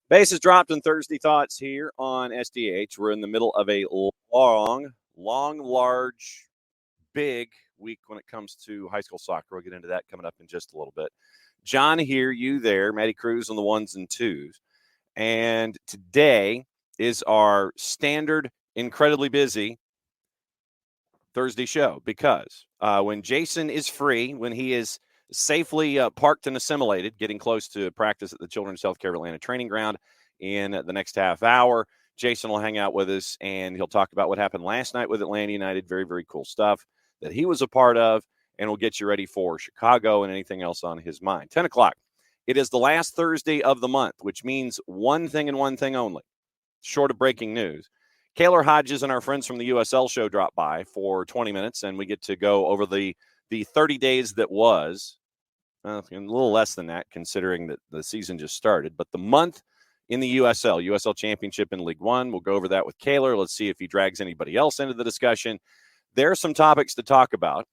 Bases dropped on Thursday Thoughts here on SDH. We're in the middle of a long, large, big week when it comes to high school soccer. We'll get into that coming up in just a little bit. John here, you there, Matty Cruz on the ones and twos. And today is our standard, incredibly busy Thursday show because when Jason is free, when he is safely parked and assimilated, getting close to practice at the Children's Healthcare Atlanta training ground in the next half hour, Jason will hang out with us, and he'll talk about what happened last night with Atlanta United. Very, very cool stuff that he was a part of, and we'll get you ready for Chicago and anything else on his mind. 10 o'clock. It is the last Thursday of the month, which means one thing and one thing only, short of breaking news. Kaylor Hodges and our friends from the USL Show drop by for 20 minutes, and we get to go over the 30 days that was, a little less than that considering that the season just started, but the month in the USL Championship in League One. We'll go over that with Kaylor. Let's see if he drags anybody else into the discussion. There are some topics to talk about,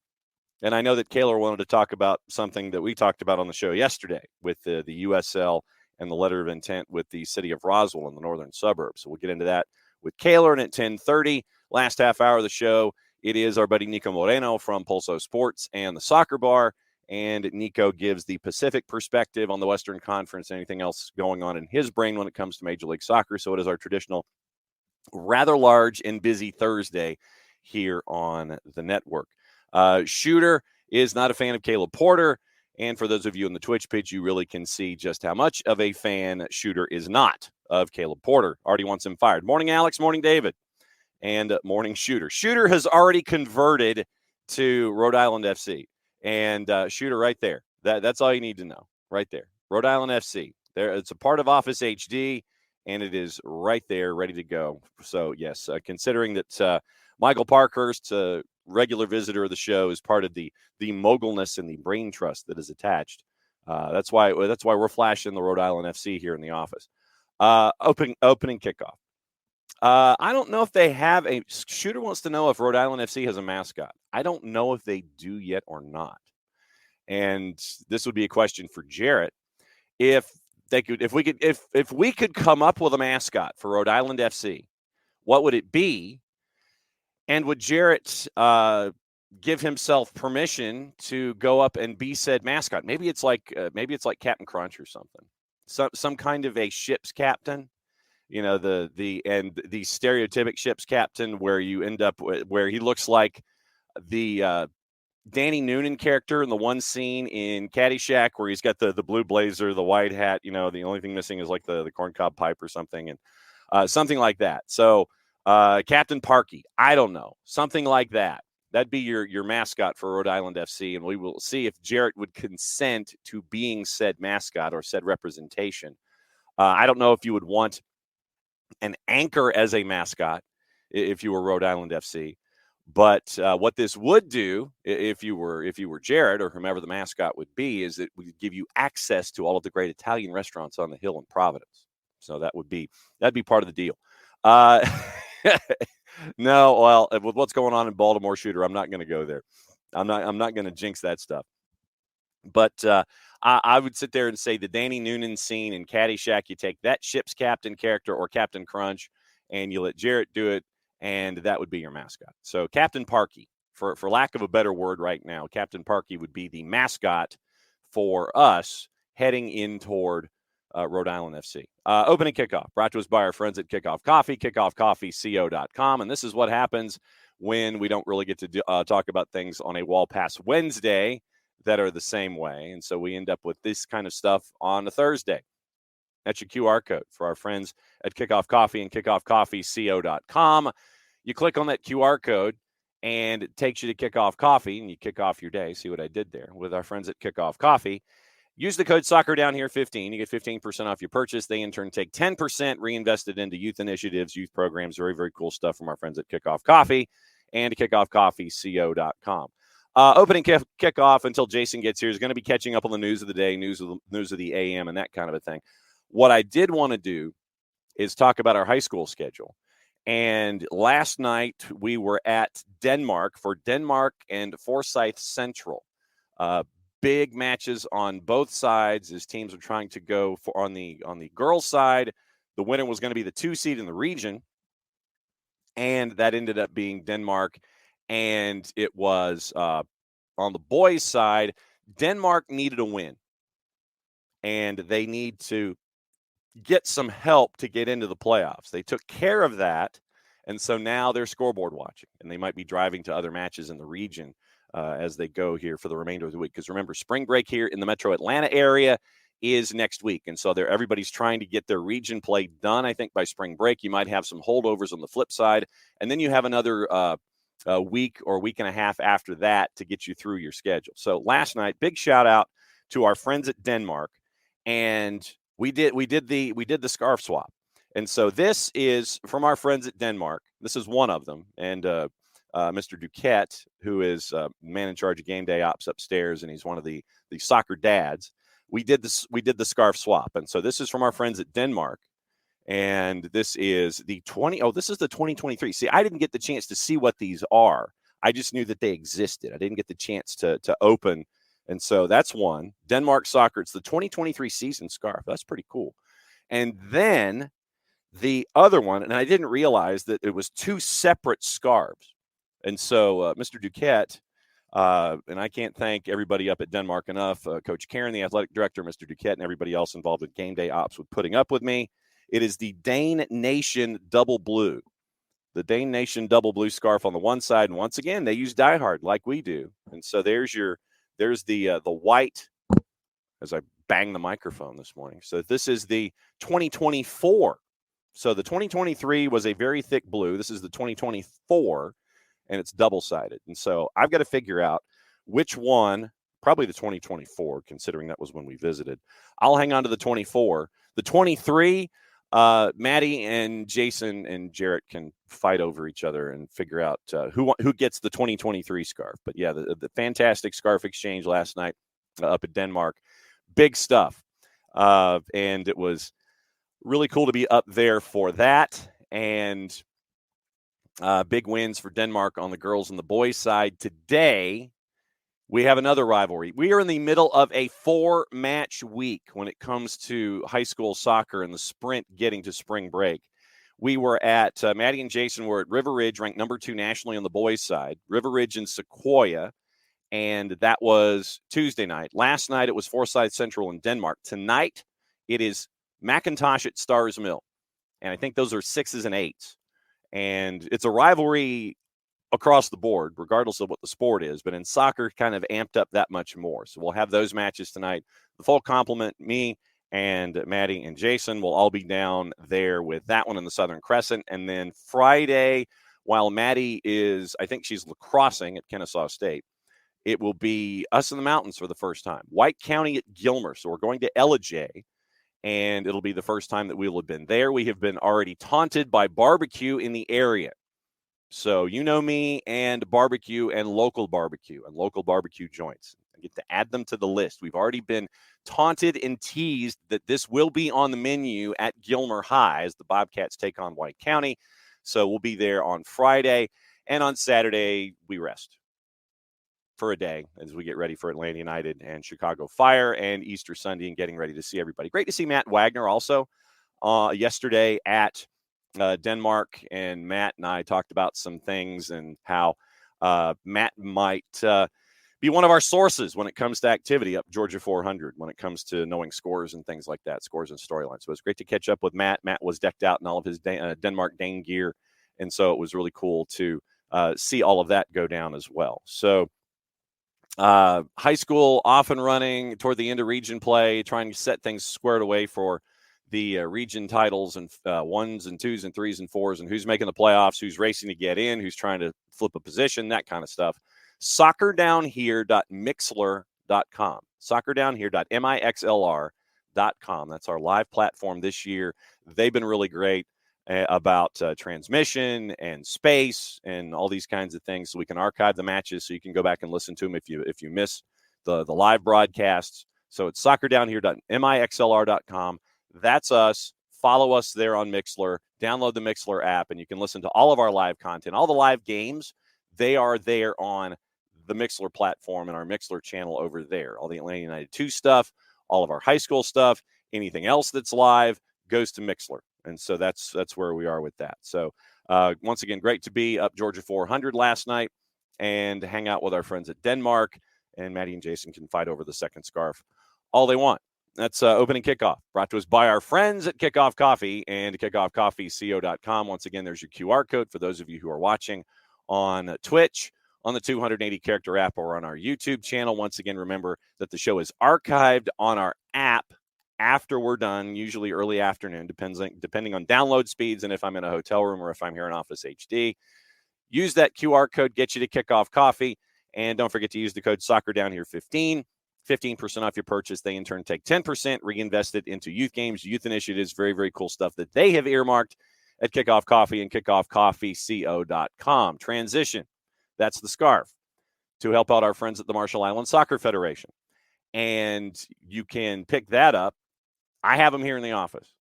and I know that Kaylor wanted to talk about something that we talked about on the show yesterday with the USL and the letter of intent with the city of Roswell in the northern suburbs. So we'll get into that with Kaylor, and at 10:30, last half hour of the show, it is our buddy Niko Moreno from Pulso Sports and the Soccer Bar. And Niko gives the Pacific perspective on the Western Conference and anything else going on in his brain when it comes to Major League Soccer. So it is our traditional rather large and busy Thursday here on the network. Shooter is not a fan of Caleb Porter. And for those of you in the Twitch page, you really can see just how much of a fan Shooter is not of Caleb Porter. Already wants him fired. Morning, Alex. Morning, David. And morning, Shooter. Shooter has already converted to Rhode Island FC. And Shooter right there. That's all you need to know right there. Rhode Island FC. There, it's a part of Office HD, and it is right there, ready to go. So, yes, considering that Michael Parkhurst, a regular visitor of the show, is part of the mogulness and the brain trust that is attached. That's why we're flashing the Rhode Island FC here in the office. Opening kickoff. I don't know if they have a – Shooter wants to know if Rhode Island FC has a mascot. I don't know if they do yet or not. And this would be a question for Jarrett. If we could come up with a mascot for Rhode Island FC, what would it be? And would Jarrett give himself permission to go up and be said mascot? Maybe it's like Captain Crunch or something. Some kind of a ship's captain. You know, the stereotypic ship's captain where you end up where he looks like the Danny Noonan character in the one scene in Caddyshack where he's got the blue blazer, the white hat. You know, the only thing missing is like the corncob pipe or something, and something like that. So Captain Parky, I don't know, something like that. That'd be your mascot for Rhode Island FC, and we will see if Jarrett would consent to being said mascot or said representation. I don't know if you would want an anchor as a mascot if you were Rhode Island FC. But what this would do, if you were Jared or whomever the mascot would be, is it would give you access to all of the great Italian restaurants on the hill in Providence. So that'd be part of the deal. No, well, with what's going on in Baltimore, Shooter, I'm not going to go there. I'm not going to jinx that stuff. But I would sit there and say the Danny Noonan scene in Caddyshack, you take that ship's captain character or Captain Crunch, and you let Jarrett do it. And that would be your mascot. So Captain Parky, for lack of a better word right now, Captain Parky would be the mascot for us heading in toward Rhode Island FC. Opening kickoff, brought to us by our friends at Kickoff Coffee, kickoffcoffeeco.com. And this is what happens when we don't really get to talk about things on a Wall Pass Wednesday that are the same way. And so we end up with this kind of stuff on a Thursday. That's your QR code for our friends at Kickoff Coffee and kickoffcoffeeco.com. You click on that QR code, and it takes you to Kickoff Coffee, and you kick off your day. See what I did there with our friends at Kickoff Coffee. Use the code SoccerDownHere15. You get 15% off your purchase. They, in turn, take 10% reinvested into youth initiatives, youth programs. Very, very cool stuff from our friends at Kickoff Coffee and kickoffcoffeeco.com. Opening kickoff until Jason gets here is going to be catching up on the news of the day, news of the AM, and that kind of a thing. What I did want to do is talk about our high school schedule. And last night we were at Denmark for Denmark and Forsyth Central. Big matches on both sides as teams are trying to go for on the girls' side. The winner was going to be the 2 seed in the region, and that ended up being Denmark. And it was on the boys' side, Denmark needed a win, and they need to get some help to get into the playoffs. They took care of that, and so now they're scoreboard watching, and they might be driving to other matches in the region as they go here for the remainder of the week. Because remember, spring break here in the metro Atlanta area is next week, and so everybody's trying to get their region play done, I think, by spring break. You might have some holdovers on the flip side, and then you have another week or week and a half after that to get you through your schedule. So last night, big shout out to our friends at Denmark, and we did the scarf swap. And so this is from our friends at Denmark. This is one of them, and Mr. Duquette, who is man in charge of game day ops upstairs, and he's one of the soccer dads. We did the scarf swap, and so this is from our friends at Denmark, and this is the 2023. See, I didn't get the chance to see what these are. I just knew that they existed. I didn't get the chance to open, and so that's one. Denmark Soccer. It's the 2023 season scarf. That's pretty cool. And then the other one, and I didn't realize that it was 2 separate scarves. And so Mr. Duquette, and I can't thank everybody up at Denmark enough, Coach Karen, the athletic director, Mr. Duquette, and everybody else involved with game day ops with putting up with me. It is the Dane Nation Double Blue. The Dane Nation Double Blue scarf on the one side, and once again, they use Die Hard like we do. And so there's the white, as I bang the microphone this morning. So this is the 2024. So the 2023 was a very thick blue. This is the 2024, and it's double-sided. And so I've got to figure out which one, probably the 2024, considering that was when we visited. I'll hang on to the 24. The 23, Maddie and Jason and Jarrett can fight over each other and figure out who gets the 2023 scarf. But, yeah, the fantastic scarf exchange last night up at Denmark. Big stuff. And it was really cool to be up there for that. And big wins for Denmark on the girls and the boys side. Today, we have another rivalry. We are in the middle of a 4-match week when it comes to high school soccer and the sprint getting to spring break. We were at, Maddie and Jason were at River Ridge, ranked number 2 nationally on the boys side. River Ridge and Sequoia, and that was Tuesday night. Last night, it was Forsyth Central in Denmark. Tonight, it is McIntosh at Stars Mill, and I think those are 6s and 8s. And it's a rivalry across the board, regardless of what the sport is. But in soccer, kind of amped up that much more. So we'll have those matches tonight. The full complement, me and Maddie and Jason, will all be down there with that one in the Southern Crescent. And then Friday, while Maddie is, I think she's lacrossing at Kennesaw State, it will be us in the mountains for the first time. White County at Gilmer. So we're going to Ellijay. And it'll be the first time that we will have been there. We have been already taunted by barbecue in the area. So you know me and barbecue and local barbecue joints. I get to add them to the list. We've already been taunted and teased that this will be on the menu at Gilmer High as the Bobcats take on White County. So we'll be there on Friday. And on Saturday, we rest for a day as we get ready for Atlanta United and Chicago Fire and Easter Sunday and getting ready to see everybody. Great to see Matt Wagner also yesterday at Denmark, and Matt and I talked about some things and how Matt might be one of our sources when it comes to activity up Georgia 400, when it comes to knowing scores and things like that, scores and storylines. So it was great to catch up with Matt. Matt was decked out in all of his Denmark Dane gear, and so it was really cool to see all of that go down as well. So high school off and running toward the end of region play, trying to set things squared away for the region titles and 1s and 2s and 3s and 4s and who's making the playoffs, who's racing to get in, who's trying to flip a position, that kind of stuff. SoccerDownHere.mixler.com soccerdownhere.mixlr.com. Soccerdownhere.mixlr.com. That's our live platform this year. They've been really great about transmission and space and all these kinds of things, so we can archive the matches so you can go back and listen to them if you miss the live broadcasts. So it's soccerdownhere.mixlr.com. That's us. Follow us there on Mixlr. Download the Mixlr app, and you can listen to all of our live content. All the live games, they are there on the Mixlr platform and our Mixlr channel over there. All the Atlanta United 2 stuff, all of our high school stuff, anything else that's live goes to Mixlr. And so that's where we are with that. So once again, great to be up Georgia 400 last night and hang out with our friends at Denmark. And Maddie and Jason can fight over the second scarf all they want. That's opening kickoff, brought to us by our friends at Kickoff Coffee and kickoffcoffeeco.com. Once again, there's your QR code for those of you who are watching on Twitch, on the 280-character app, or on our YouTube channel. Once again, remember that the show is archived on our app after we're done, usually early afternoon, depending on download speeds and if I'm in a hotel room or if I'm here in Office HD. Use that QR code, get you to Kickoff Coffee, and don't forget to use the code SoccerDownHere15. 15% off your purchase. They, in turn, take 10%, reinvest it into youth games, youth initiatives, very, very cool stuff that they have earmarked at Kickoff Coffee and kickoffcoffeeco.com. Transition, that's the scarf, to help out our friends at the Marshall Islands Soccer Federation. And you can pick that up. I have them here in the office.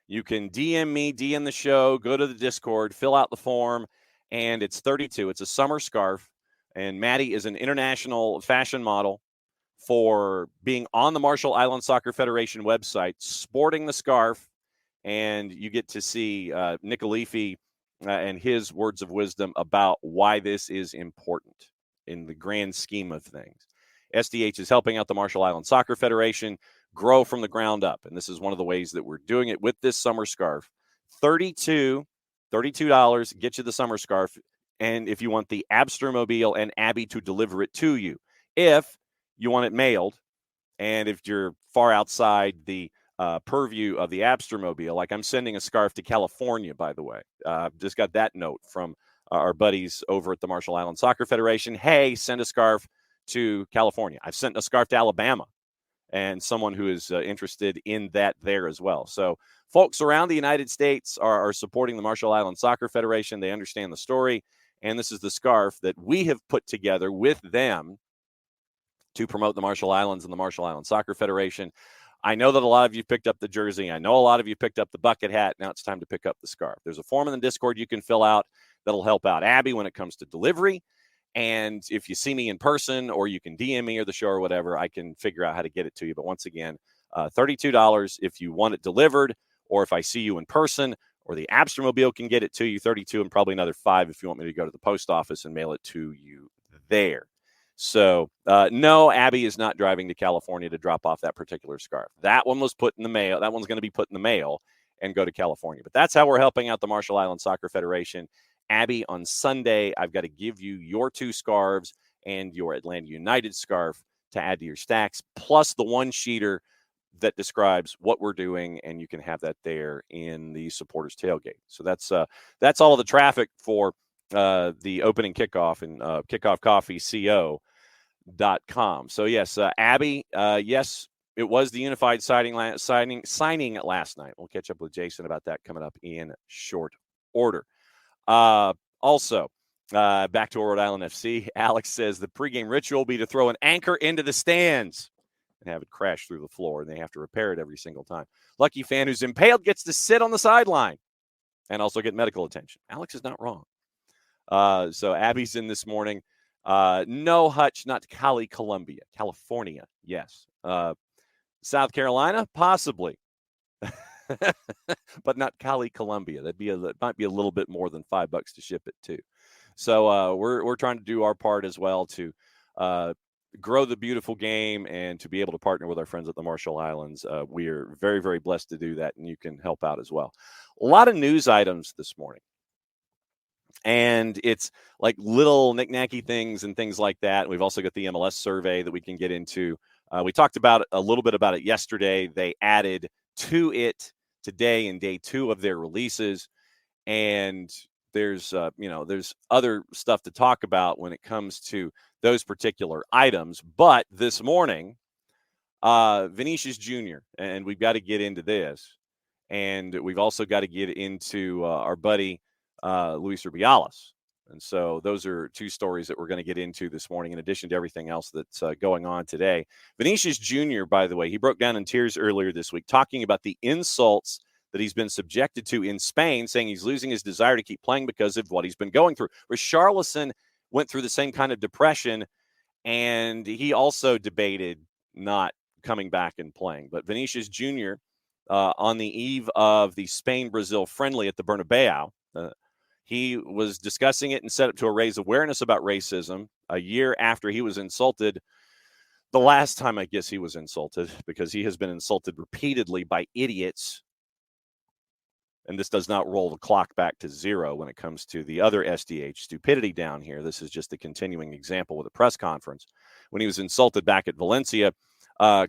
You can DM me, DM the show, go to the Discord, fill out the form, and it's $32. It's a summer scarf, and Maddie is an international fashion model for being on the Marshall Islands Soccer Federation website, sporting the scarf, and you get to see Niko Moreno and his words of wisdom about why this is important in the grand scheme of things. SDH is helping out the Marshall Islands Soccer Federation grow from the ground up, and this is one of the ways that we're doing it with this summer scarf. $32, get you the summer scarf, and if you want the Abstermobile and Abby to deliver it to you. If you want it mailed, and if you're far outside the purview of the Abstermobile, like I'm sending a scarf to California, by the way. Just got that note from our buddies over at the Marshall Islands Soccer Federation. Hey, send a scarf to California. I've sent a scarf to Alabama, and someone who is interested in that there as well. So folks around the United States are supporting the Marshall Islands Soccer Federation. They understand the story, and this is the scarf that we have put together with them to promote the Marshall Islands and the Marshall Islands Soccer Federation. I know that a lot of you picked up the jersey. I know a lot of you picked up the bucket hat. Now it's time to pick up the scarf. There's a form in the Discord you can fill out that'll help out Abby when it comes to delivery. And if you see me in person, or you can DM me or the show or whatever, I can figure out how to get it to you. But once again, $32 if you want it delivered, or if I see you in person, or the Abstermobile can get it to you, $32, and probably another $5 if you want me to go to the post office and mail it to you there. So, no, Abby is not driving to California to drop off that particular scarf. That one was put in the mail. That one's going to be put in the mail and go to California. But that's how we're helping out the Marshall Islands Soccer Federation. Abby, on Sunday, I've got to give you your 2 scarves and your Atlanta United scarf to add to your stacks, plus the one sheeter that describes what we're doing, and you can have that there in the supporters tailgate. So that's all of the traffic for the opening kickoff and kickoffcoffeeco.com. So yes, Abby, yes, it was the unified signing last night. We'll catch up with Jason about that coming up in short order. Also, back to Rhode Island FC, Alex says the pregame ritual will be to throw an anchor into the stands and have it crash through the floor, and they have to repair it every single time. Lucky fan who's impaled gets to sit on the sideline and also get medical attention. Alex is not wrong. So Abby's in this morning. No Hutch, not Cali, Columbia. California, yes. South Carolina, possibly. But not Cali, Columbia. That might be a little bit more than $5 to ship it too. So we're trying to do our part as well to grow the beautiful game and to be able to partner with our friends at the Marshall Islands. We are very, very blessed to do that, and you can help out as well. A lot of news items this morning. And it's like little knick-knacky things and things like that. We've also got the MLS survey that we can get into. We talked about a little bit about it yesterday. They added to it today in day 2 of their releases. And there's other stuff to talk about when it comes to those particular items. But this morning, Vinicius Jr., and we've got to get into this, and we've also got to get into our buddy Luis Rubiales. And so those are two stories that we're going to get into this morning, in addition to everything else that's going on today. Vinicius Jr., by the way, he broke down in tears earlier this week, talking about the insults that he's been subjected to in Spain, saying he's losing his desire to keep playing because of what he's been going through. Richarlison went through the same kind of depression, and he also debated not coming back and playing. But Vinicius Jr., on the eve of the Spain-Brazil friendly at the Bernabeu, he was discussing it and set up to raise awareness about racism a year after he was insulted. The last time, I guess, he was insulted, because he has been insulted repeatedly by idiots. And this does not roll the clock back to zero when it comes to the other SDH stupidity down here. This is just a continuing example with a press conference. When he was insulted back at Valencia,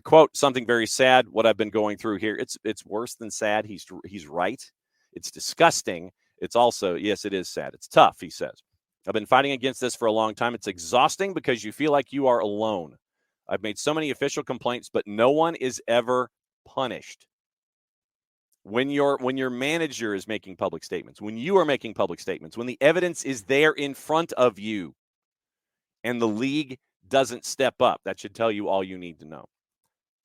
quote, something very sad, what I've been going through here. It's worse than sad. He's right. It's disgusting. It's also, yes, it is sad. It's tough, he says. I've been fighting against this for a long time. It's exhausting because you feel like you are alone. I've made so many official complaints, but no one is ever punished. When your manager is making public statements, when you are making public statements, when the evidence is there in front of you and the league doesn't step up, that should tell you all you need to know.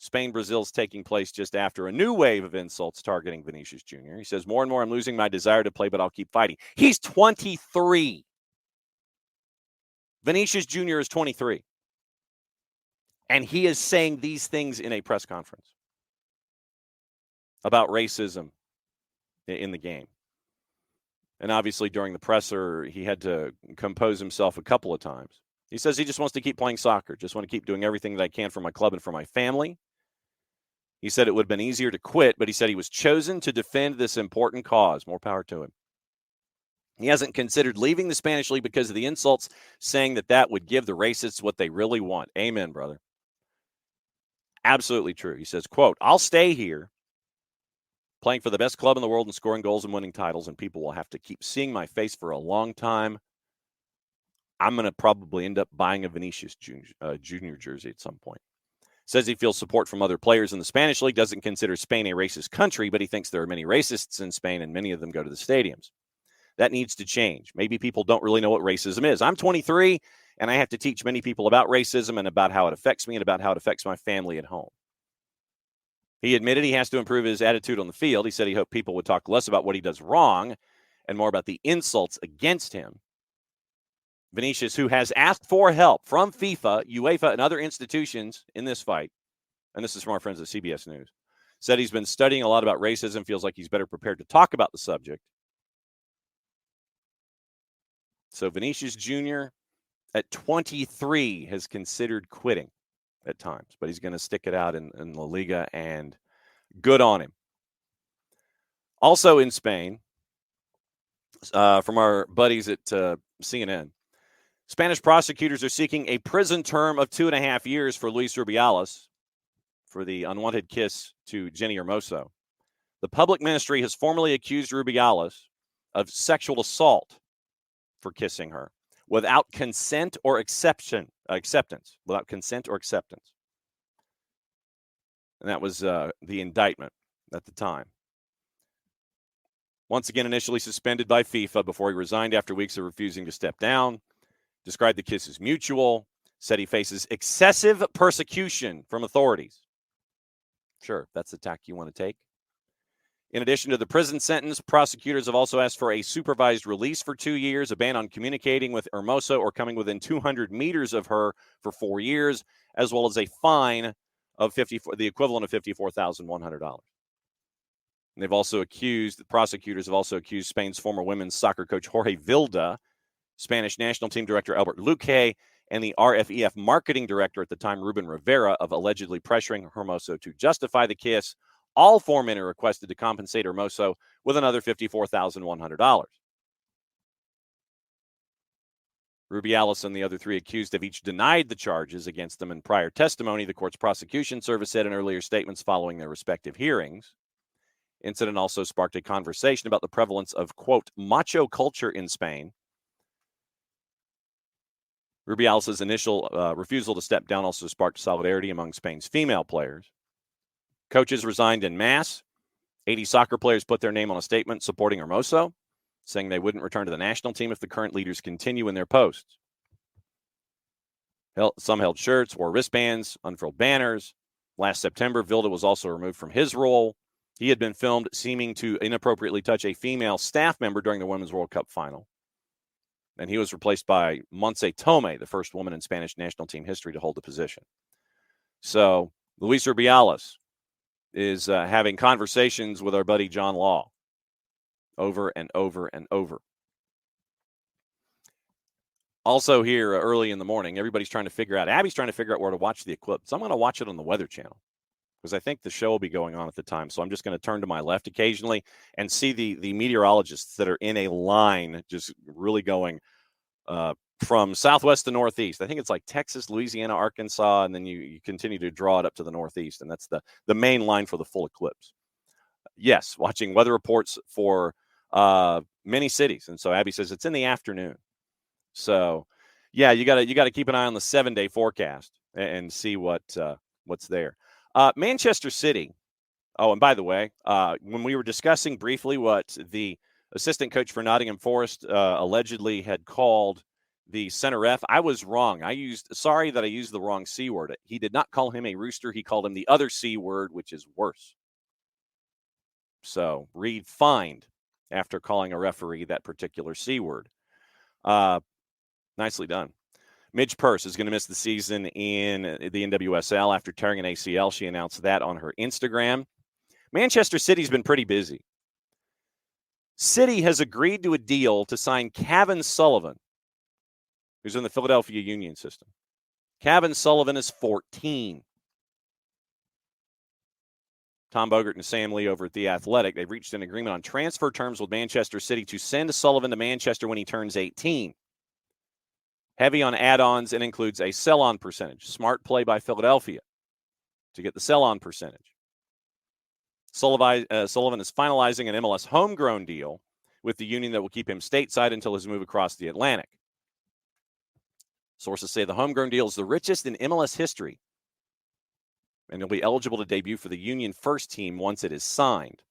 Spain-Brazil is taking place just after a new wave of insults targeting Vinicius Jr. He says, more and more I'm losing my desire to play, but I'll keep fighting. He's 23. Vinicius Jr. is 23. And he is saying these things in a press conference about racism in the game. And obviously during the presser, he had to compose himself a couple of times. He says he just wants to keep playing soccer, just want to keep doing everything that I can for my club and for my family. He said it would have been easier to quit, but he said he was chosen to defend this important cause. More power to him. He hasn't considered leaving the Spanish league because of the insults, saying that would give the racists what they really want. Amen, brother. Absolutely true. He says, quote, I'll stay here playing for the best club in the world and scoring goals and winning titles, and people will have to keep seeing my face for a long time. I'm going to probably end up buying a Vinicius Junior jersey at some point. Says he feels support from other players in the Spanish league, doesn't consider Spain a racist country, but he thinks there are many racists in Spain, and many of them go to the stadiums. That needs to change. Maybe people don't really know what racism is. I'm 23, and I have to teach many people about racism and about how it affects me and about how it affects my family at home. He admitted he has to improve his attitude on the field. He said he hoped people would talk less about what he does wrong and more about the insults against him. Vinicius, who has asked for help from FIFA, UEFA, and other institutions in this fight, and this is from our friends at CBS News, said he's been studying a lot about racism, feels like he's better prepared to talk about the subject. So Vinicius Jr. at 23 has considered quitting at times, but he's going to stick it out in La Liga, and good on him. Also in Spain, from our buddies at CNN, Spanish prosecutors are seeking a prison term of 2.5 years for Luis Rubiales for the unwanted kiss to Jenny Hermoso. The public ministry has formally accused Rubiales of sexual assault for kissing her without consent or acceptance. Without consent or acceptance. And that was the indictment at the time. Once again, initially suspended by FIFA before he resigned after weeks of refusing to step down. Described the kiss as mutual. Said he faces excessive persecution from authorities. Sure, that's the tack you want to take. In addition to the prison sentence, prosecutors have also asked for a supervised release for 2 years, a ban on communicating with Hermoso or coming within 200 meters of her for 4 years, as well as a fine of the equivalent of $54,100. They've also the prosecutors have also accused Spain's former women's soccer coach Jorge Vilda, Spanish national team director Albert Luque, and the RFEF marketing director at the time, Ruben Rivera, of allegedly pressuring Hermoso to justify the kiss. All 4 men are requested to compensate Hermoso with another $54,100. Rubiales and the other 3 accused have each denied the charges against them in prior testimony, the court's prosecution service said in earlier statements following their respective hearings. Incident also sparked a conversation about the prevalence of, quote, macho culture in Spain. Rubiales' initial refusal to step down also sparked solidarity among Spain's female players. Coaches resigned en masse. 80 soccer players put their name on a statement supporting Hermoso, saying they wouldn't return to the national team if the current leaders continue in their posts. Some held shirts, wore wristbands, unfurled banners. Last September, Vilda was also removed from his role. He had been filmed seeming to inappropriately touch a female staff member during the Women's World Cup final. And he was replaced by Montse Tomé, the first woman in Spanish national team history to hold the position. So Luis Rubiales is having conversations with our buddy John Law over and over and over. Also here early in the morning, everybody's trying to figure out, Abby's trying to figure out where to watch the eclipse. I'm going to watch it on the Weather Channel because I think the show will be going on at the time. So I'm just going to turn to my left occasionally and see the meteorologists that are in a line just really going from southwest to northeast. I think it's like Texas, Louisiana, Arkansas, and then you continue to draw it up to the northeast, and that's the main line for the full eclipse. Yes, watching weather reports for many cities. And so Abby says it's in the afternoon. So, yeah, you got to keep an eye on the 7-day forecast and see what's there. Manchester City. Oh, and by the way, when we were discussing briefly what the assistant coach for Nottingham Forest allegedly had called the center ref, I was wrong. Sorry that I used the wrong C word. He did not call him a rooster. He called him the other C word, which is worse. So Reed fined after calling a referee that particular C word. Nicely done. Midge Purse is going to miss the season in the NWSL after tearing an ACL. She announced that on her Instagram. Manchester City's been pretty busy. City has agreed to a deal to sign Kevin Sullivan, who's in the Philadelphia Union system. Kevin Sullivan is 14. Tom Bogert and Sam Lee over at The Athletic, they've reached an agreement on transfer terms with Manchester City to send Sullivan to Manchester when he turns 18. Heavy on add-ons and includes a sell-on percentage. Smart play by Philadelphia to get the sell-on percentage. Sullivan is finalizing an MLS homegrown deal with the Union that will keep him stateside until his move across the Atlantic. Sources say the homegrown deal is the richest in MLS history, and he'll be eligible to debut for the Union first team once it is signed.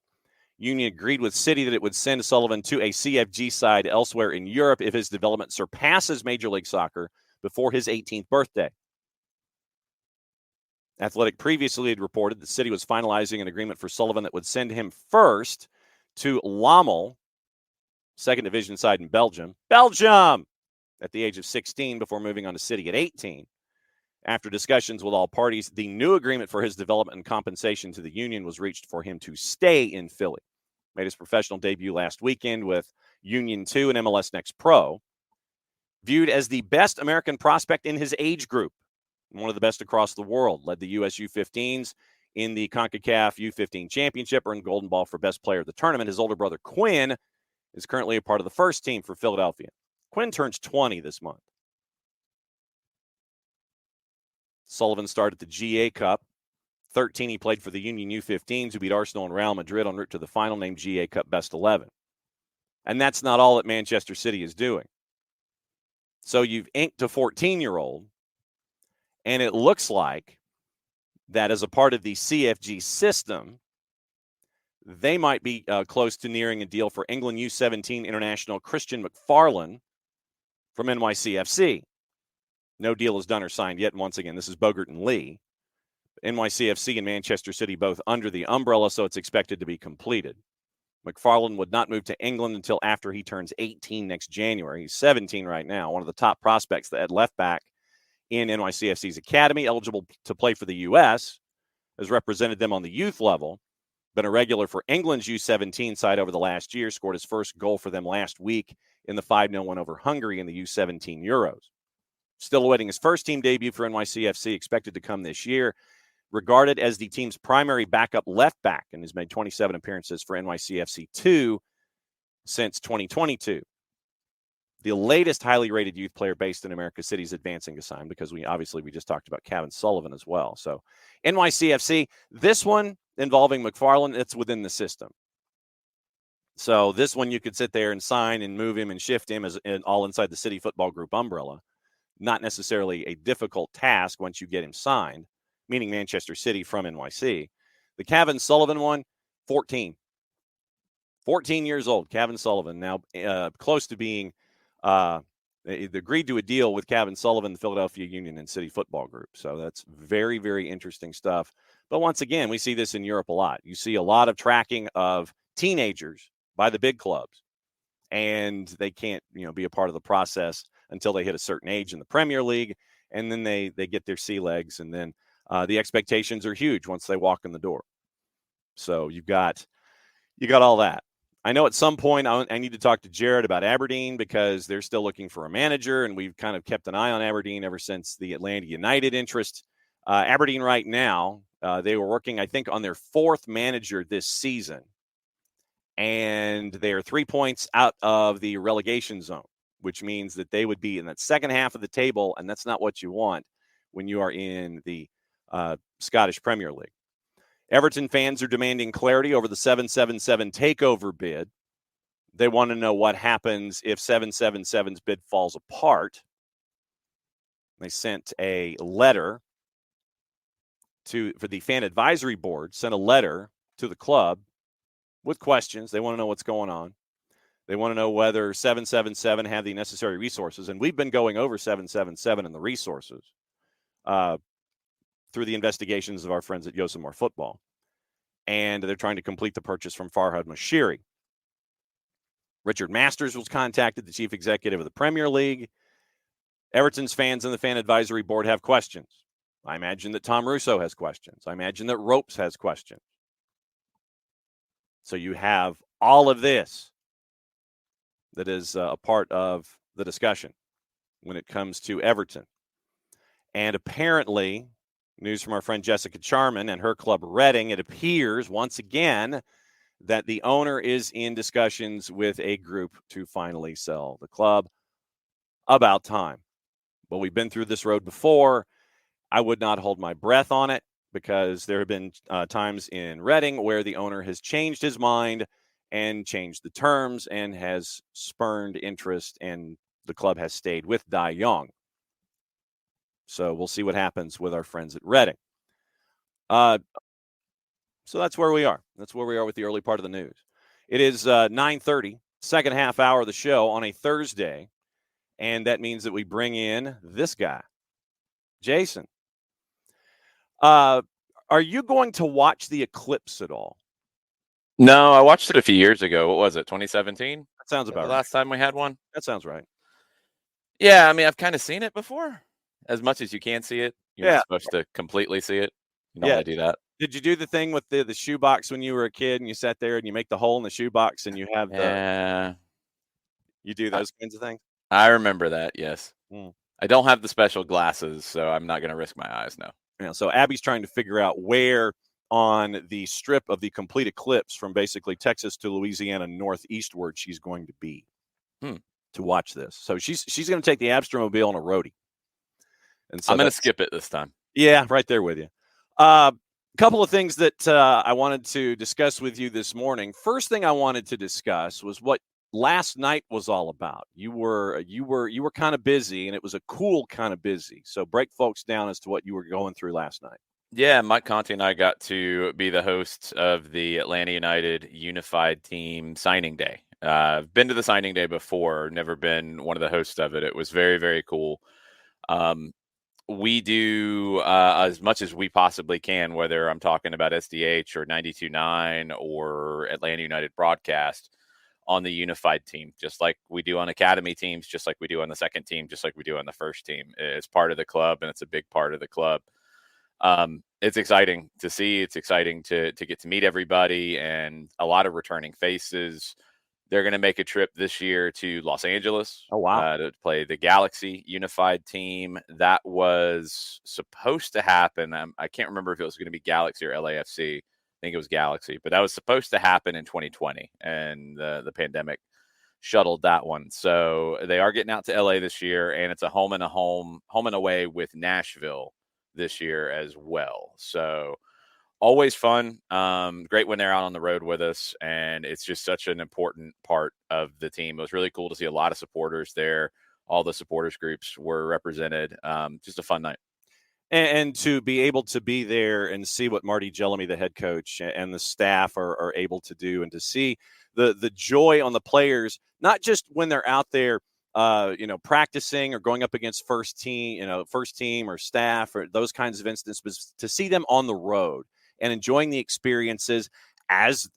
Union agreed with City that it would send Sullivan to a CFG side elsewhere in Europe if his development surpasses Major League Soccer before his 18th birthday. Athletic previously had reported that City was finalizing an agreement for Sullivan that would send him first to Lommel, second division side in Belgium, at the age of 16 before moving on to City at 18. After discussions with all parties, the new agreement for his development and compensation to the Union was reached for him to stay in Philly. Made his professional debut last weekend with Union 2 and MLS Next Pro. Viewed as the best American prospect in his age group, one of the best across the world. Led the U.S. U15s in the CONCACAF U15 Championship, earned Golden Ball for best player of the tournament. His older brother, Quinn, is currently a part of the first team for Philadelphia. Quinn turns 20 this month. Sullivan started the GA Cup. 13, he played for the Union U15s, who beat Arsenal and Real Madrid en route to the final, named GA Cup Best 11. And that's not all that Manchester City is doing. So you've inked a 14-year-old, and it looks like that as a part of the CFG system, they might be close to nearing a deal for England U17 international Christian McFarlane from NYCFC. No deal is done or signed yet. And once again, this is Bogert and Lee. NYCFC and Manchester City both under the umbrella, so it's expected to be completed. McFarlane would not move to England until after he turns 18 next January. He's 17 right now, one of the top prospects at left back in NYCFC's academy, eligible to play for the U.S., has represented them on the youth level, been a regular for England's U17 side over the last year, scored his first goal for them last week in the 5-0 win over Hungary in the U17 Euros. Still awaiting his first team debut for NYCFC, expected to come this year. Regarded as the team's primary backup left back and has made 27 appearances for NYCFC 2 since 2022. The latest highly rated youth player based in America City's advancing to sign, because we just talked about Kevin Sullivan as well. So NYCFC, this one involving McFarland, it's within the system. So this one you could sit there and sign and move him and shift him as all inside the City Football Group umbrella. Not necessarily a difficult task once you get him signed, meaning Manchester City from NYC. The Kevin Sullivan one, 14 years old. Kevin Sullivan, now close to being agreed to a deal with Kevin Sullivan, the Philadelphia Union and City Football Group. So that's very, very interesting stuff. But once again, we see this in Europe a lot. You see a lot of tracking of teenagers by the big clubs, and they can't, be a part of the process until they hit a certain age in the Premier League, and then they get their sea legs, and then the expectations are huge once they walk in the door. So you got all that. I know at some point I need to talk to Jared about Aberdeen because they're still looking for a manager, and we've kind of kept an eye on Aberdeen ever since the Atlanta United interest. Aberdeen right now, they were working, I think, on their fourth manager this season, and they're 3 points out of the relegation zone, which means that they would be in that second half of the table, and that's not what you want when you are in the Scottish Premier League. Everton fans are demanding clarity over the 777 takeover bid. They want to know what happens if 777's bid falls apart. They sent a letter for the fan advisory board, sent a letter to the club with questions. They want to know what's going on. They want to know whether 777 have the necessary resources. And we've been going over 777 and the resources through the investigations of our friends at Yosemite Football. And they're trying to complete the purchase from Farhad Moshiri. Richard Masters was contacted, the chief executive of the Premier League. Everton's fans and the fan advisory board have questions. I imagine that Tom Russo has questions. I imagine that Ropes has questions. So you have all of this that is a part of the discussion when it comes to Everton. And apparently, news from our friend Jessica Charman and her club Reading, it appears once again that the owner is in discussions with a group to finally sell the club. About time. But we've been through this road before. I would not hold my breath on it because there have been times in Reading where the owner has changed his mind and changed the terms and has spurned interest, and the club has stayed with Dai Young. So we'll see what happens with our friends at Reading. So that's where we are. That's where we are with the early part of the news. It is 9:30, second half hour of the show on a Thursday, and that means that we bring in this guy, Jason. Are you going to watch the eclipse at all? No, I watched it a few years ago. What was it, 2017? That sounds about right. The last time we had one? That sounds right. Yeah, I mean, I've kind of seen it before. As much as you can see it. You're not supposed to completely see it. You don't want to do that. Did you do the thing with the shoebox when you were a kid and you sat there and you make the hole in the shoebox and you have you do those kinds of things? I remember that, yes. I don't have the special glasses, so I'm not going to risk my eyes now. Yeah, so Abby's trying to figure out where on the strip of the complete eclipse from basically Texas to Louisiana northeastward she's going to be to watch this. So she's going to take the Abstromobile on a roadie. And so I'm going to skip it this time. Yeah, right there with you. A couple of things that I wanted to discuss with you this morning. First thing I wanted to discuss was what last night was all about. You were kind of busy, and it was a cool kind of busy. So break folks down as to what you were going through last night. Yeah, Mike Conte and I got to be the hosts of the Atlanta United Unified Team signing day. I've been to the signing day before, never been one of the hosts of it. It was very, very cool. We do as much as we possibly can, whether I'm talking about SDH or 92.9 or Atlanta United broadcast on the unified team, just like we do on academy teams, just like we do on the second team, just like we do on the first team. It's part of the club, and it's a big part of the club. It's exciting to see. It's exciting to get to meet everybody and a lot of returning faces. They're going to make a trip this year to Los Angeles. Oh, wow. To play the Galaxy Unified Team. That was supposed to happen. I can't remember if it was going to be Galaxy or LAFC. I think it was Galaxy. But that was supposed to happen in 2020, and the pandemic shuttled that one. So they are getting out to LA this year, and it's a home and away with Nashville this year as well. So always fun. Great when they're out on the road with us, and it's just such an important part of the team. It was really cool to see a lot of supporters there. All the supporters groups were represented. Just a fun night. And to be able to be there and see what Marty Jellamy, the head coach, and the staff are able to do, and to see the joy on the players, not just when they're out there, practicing or going up against first team or staff or those kinds of instances, but to see them on the road and enjoying the experiences as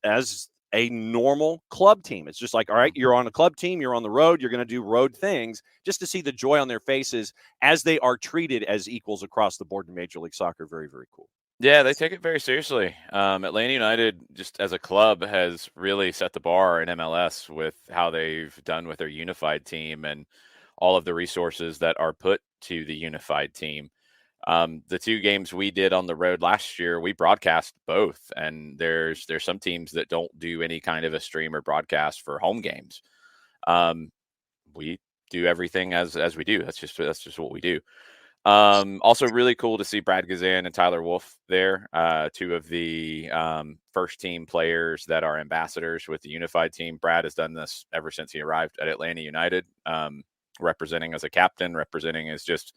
a normal club team. It's just like, all right, you're on a club team, you're on the road, you're going to do road things, just to see the joy on their faces as they are treated as equals across the board in Major League Soccer. Very, very cool. Yeah, they take it very seriously. Atlanta United, just as a club, has really set the bar in MLS with how they've done with their unified team and all of the resources that are put to the unified team. The 2 games we did on the road last year, we broadcast both, and there's some teams that don't do any kind of a stream or broadcast for home games. We do everything as we do. That's just what we do. Also really cool to see Brad Gazan and Tyler Wolf there, 2 of the first team players that are ambassadors with the unified team. Brad has done this ever since he arrived at Atlanta United, representing as a captain, representing as just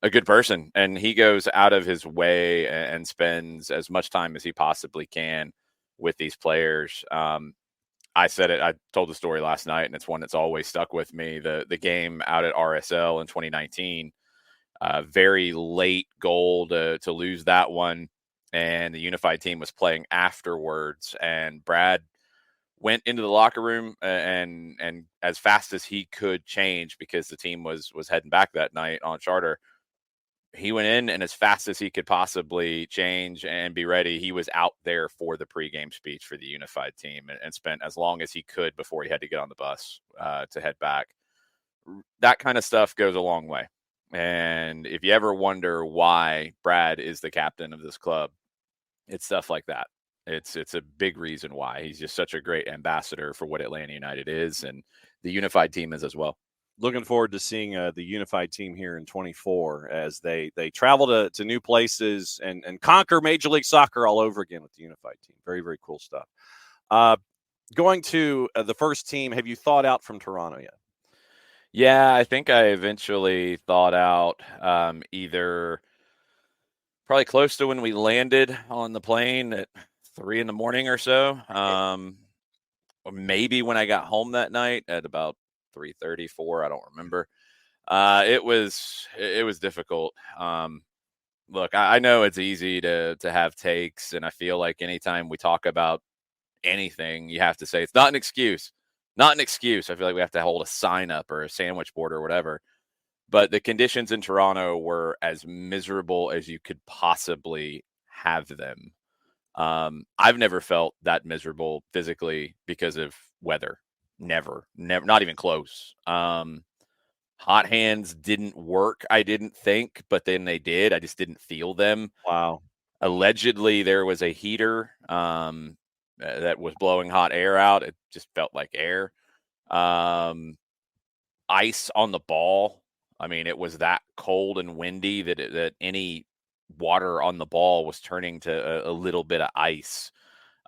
a good person, and he goes out of his way and spends as much time as he possibly can with these players. I said it, I told the story last night, and it's one that's always stuck with me. The game out at RSL in 2019, very late goal to lose that one, and the unified team was playing afterwards, and Brad went into the locker room and as fast as he could change, because the team was heading back that night on charter. He went in, and as fast as he could possibly change and be ready, he was out there for the pregame speech for the unified team, and spent as long as he could before he had to get on the bus to head back. That kind of stuff goes a long way. And if you ever wonder why Brad is the captain of this club, it's stuff like that. It's a big reason why. He's just such a great ambassador for what Atlanta United is, and the unified team is as well. Looking forward to seeing the unified team here in 24 as they travel to new places and conquer Major League Soccer all over again with the unified team. Very, very cool stuff. Going to the first team, have you thought out from Toronto yet? Yeah, I think I eventually thought out either probably close to when we landed on the plane at 3 a.m. or so, or maybe when I got home that night at about 3:34. I don't remember. It was difficult. Look, I know it's easy to have takes, and I feel like anytime we talk about anything, you have to say it's not an excuse. Not an excuse. I feel like we have to hold a sign up or a sandwich board or whatever. But the conditions in Toronto were as miserable as you could possibly have them. I've never felt that miserable physically because of weather. Never, not even close. Hot hands didn't work, I didn't think, but then they did. I just didn't feel them. Wow. Allegedly, there was a heater that was blowing hot air out. It just felt like air. Ice on the ball. I mean, it was that cold and windy that any water on the ball was turning to a little bit of ice.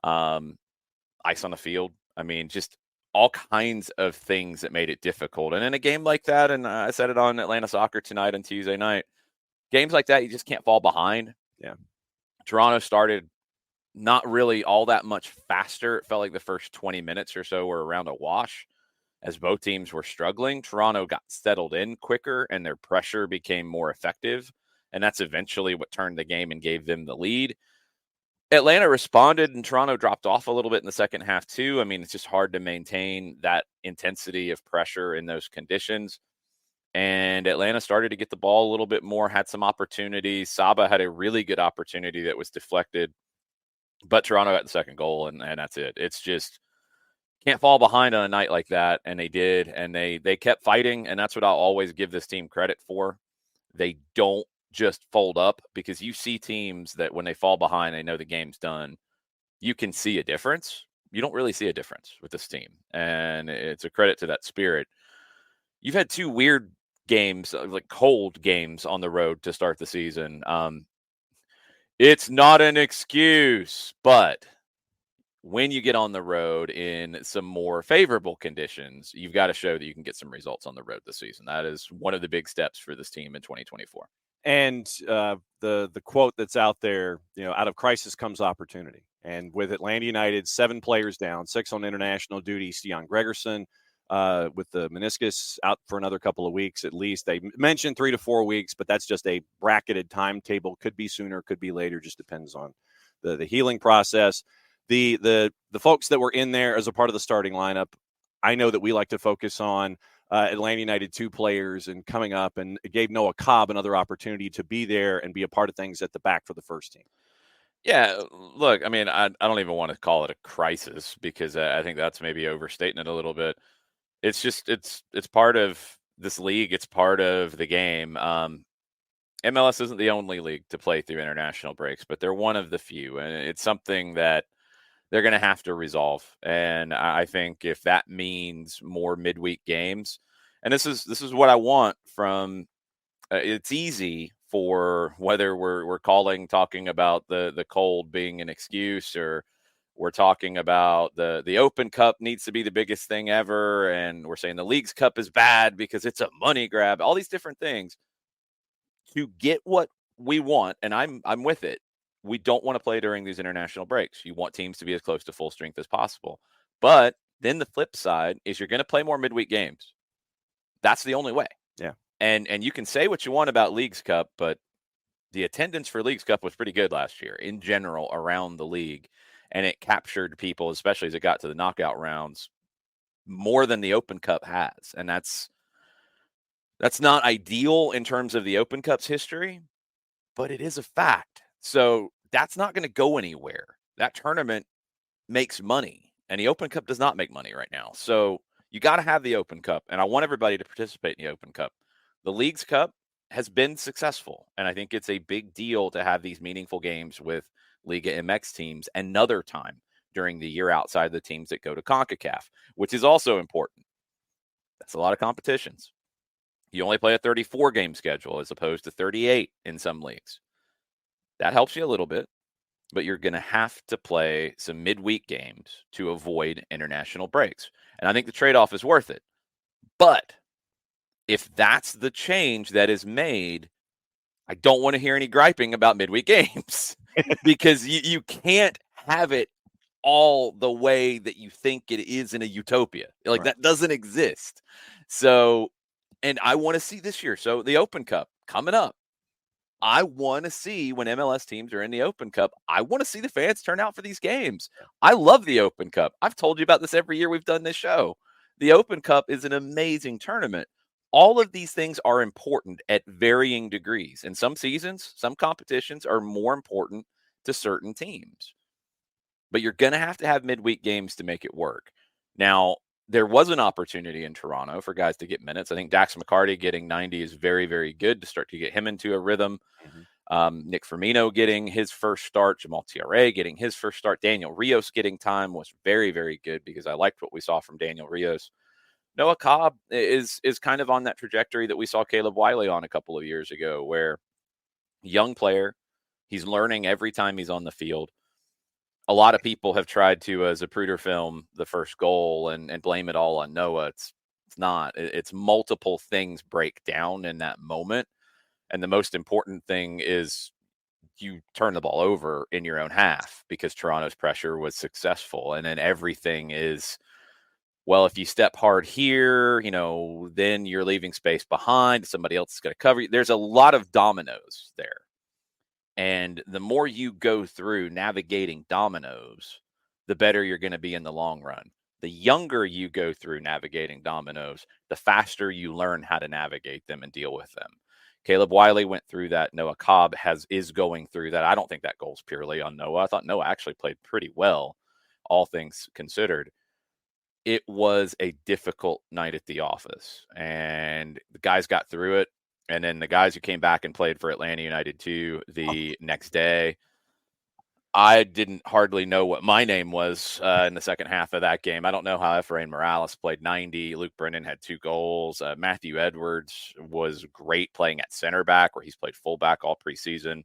Ice on the field. I mean, just all kinds of things that made it difficult. And in a game like that, and I said it on Atlanta Soccer Tonight on Tuesday night, games like that, you just can't fall behind. Yeah. Toronto started not really all that much faster. It felt like the first 20 minutes or so were around a wash as both teams were struggling. Toronto got settled in quicker, and their pressure became more effective. And that's eventually what turned the game and gave them the lead. Atlanta responded, and Toronto dropped off a little bit in the second half too. I mean, it's just hard to maintain that intensity of pressure in those conditions. And Atlanta started to get the ball a little bit more, had some opportunities. Saba had a really good opportunity that was deflected, but Toronto got the second goal, and that's it. It's just can't fall behind on a night like that, and they did, and they kept fighting, and that's what I'll always give this team credit for. They don't just fold up, because you see teams that when they fall behind, they know the game's done. You can see a difference. You don't really see a difference with this team, and it's a credit to that spirit. You've had 2 weird games, like cold games on the road to start the season. It's not an excuse, but when you get on the road in some more favorable conditions, you've got to show that you can get some results on the road this season. That is one of the big steps for this team in 2024. And the quote that's out there, out of crisis comes opportunity. And with Atlanta United, 7 players down, 6 on international duty, Stian Gregerson with the meniscus out for another couple of weeks at least. They mentioned 3 to 4 weeks, but that's just a bracketed timetable. Could be sooner, could be later, just depends on the healing process. The folks that were in there as a part of the starting lineup, I know that we like to focus on Atlanta United 2 players and coming up, and it gave Noah Cobb another opportunity to be there and be a part of things at the back for the first team. Yeah, look, I mean, I don't even want to call it a crisis because I think that's maybe overstating it a little bit. It's just it's part of this league. It's part of the game. MLS isn't the only league to play through international breaks, but they're one of the few, and it's something that they're going to have to resolve. And I think if that means more midweek games, and this is what I want from. It's easy for whether we're talking about the cold being an excuse, or we're talking about the Open Cup needs to be the biggest thing ever, and we're saying the League's Cup is bad because it's a money grab. All these different things to get what we want, and I'm with it. We don't want to play during these international breaks. You want teams to be as close to full strength as possible. But then the flip side is you're going to play more midweek games. That's the only way. Yeah. And you can say what you want about Leagues Cup, but the attendance for Leagues Cup was pretty good last year in general around the league. And it captured people, especially as it got to the knockout rounds, more than the Open Cup has. And that's not ideal in terms of the Open Cup's history, but it is a fact. So that's not going to go anywhere. That tournament makes money, and the Open Cup does not make money right now. So you got to have the Open Cup, and I want everybody to participate in the Open Cup. The Leagues Cup has been successful, and I think it's a big deal to have these meaningful games with Liga MX teams another time during the year outside the teams that go to CONCACAF, which is also important. That's a lot of competitions. You only play a 34-game schedule as opposed to 38 in some leagues. That helps you a little bit, but you're going to have to play some midweek games to avoid international breaks. And I think the trade-off is worth it. But if that's the change that is made, I don't want to hear any griping about midweek games because you can't have it all the way that you think it is in a utopia. Like Right. That doesn't exist. So, and I want to see this year. So the Open Cup coming up. I want to see when MLS teams are in the Open Cup, I want to see the fans turn out for these games. I love the Open Cup. I've told you about this every year we've done this show. The Open Cup is an amazing tournament. All of these things are important at varying degrees. In some seasons, some competitions are more important to certain teams. But you're going to have midweek games to make it work. Now, there was an opportunity in Toronto for guys to get minutes. I think Dax McCarty getting 90 is very, very good to start to get him into a rhythm. Nick Firmino getting his first start, Jamal Tiare getting his first start, Daniel Rios getting time was very, very good because I liked what we saw from Daniel Rios. Noah Cobb is kind of on that trajectory that we saw Caleb Wiley on a couple of years ago, where young player, he's learning every time he's on the field. A lot of people have tried to Zapruder film the first goal and blame it all on Noah. It's not. It's multiple things break down in that moment. And the most important thing is you turn the ball over in your own half because Toronto's pressure was successful. And then everything is, well, if you step hard here, then you're leaving space behind. Somebody else is going to cover you. There's a lot of dominoes there. And the more you go through navigating dominoes, the better you're going to be in the long run. The younger you go through navigating dominoes, the faster you learn how to navigate them and deal with them. Caleb Wiley went through that. Noah Cobb is going through that. I don't think that goal's purely on Noah. I thought Noah actually played pretty well, all things considered. It was a difficult night at the office, and the guys got through it. And then the guys who came back and played for Atlanta United 2 the next day, I didn't hardly know what my name was in the second half of that game. I don't know how Efrain Morales played 90. Luke Brennan had 2 goals. Matthew Edwards was great playing at center back, where he's played fullback all preseason.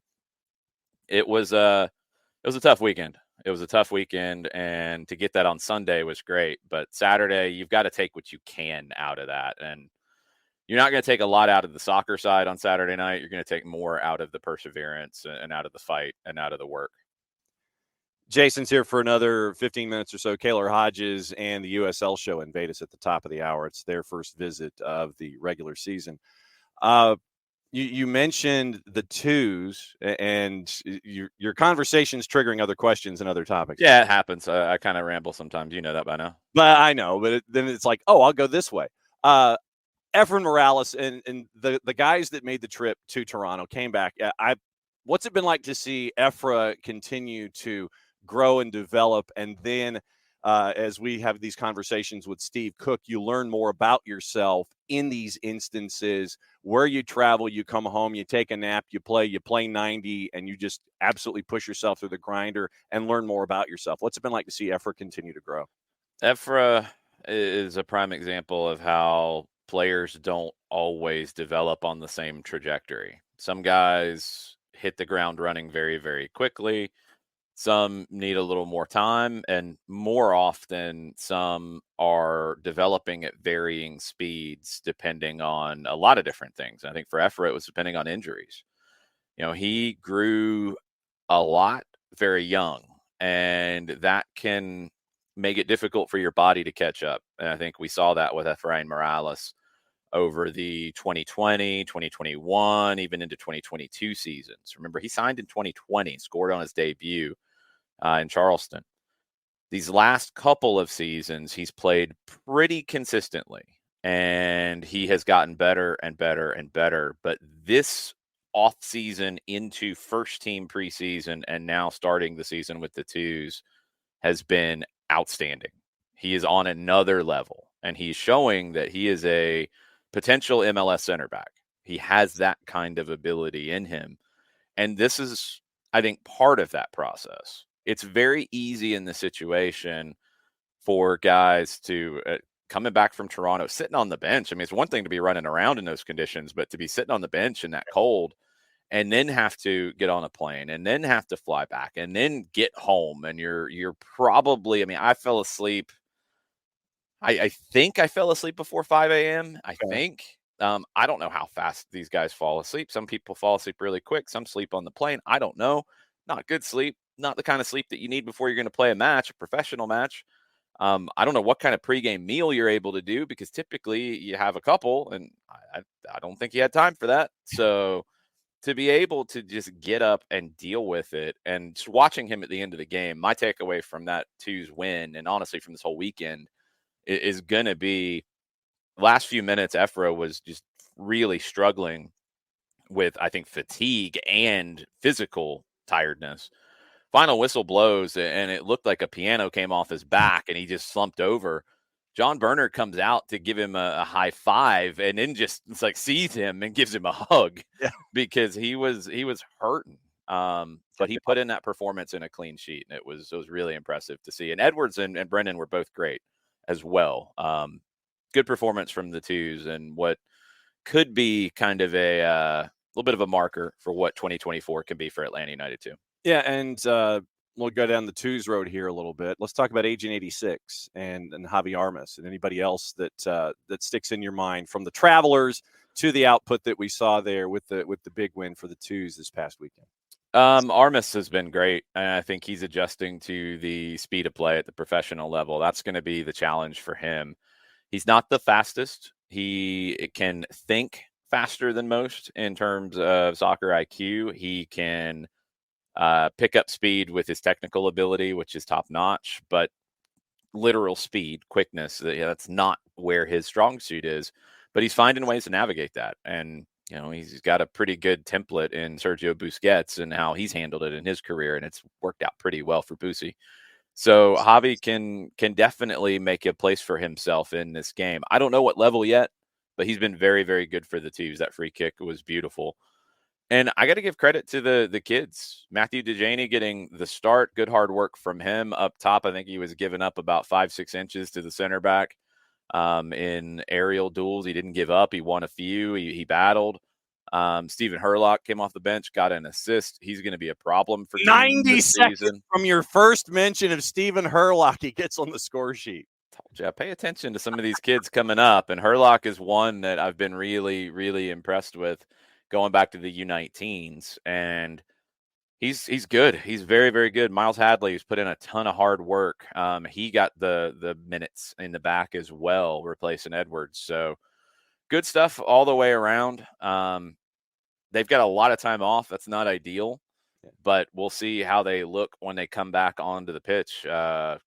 It was a tough weekend. It was a tough weekend, and to get that on Sunday was great. But Saturday, you've got to take what you can out of that, and you're not going to take a lot out of the soccer side on Saturday night. You're going to take more out of the perseverance and out of the fight and out of the work. Jason's here for another 15 minutes or so. Kaylor Hodges and the USL Show invade us at the top of the hour. It's their first visit of the regular season. You mentioned the twos, and your conversation's triggering other questions and other topics. Yeah, it happens. I kind of ramble sometimes. You know that by now. But I know. But then it's like, oh, I'll go this way. Efren Morales and the guys that made the trip to Toronto came back. What's it been like to see Efra continue to grow and develop, and then as we have these conversations with Steve Cook, you learn more about yourself in these instances where you travel, you come home, you take a nap, you play 90, and you just absolutely push yourself through the grinder and learn more about yourself. What's it been like to see Efra continue to grow? Efra is a prime example of how players don't always develop on the same trajectory. Some guys hit the ground running very, very quickly. Some need a little more time, and more often, some are developing at varying speeds depending on a lot of different things. I think for Efra, it was depending on injuries. He grew a lot very young, and that can make it difficult for your body to catch up. And I think we saw that with Efrain Morales over the 2020, 2021, even into 2022 seasons. Remember, he signed in 2020, scored on his debut in Charleston. These last couple of seasons, he's played pretty consistently, and he has gotten better and better and better. But this off season into first team preseason and now starting the season with the twos has been outstanding. He is on another level, and he's showing that he is a potential MLS center back. He has that kind of ability in him. And this is, I think, part of that process. It's very easy in the situation for guys to coming back from Toronto, sitting on the bench. I mean, it's one thing to be running around in those conditions, but to be sitting on the bench in that cold and then have to get on a plane and then have to fly back and then get home. And you're probably, I mean, I fell asleep. I think I fell asleep before 5 a.m. I think. I don't know how fast these guys fall asleep. Some people fall asleep really quick. Some sleep on the plane. I don't know. Not good sleep. Not the kind of sleep that you need before you're going to play a match, a professional match. I don't know what kind of pregame meal you're able to do, because typically you have a couple, and I don't think he had time for that. So to be able to just get up and deal with it, and just watching him at the end of the game, my takeaway from that Twos win, and honestly from this whole weekend, is going to be last few minutes. Efra was just really struggling with, I think, fatigue and physical tiredness. Final whistle blows, and it looked like a piano came off his back, and he just slumped over. John Bernard comes out to give him a high five, and then just sees him and gives him a hug, because he was hurting. But he put in that performance in a clean sheet, and it was really impressive to see. And Edwards and Brendan were both great as well. Good performance from the twos, and what could be kind of a little bit of a marker for what 2024 can be for Atlanta United too. Yeah, and we'll go down the twos road here a little bit. Let's talk about Agent 86 and Javi Armas and anybody else that sticks in your mind from the Travelers to the output that we saw there with the big win for the twos this past weekend. Armas has been great, and I think he's adjusting to the speed of play at the professional level. That's going to be the challenge for him. He's not the fastest. He can think faster than most in terms of soccer IQ. He can pick up speed with his technical ability, which is top notch, but literal speed, quickness, that's not where his strong suit is. But he's finding ways to navigate that. And, he's got a pretty good template in Sergio Busquets and how he's handled it in his career, and it's worked out pretty well for Busi. So Javi can definitely make a place for himself in this game. I don't know what level yet, but he's been very, very good for the twos. That free kick was beautiful. And I got to give credit to the kids. Matthew DeJaney getting the start. Good hard work from him up top. I think he was giving up about 5-6 inches to the center back in aerial duels. He didn't give up. He won a few. He battled. Stephen Herlock came off the bench, got an assist. He's going to be a problem for teams 90 this seconds season. from your first mention of Stephen Herlock, he gets on the score sheet. Told you, pay attention to some of these kids coming up, and Herlock is one that I've been really, really impressed with going back to the U19s, and he's good. He's very, very good. Miles Hadley has put in a ton of hard work. He got the minutes in the back as well, replacing Edwards. So good stuff all the way around. They've got a lot of time off. That's not ideal, but we'll see how they look when they come back onto the pitch. It's a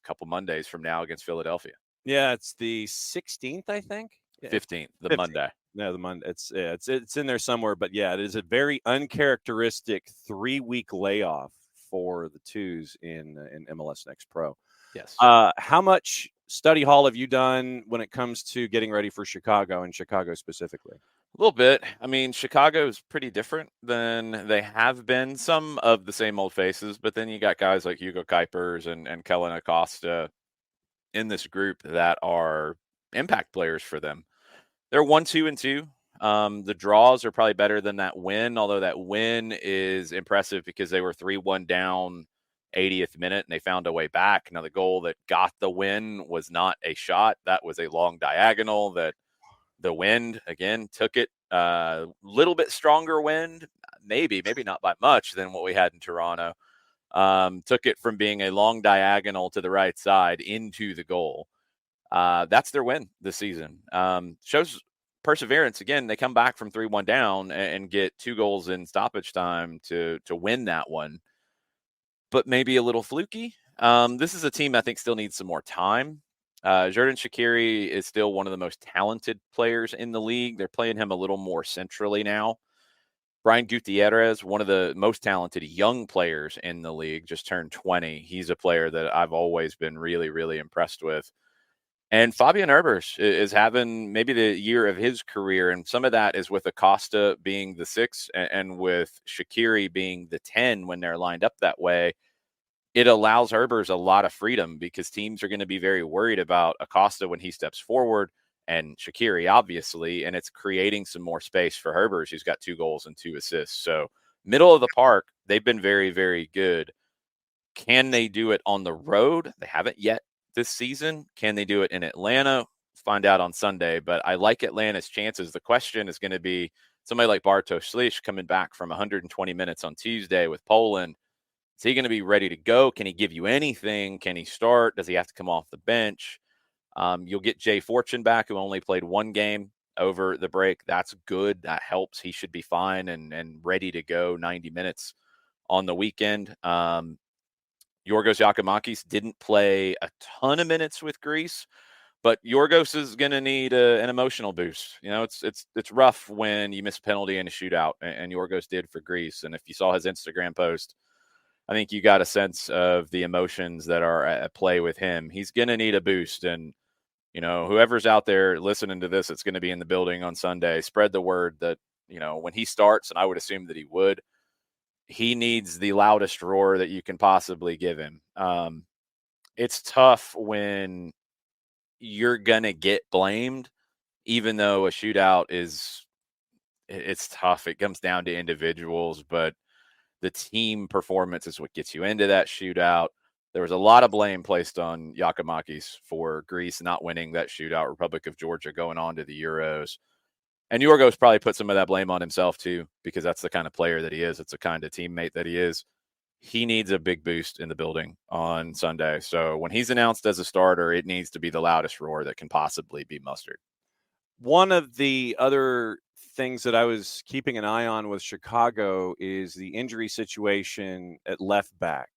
couple Mondays from now against Philadelphia. Yeah, it's the 16th, I think. 15th, the 15th. Monday. No, the Monday. It's in there somewhere, but yeah, it is a very uncharacteristic 3-week layoff for the Twos in MLS Next Pro. Yes. How much study hall have you done when it comes to getting ready for Chicago, and Chicago specifically? A little bit. I mean, Chicago is pretty different than they have been. Some of the same old faces, but then you got guys like Hugo Kuipers and Kellen Acosta in this group that are impact players for them. They're 1-2-2. The draws are probably better than that win, although that win is impressive because they were 3-1 down 80th minute and they found a way back. Now, the goal that got the win was not a shot. That was a long diagonal that the wind, again, took it. Little bit stronger wind, maybe not by much than what we had in Toronto. Took it from being a long diagonal to the right side into the goal. That's their win this season. Shows perseverance. Again, they come back from 3-1 down and get 2 goals in stoppage time to win that one. But maybe a little fluky. This is a team I think still needs some more time. Xherdan Shaqiri is still one of the most talented players in the league. They're playing him a little more centrally now. Brian Gutierrez, one of the most talented young players in the league, just turned 20. He's a player that I've always been really, really impressed with. And Fabian Herbers is having maybe the year of his career, and some of that is with Acosta being the 6 and with Shaqiri being the 10 when they're lined up that way. It allows Herbers a lot of freedom because teams are going to be very worried about Acosta when he steps forward and Shaqiri, obviously, and it's creating some more space for Herbers, who's got 2 goals and 2 assists. So middle of the park, they've been very, very good. Can they do it on the road? They haven't yet this season. Can they do it in Atlanta? Find out on Sunday, but I like Atlanta's chances. The question is going to be somebody like Bartosz Slisz coming back from 120 minutes on Tuesday with Poland. Is he going to be ready to go? Can he give you anything? Can he start? Does he have to come off the bench? You'll get Jay Fortune back, who only played 1 game over the break. That's good. That helps. He should be fine and ready to go 90 minutes on the weekend. Yorgos Giacomakis didn't play a ton of minutes with Greece, but Yorgos is going to need an emotional boost. You know, it's rough when you miss a penalty in a shootout, and Yorgos did for Greece. And if you saw his Instagram post, I think you got a sense of the emotions that are at play with him. He's going to need a boost. And, you know, whoever's out there listening to this, it's going to be in the building on Sunday. Spread the word that, you know, when he starts, and I would assume that he would, he needs the loudest roar that you can possibly give him. It's tough when you're going to get blamed, even though a shootout it's tough. It comes down to individuals, but the team performance is what gets you into that shootout. There was a lot of blame placed on Giacomakis for Greece not winning that shootout, Republic of Georgia going on to the Euros. And Yorgos probably put some of that blame on himself too, because that's the kind of player that he is. It's the kind of teammate that he is. He needs a big boost in the building on Sunday. So when he's announced as a starter, it needs to be the loudest roar that can possibly be mustered. One of the other things that I was keeping an eye on with Chicago is the injury situation at left back.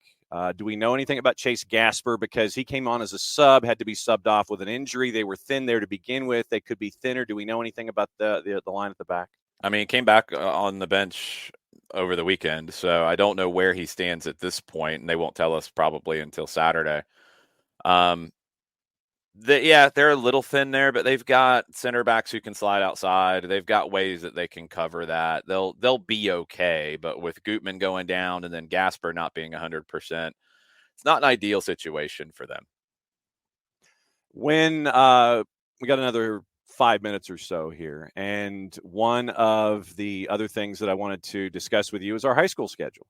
Do we know anything about Chase Gasper? Because he came on as a sub, had to be subbed off with an injury. They were thin there to begin with. They could be thinner. Do we know anything about the line at the back? I mean, he came back on the bench over the weekend, so I don't know where he stands at this point, and they won't tell us probably until Saturday. They're a little thin there, but they've got center backs who can slide outside. They've got ways that they can cover that. They'll be okay, but with Gutman going down and then Gasper not being 100%, it's not an ideal situation for them. When we got another 5 minutes or so here. And one of the other things that I wanted to discuss with you is our high school schedule.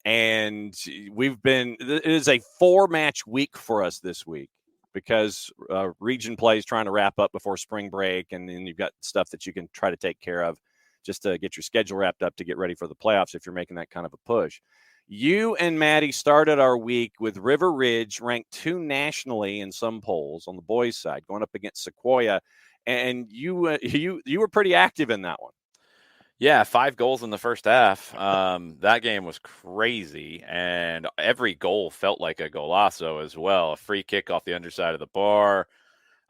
And it is a 4-match week for us this week because region play is trying to wrap up before spring break. And then you've got stuff that you can try to take care of just to get your schedule wrapped up to get ready for the playoffs if you're making that kind of a push. You and Maddie started our week with River Ridge, ranked 2 nationally in some polls on the boys' side, going up against Sequoia. And you were pretty active in that one. Yeah, 5 goals in the first half. That game was crazy, and every goal felt like a golazo as well. A free kick off the underside of the bar,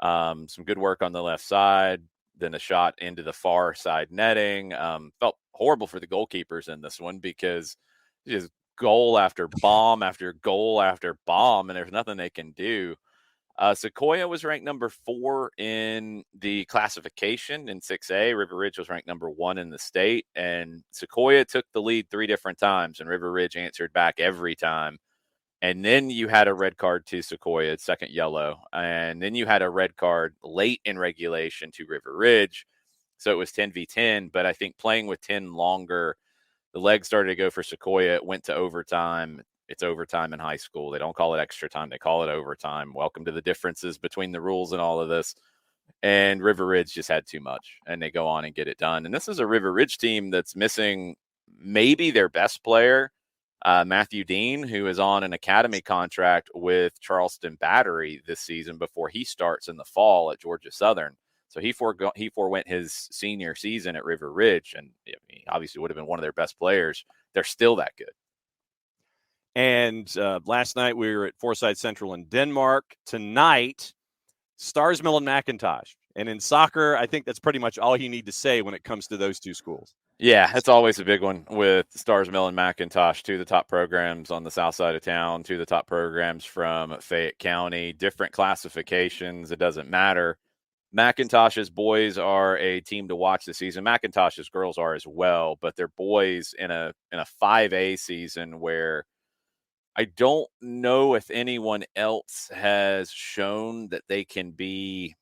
some good work on the left side, then a shot into the far side netting. Felt horrible for the goalkeepers in this one because just goal after bomb after goal after bomb, and there's nothing they can do. Sequoia was ranked number 4 in the classification in 6A. River Ridge was ranked number 1 in the state. And Sequoia took the lead 3 different times, and River Ridge answered back every time. And then you had a red card to Sequoia, second yellow. And then you had a red card late in regulation to River Ridge. So it was 10v10. But I think playing with 10 longer, the legs started to go for Sequoia. It went to overtime. It's overtime in high school. They don't call it extra time. They call it overtime. Welcome to the differences between the rules and all of this. And River Ridge just had too much, and they go on and get it done. And this is a River Ridge team that's missing maybe their best player, Matthew Dean, who is on an academy contract with Charleston Battery this season before he starts in the fall at Georgia Southern. So he forewent his senior season at River Ridge, and he obviously would have been one of their best players. They're still that good. And last night we were at Forsyth Central in Denmark. Tonight, Stars Mill and McIntosh. And in soccer, I think that's pretty much all you need to say when it comes to those 2 schools. Yeah, it's always a big one with Stars Mill and McIntosh, 2 of the top programs on the south side of town, 2 of the top programs from Fayette County, different classifications. It doesn't matter. McIntosh's boys are a team to watch this season. McIntosh's girls are as well, but they're boys in a 5A season where I don't know if anyone else has shown that they can be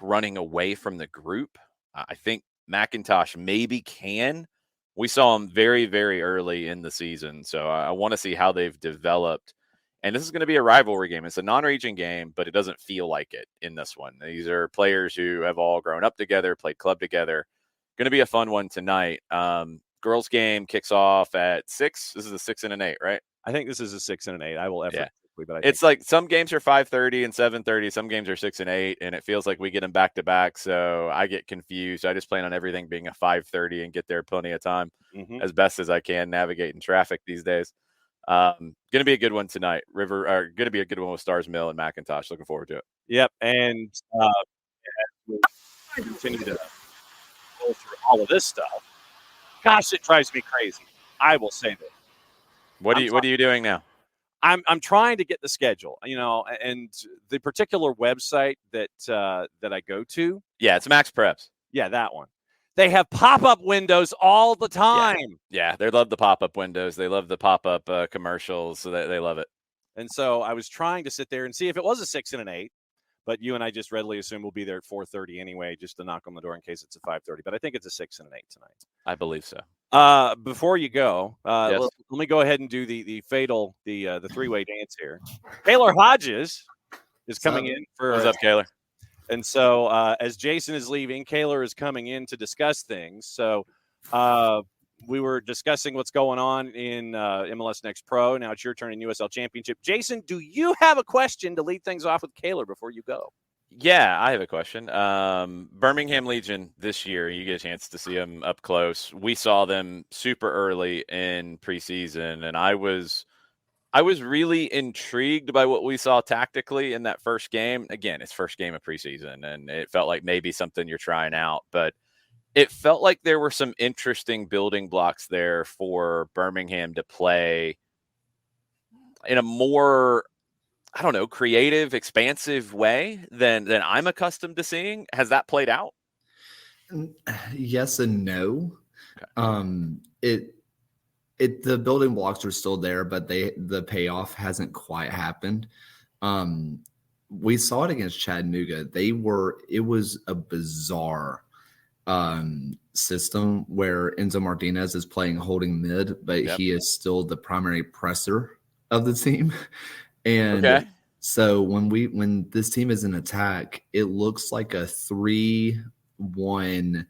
running away from the group. I think McIntosh maybe can. We saw them very, very early in the season, so I want to see how they've developed. And this is going to be a rivalry game. It's a non-region game, but it doesn't feel like it in this one. These are players who have all grown up together, played club together. Going to be a fun one tonight. Girls game kicks off at 6. This is a 6 and an 8, right? I think this is a 6 and an 8. I will effort quickly, but it's like some games are 5:30 and 7:30. Some games are 6 and 8, and it feels like we get them back to back. So I get confused. I just plan on everything being a 5:30 and get there plenty of time as best as I can, navigating traffic these days. Going to be a good one tonight. Going to be a good one with Stars Mill and McIntosh. Looking forward to it. Yep, and we'll continue to go through all of this stuff. Gosh, it drives me crazy. I will say this. What are you doing now? I'm trying to get the schedule, and the particular website that I go to. Yeah, it's Max Preps. Yeah, that one. They have pop-up windows all the time. Yeah, they love the pop-up windows. They love the pop-up commercials. So they love it. And so I was trying to sit there and see if it was a 6 and an 8, but you and I just readily assume we'll be there at 4:30 anyway, just to knock on the door in case it's a 5:30. But I think it's a 6 and an 8 tonight. I believe so. Before you go, yes. let me go ahead and do the fatal the 3-way dance here. Kaylor Hodges is coming in for. What's up, Kaylor? And so as Jason is leaving, Kaylor is coming in to discuss things. So we were discussing what's going on in MLS Next Pro. Now it's your turn in USL Championship. Jason, do you have a question to lead things off with Kaylor before you go? Yeah, I have a question. Birmingham Legion this year, you get a chance to see them up close. We saw them super early in preseason, and I was really intrigued by what we saw tactically in that first game. Again, it's first game of preseason, and it felt like maybe something you're trying out, but it felt like there were some interesting building blocks there for Birmingham to play in a more, I don't know, creative, expansive way than I'm accustomed to seeing. Has that played out? Yes and no. Okay. The building blocks are still there, but the payoff hasn't quite happened. we saw it against Chattanooga. It was a bizarre system where Enzo Martinez is playing holding mid, but he is still the primary presser of the team. And so when this team is in attack, it looks like a 3-1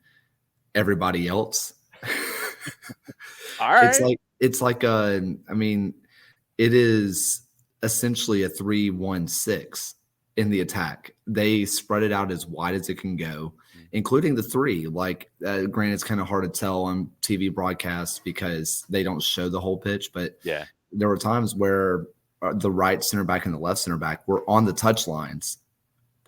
everybody else. All right. It is essentially a 3-1-6 in the attack. They spread it out as wide as it can go, including the three. Like, granted, it's kind of hard to tell on TV broadcasts because they don't show the whole pitch, but there were times where the right center back and the left center back were on the touch lines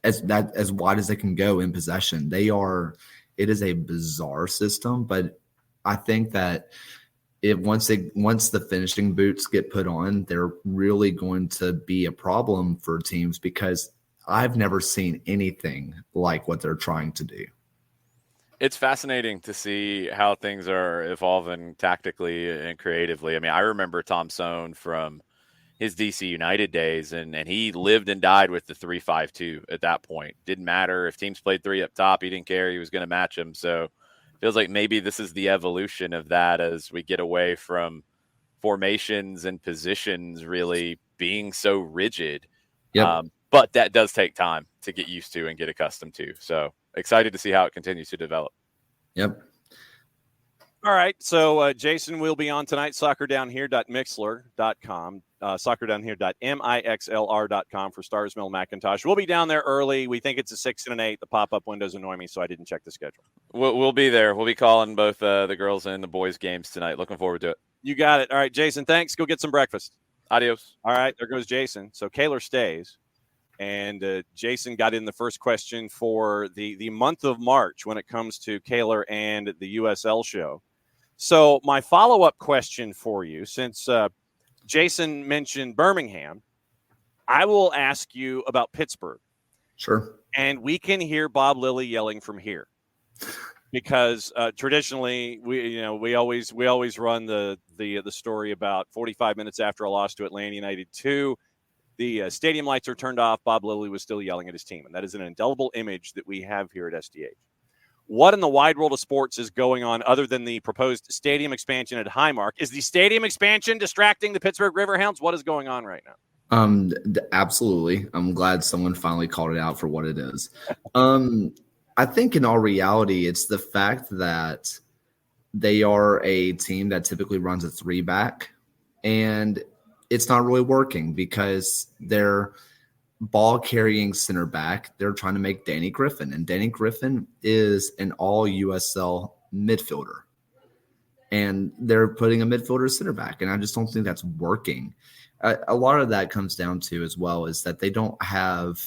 as wide as they can go in possession. It is a bizarre system, but I think that once the finishing boots get put on, they're really going to be a problem for teams because I've never seen anything like what they're trying to do. It's fascinating to see how things are evolving tactically and creatively. I mean, I remember Tom Sohn from his DC United days, and he lived and died with the 3-5-2 at that point. Didn't matter if teams played three up top. He didn't care. He was going to match them. So feels like maybe this is the evolution of that as we get away from formations and positions really being so rigid. But that does take time to get used to and get accustomed to. So excited to see how it continues to develop. Yep. All right. So Jason will be on tonight, soccerdownhere.mixler.com, soccerdownhere.mixlr.com for Starsmill McIntosh. We'll be down there early. We think it's a 6 and an 8. The pop-up windows annoy me, so I didn't check the schedule. We'll be there. We'll be calling both the girls and the boys games tonight. Looking forward to it. You got it. All right, Jason, thanks. Go get some breakfast. Adios. All right, there goes Jason. So Kaylor stays. And Jason got in the first question for the month of March when it comes to Kaylor and the USL show. So my follow-up question for you, since Jason mentioned Birmingham, I will ask you about Pittsburgh. Sure. And we can hear Bob Lilly yelling from here because traditionally we always run the story about 45 minutes after a loss to Atlanta United 2. The stadium lights are turned off. Bob Lilly was still yelling at his team, and that is an indelible image that we have here at SDH. What in the wide world of sports is going on other than the proposed stadium expansion at Highmark? Is the stadium expansion distracting the Pittsburgh Riverhounds? What is going on right now? Absolutely. I'm glad someone finally called it out for what it is. I think in all reality, it's the fact that they are a team that typically runs a 3-back, and it's not really working because their ball carrying center back, they're trying to make Danny Griffin, and Danny Griffin is an all USL midfielder, and they're putting a midfielder center back, and I just don't think that's working. A lot of that comes down to as well is that they don't have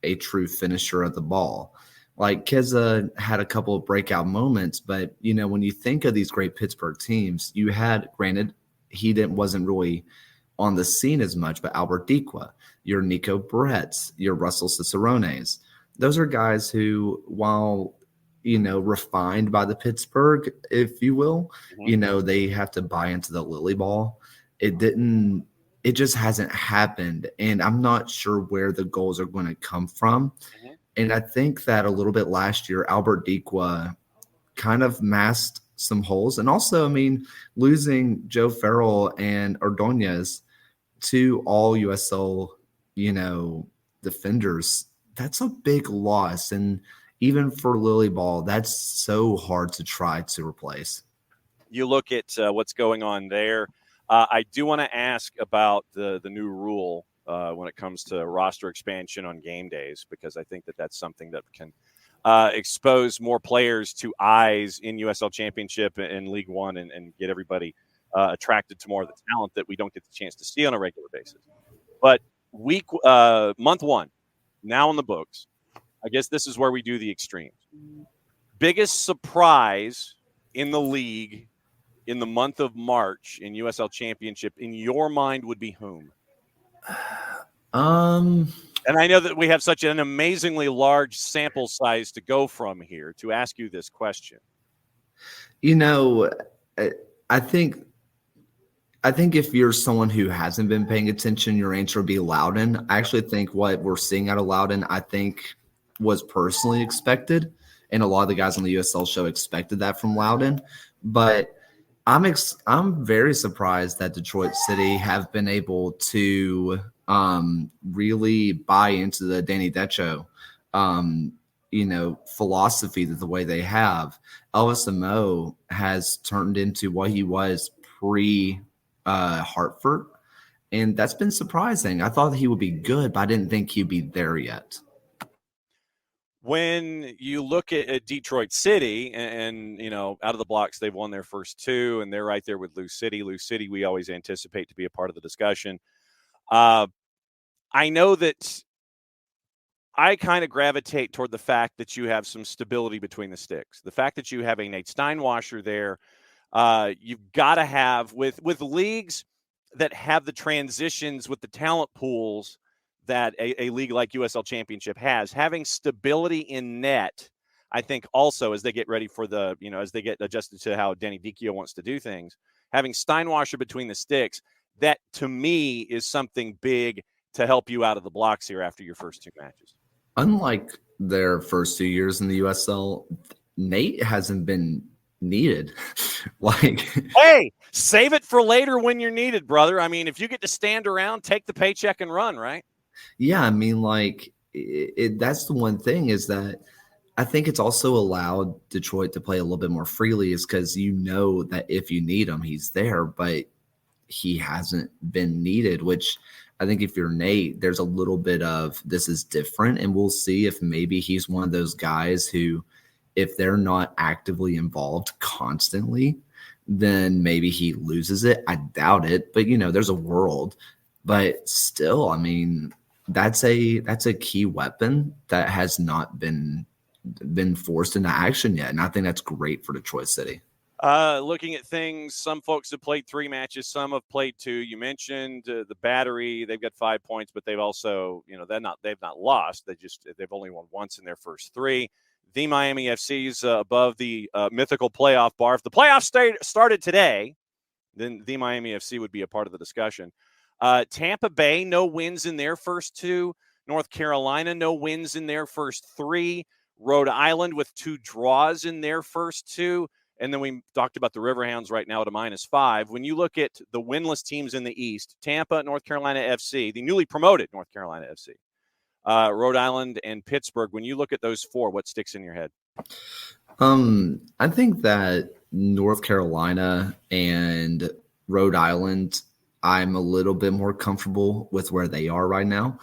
a true finisher of the ball. Like Keza had a couple of breakout moments, but when you think of these great Pittsburgh teams, you had, granted, wasn't really on the scene as much, but Albert Dikwa, your Nico Bretts, your Russell Cicerones, those are guys who, while refined by the Pittsburgh, if you will, they have to buy into the Lily ball. It just hasn't happened, and I'm not sure where the goals are going to come from. And I think that a little bit last year, Albert Dikwa kind of masked some holes. And also, losing Joe Farrell and Ordonez to all USL, defenders, that's a big loss. And even for Lily Ball, that's so hard to try to replace. You look at what's going on there. I do want to ask about the new rule when it comes to roster expansion on game days, because I think that that's something that can expose more players to eyes in USL Championship and League One and get everybody attracted to more of the talent that we don't get the chance to see on a regular basis. But month one, now in the books, I guess this is where we do the extremes. Biggest surprise in the league in the month of March in USL Championship, in your mind, would be whom? And I know that we have such an amazingly large sample size to go from here to ask you this question. I think I think if you're someone who hasn't been paying attention, your answer would be Loudon. I actually think what we're seeing out of Loudon, I think was personally expected. And a lot of the guys on the USL show expected that from Loudon. But I'm very surprised that Detroit City have been able to really buy into the Danny Decho, philosophy that the way they have. Elvis Amo has turned into what he was pre-Hartford, and that's been surprising. I thought he would be good, but I didn't think he'd be there yet. When you look at Detroit City and, out of the blocks, they've won their first two, and they're right there with Lou City. Lou City, we always anticipate to be a part of the discussion. I know that I kind of gravitate toward the fact that you have some stability between the sticks. The fact that you have a Nate Steinwasser there, you've got to have with leagues that have the transitions with the talent pools that a league like USL Championship has, having stability in net, I think also as they get ready for as they get adjusted to how Danny Dicchio wants to do things, having Steinwasser between the sticks, that to me is something big to help you out of the blocks here after your first two matches. Unlike their first 2 years in the USL, Nate hasn't been needed. Hey, save it for later when you're needed, brother. I mean, if you get to stand around, take the paycheck and run, right? Yeah, I mean, that's the one thing is that I think it's also allowed Detroit to play a little bit more freely is because that if you need him, he's there, but he hasn't been needed, which I think if you're Nate, there's a little bit of this is different, and we'll see if maybe he's one of those guys who, if they're not actively involved constantly, then maybe he loses it. I doubt it, but there's a world. But still, I mean, that's a key weapon that has not been forced into action yet, and I think that's great for Detroit City. Looking at things, some folks have played 3 matches, some have played 2. You mentioned the Battery; they've got 5 points, but they've also, they've not lost. They've only won once in their first 3. The Miami FC's above the mythical playoff bar. If the playoffs started today, then the Miami FC would be a part of the discussion. Tampa Bay, no wins in their first 2. North Carolina, no wins in their first 3. Rhode Island with 2 draws in their first 2. And then we talked about the Riverhounds right now at a -5. When you look at the winless teams in the East, Tampa, North Carolina FC, the newly promoted North Carolina FC, Rhode Island, and Pittsburgh, when you look at those 4, what sticks in your head? I think that North Carolina and Rhode Island, I'm a little bit more comfortable with where they are right now.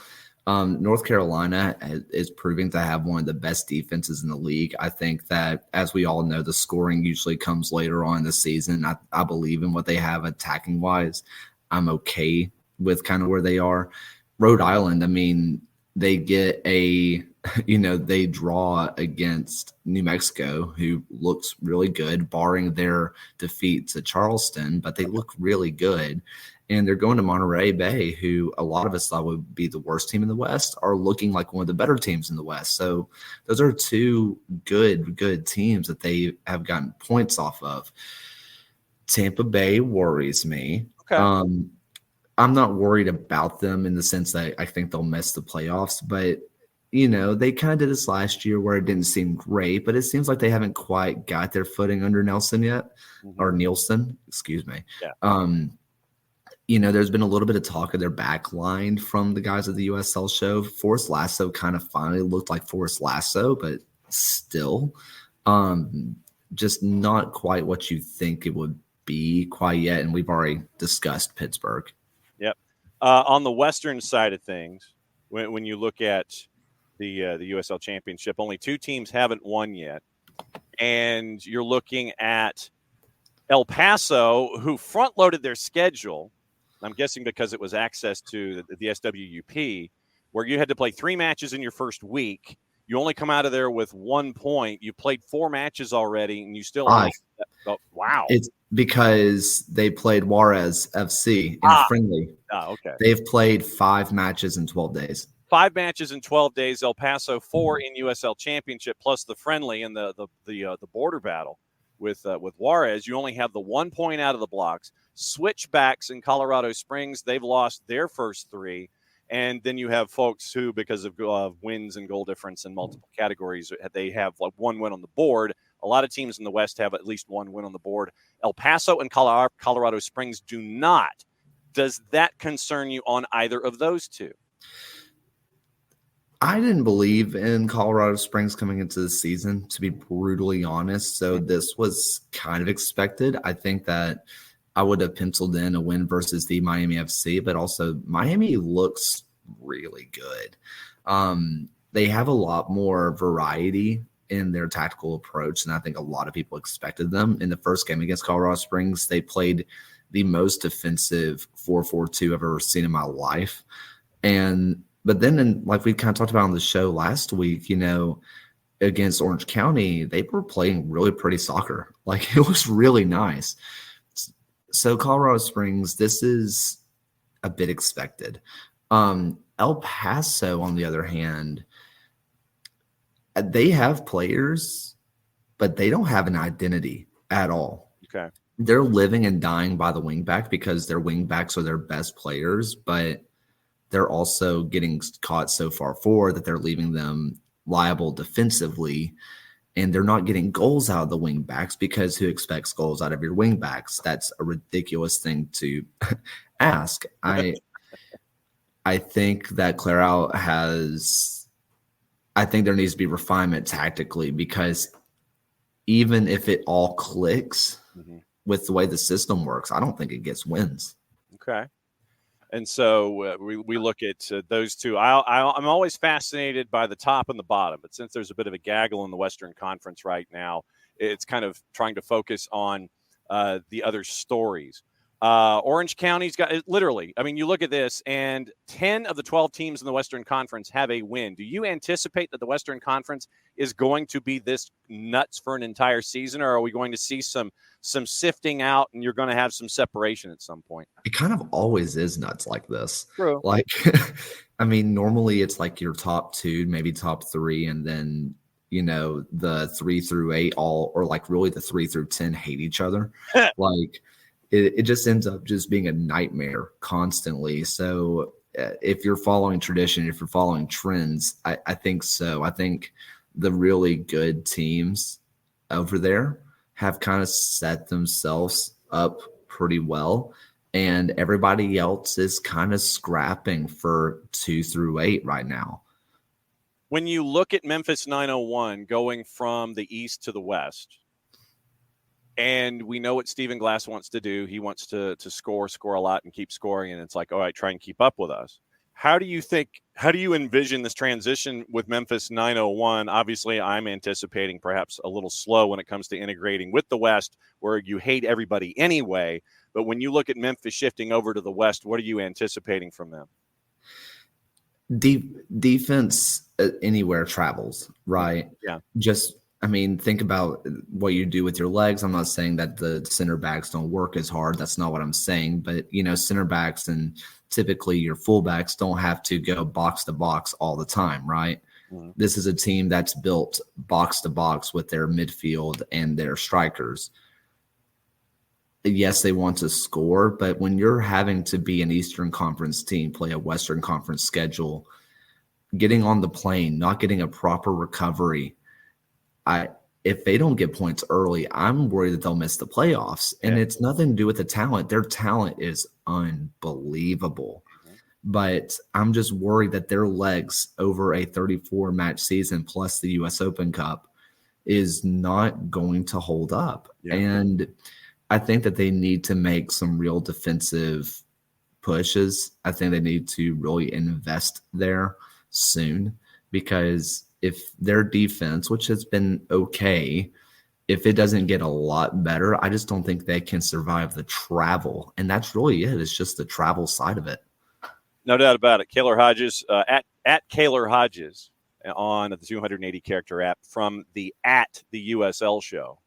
North Carolina is proving to have one of the best defenses in the league. I think that, as we all know, the scoring usually comes later on in the season. I believe in what they have attacking-wise. I'm okay with kind of where they are. Rhode Island, I mean, they get they draw against New Mexico, who looks really good, barring their defeat to Charleston, but they look really good. And they're going to Monterey Bay, who a lot of us thought would be the worst team in the West, are looking like one of the better teams in the West. So those are 2 good teams that they have gotten points off of. Tampa Bay worries me. Okay. I'm not worried about them in the sense that I think they'll miss the playoffs, but they kind of did this last year where it didn't seem great, but it seems like they haven't quite got their footing under Nelson yet, or Nielsen, excuse me. Yeah. There's been a little bit of talk of their back line from the guys at the USL show. Forrest Lasso kind of finally looked like Forrest Lasso, but still just not quite what you think it would be quite yet. And we've already discussed Pittsburgh. Yep. On the Western side of things, when you look at the USL Championship, only 2 teams haven't won yet. And you're looking at El Paso, who front-loaded their schedule, I'm guessing because it was access to the SWUP, where you had to play 3 matches in your first week. You only come out of there with 1 point. You played 4 matches already, and you still wow. It's because they played Juarez FC in a friendly. Okay. They've played 5 matches in 12 days. 5 matches in 12 days. El Paso 4 in USL Championship, plus the friendly and the border battle. with Juarez, you only have the 1 point out of the blocks. Switchbacks in Colorado Springs, they've lost their first 3. And then you have folks who, because of wins and goal difference in multiple categories, they have like 1 win on the board. A lot of teams in the West have at least 1 win on the board. El Paso and Colorado Springs do not. Does that concern you on either of those two? I didn't believe in Colorado Springs coming into the season, to be brutally honest. So this was kind of expected. I think that I would have penciled in a win versus the Miami FC, but also Miami looks really good. They have a lot more variety in their tactical approach than I think a lot of people expected them. In the first game against Colorado Springs, they played the most defensive 4-4-2 I've ever seen in my life. But then, like we kind of talked about on the show last week, against Orange County, they were playing really pretty soccer. Like, it was really nice. So Colorado Springs, this is a bit expected. El Paso, on the other hand, they have players, but they don't have an identity at all. Okay. They're living and dying by the wingback because their wingbacks are their best players, but they're also getting caught so far forward that they're leaving them liable defensively, and they're not getting goals out of the wingbacks because who expects goals out of your wingbacks? That's a ridiculous thing to ask. I think that Clairol I think there needs to be refinement tactically, because even if it all clicks with the way the system works, I don't think it gets wins. Okay. And so we look at those two. I'm always fascinated by the top and the bottom, but since there's a bit of a gaggle in the Western Conference right now, it's kind of trying to focus on the other stories. Orange County's got literally, I mean, you look at this and 10 of the 12 teams in the Western Conference have a win. Do you anticipate that the Western Conference is going to be this nuts for an entire season, or are we going to see some sifting out and you're going to have some separation at some point? It kind of always is nuts like this. True. Like, I mean, normally it's like your top 2, maybe top 3, and then, the 3 through 8 or like really the 3 through 10 hate each other. Like, it just ends up just being a nightmare constantly. So if you're following tradition, if you're following trends, I think so. I think the really good teams over there have kind of set themselves up pretty well, and everybody else is kind of scrapping for 2 through 8 right now. When you look at Memphis 901 going from the east to the west, and we know what Stephen Glass wants to do. He wants to score a lot and keep scoring. And it's like, all right, try and keep up with us. How do you envision this transition with Memphis 901? Obviously, I'm anticipating perhaps a little slow when it comes to integrating with the West, where you hate everybody anyway. But when you look at Memphis shifting over to the West, what are you anticipating from them? Defense anywhere travels, right? Yeah. Think about what you do with your legs. I'm not saying that the center backs don't work as hard. That's not what I'm saying. But, center backs and typically your fullbacks don't have to go box to box all the time, right? Mm-hmm. This is a team that's built box to box with their midfield and their strikers. Yes, they want to score, but when you're having to be an Eastern Conference team, play a Western Conference schedule, getting on the plane, not getting a proper recovery, if they don't get points early, I'm worried that they'll miss the playoffs. And it's nothing to do with the talent. Their talent is unbelievable. Mm-hmm. But I'm just worried that their legs over a 34-match season plus the U.S. Open Cup is not going to hold up. Yeah. And I think that they need to make some real defensive pushes. I think they need to really invest there soon, because if their defense, which has been okay, if it doesn't get a lot better, I just don't think they can survive the travel. And that's really it. It's just the travel side of it. No doubt about it. Kaylor Hodges, at Kaylor Hodges on the 280 character app from the USL Show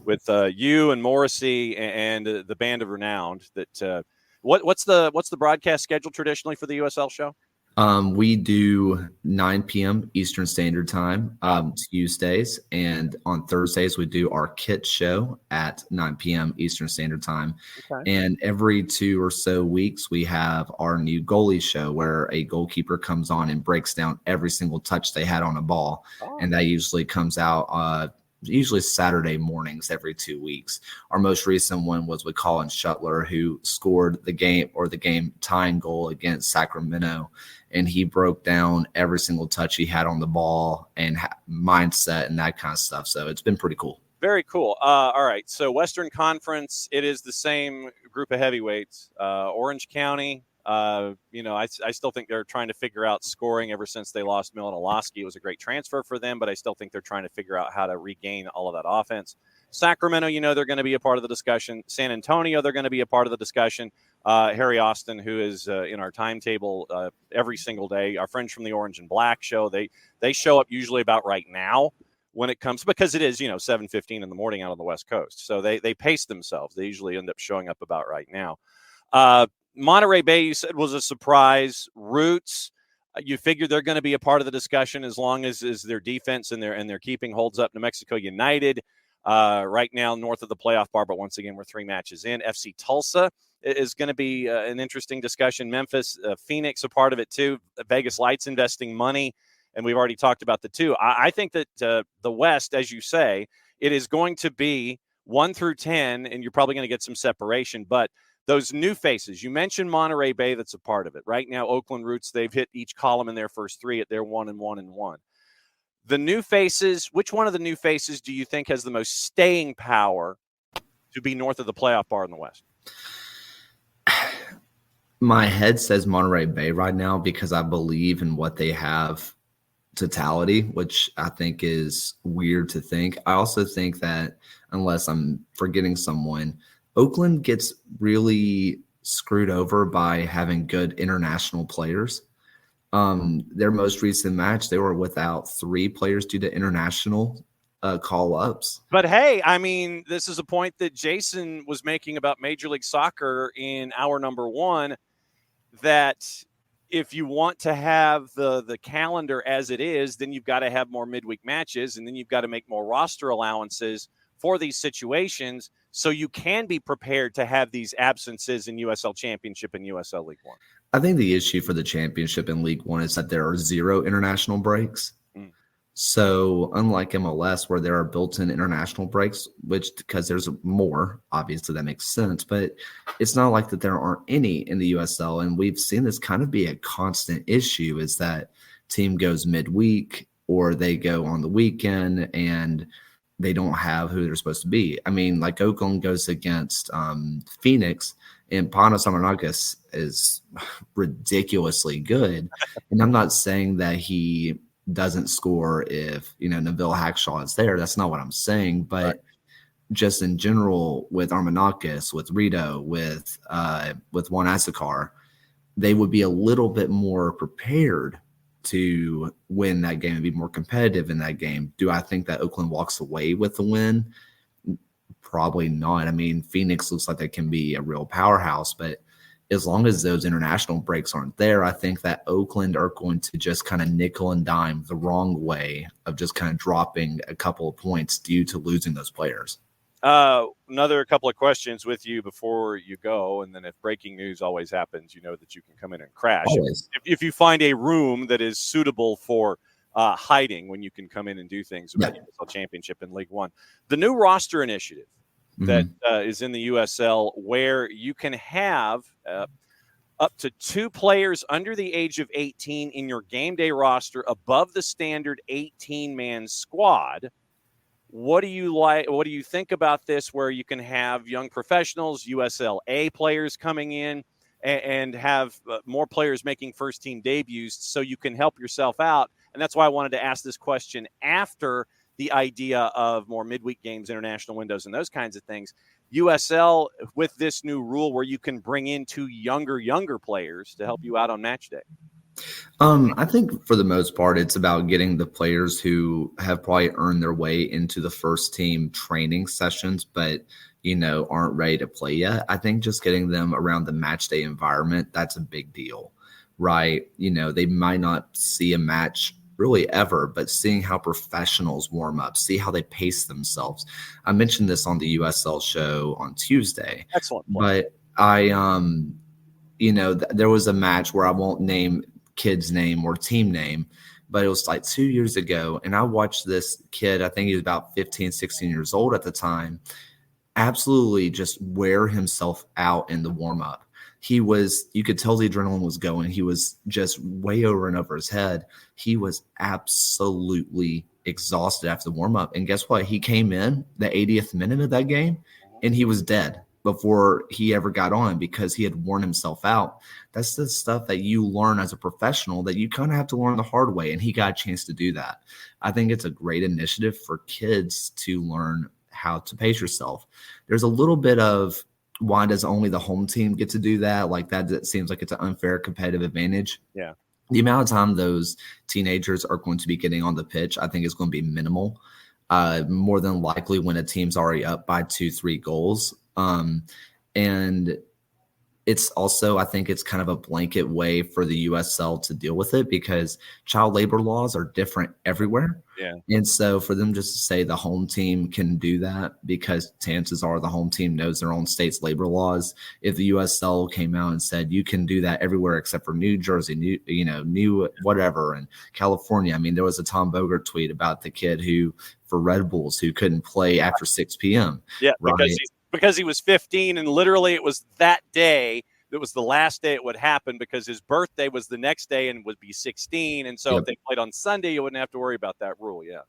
with you and Morrissey and the Band of Renowned. That what's the broadcast schedule traditionally for the USL Show? We do 9 p.m. Eastern Standard Time Tuesdays, and on Thursdays we do our kit show at 9 p.m. Eastern Standard Time. Okay. And every 2 or so weeks we have our new goalie show where a goalkeeper comes on and breaks down every single touch they had on a ball, and that usually comes out usually Saturday mornings every 2 weeks. Our most recent one was with Colin Shuttler, who scored the game tying goal against Sacramento. And he broke down every single touch he had on the ball and mindset and that kind of stuff. So it's been pretty cool. Very cool. All right. So Western Conference, it is the same group of heavyweights. Orange County, I still think they're trying to figure out scoring ever since they lost Milan-Olaski. It was a great transfer for them, but I still think they're trying to figure out how to regain all of that offense. Sacramento, they're going to be a part of the discussion. San Antonio, they're going to be a part of the discussion. Harry Austin, who is in our timetable every single day, our friends from the Orange and Black show, they show up usually about right now when it comes, because it is 7:15 in the morning out on the West Coast, so they pace themselves. They usually end up showing up about right now. Monterey Bay, you said, was a surprise. Roots, you figure they're going to be a part of the discussion as long as their defense and their keeping holds up. New Mexico United, right now north of the playoff bar, but once again we're 3 matches in. FC Tulsa is going to be an interesting discussion. Memphis, Phoenix, a part of it too. Vegas Lights investing money, and we've already talked about the two. I think that the West, as you say, it is going to be 1 through 10, and you're probably going to get some separation. But those new faces, you mentioned Monterey Bay, that's a part of it. Right now, Oakland Roots, they've hit each column in their first 3 at their 1-1-1. The new faces, which one of the new faces do you think has the most staying power to be north of the playoff bar in the West? My head says Monterey Bay right now because I believe in what they have totality, which I think is weird to think. I also think that, unless I'm forgetting someone, Oakland gets really screwed over by having good international players. Their most recent match, they were without 3 players due to international call-ups. But hey, I mean, this is a point that Jason was making about Major League Soccer in hour number 1, that if you want to have the calendar as it is, then you've got to have more midweek matches, and then you've got to make more roster allowances for these situations so you can be prepared to have these absences in USL Championship and USL League One. I think the issue for the championship in League One is that there are 0 international breaks. So unlike MLS, where there are built-in international breaks, which, because there's more, obviously that makes sense, but it's not like that there aren't any in the USL. And we've seen this kind of be a constant issue, is that team goes midweek or they go on the weekend and they don't have who they're supposed to be. I mean, like Oakland goes against Phoenix, and Panos Amarnakas is ridiculously good. And I'm not saying that he doesn't score if, Neville Hackshaw is there. That's not what I'm saying. But just in general, with Armanakis, with Rito, with Juan Asakar, they would be a little bit more prepared to win that game and be more competitive in that game. Do I think that Oakland walks away with the win? Probably not. I mean, Phoenix looks like they can be a real powerhouse, but as long as those international breaks aren't there, I think that Oakland are going to just kind of nickel and dime the wrong way of just kind of dropping a couple of points due to losing those players. Another couple of questions with you before you go, and then if breaking news always happens, you know that you can come in and crash. If you find a room that is suitable for hiding, when you can come in and do things about the USL Championship and League One. The new roster initiative that is in the USL, where you can have up to 2 players under the age of 18 in your game day roster above the standard 18-man squad. What do you like? What do you think about this, where you can have young professionals, USL A players coming in, and have more players making first-team debuts so you can help yourself out? And that's why I wanted to ask this question after the idea of more midweek games, international windows, and those kinds of things. USL, with this new rule where you can bring in 2 younger players to help you out on match day. I think for the most part, it's about getting the players who have probably earned their way into the first team training sessions, but, aren't ready to play yet. I think just getting them around the match day environment, that's a big deal. right? You know, they might not see a match really ever, but seeing how professionals warm up, see how they pace themselves. I mentioned this on the USL show on Tuesday. Excellent point. But there was a match where I won't name kid's name or team name, but it was like 2 years ago. And I watched this kid, I think he was about 15, 16 years old at the time, absolutely just wear himself out in the warm up. You could tell the adrenaline was going. He was just way over and over his head. He was absolutely exhausted after the warm up. And guess what? He came in the 80th minute of that game and he was dead before he ever got on because he had worn himself out. That's the stuff that you learn as a professional that you kind of have to learn the hard way. And he got a chance to do that. I think it's a great initiative for kids to learn how to pace yourself. There's a little bit of, why does only the home team get to do that? Like that seems like it's an unfair competitive advantage. Yeah. The amount of time those teenagers are going to be getting on the pitch, I think is going to be minimal. More than likely when a team's already up by 2-3 goals. And it's also, I think it's kind of a blanket way for the USL to deal with it because child labor laws are different everywhere. Yeah. And so for them just to say the home team can do that because chances are the home team knows their own state's labor laws. If the USL came out and said you can do that everywhere except for New Jersey, new whatever, and California. I mean, there was a Tom Bogert tweet about the kid for Red Bulls who couldn't play after 6 p.m. Yeah, right? because he was 15 and literally it was that day that was the last day it would happen because his birthday was the next day and would be 16. And so if they played on Sunday, you wouldn't have to worry about that rule. Yeah.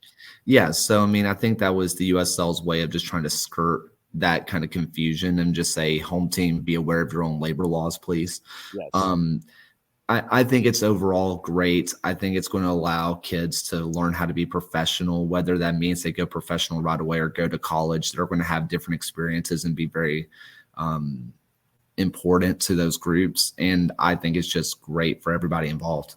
Yeah. So, I mean, I think that was the USL's way of just trying to skirt that kind of confusion and just say, home team, be aware of your own labor laws, please. Yes. I think it's overall great. I think it's going to allow kids to learn how to be professional, whether that means they go professional right away or go to college. They're going to have different experiences and be very important to those groups. And I think it's just great for everybody involved.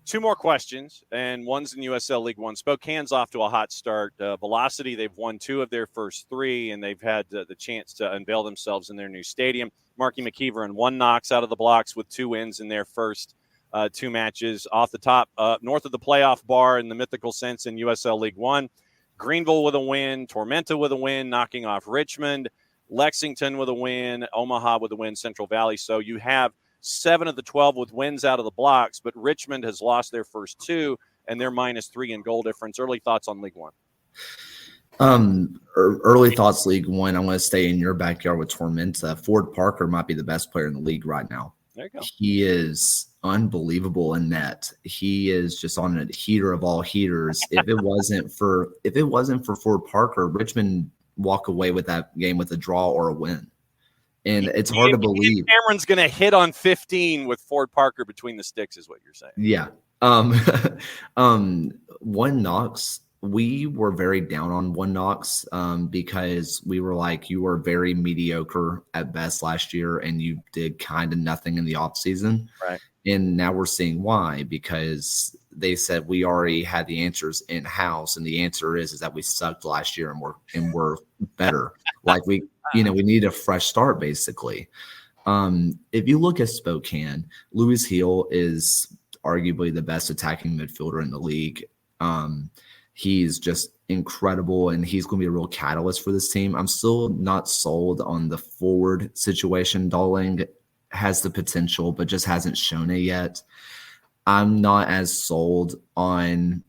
2 more questions, and one's in USL League One. Spokane's off to a hot start. Velocity, they've won 2 of their first 3, and they've had the chance to unveil themselves in their new stadium. Marky McKeever and 1 knocks out of the blocks with 2 wins in their first 2 matches. Off the top, north of the playoff bar in the mythical sense in USL League One, Greenville with a win, Tormenta with a win, knocking off Richmond, Lexington with a win, Omaha with a win, Central Valley. So you have 7 of the 12 with wins out of the blocks, but Richmond has lost their first 2, and they're -3 in goal difference. Early thoughts on League One? Early thoughts, League One. I want to stay in your backyard with Tormenta. Ford Parker might be the best player in the league right now. There you go. He is unbelievable in net. He is just on a heater of all heaters. If it wasn't for Ford Parker, Richmond walk away with that game with a draw or a win. And it's hard to believe Cameron's going to hit on 15 with Ford Parker between the sticks, is what you're saying. Yeah. 1 knocks. We were very down on 1 knocks because we were like, you were very mediocre at best last year and you did kind of nothing in the offseason. Right. And now we're seeing why, because they said we already had the answers in house. And the answer is that we sucked last year and we're better. Like we need a fresh start basically. If you look at Spokane, Louis Heel is arguably the best attacking midfielder in the league. He's just incredible, and he's going to be a real catalyst for this team. I'm still not sold on the forward situation. Darling has the potential, but just hasn't shown it yet. I'm not as sold on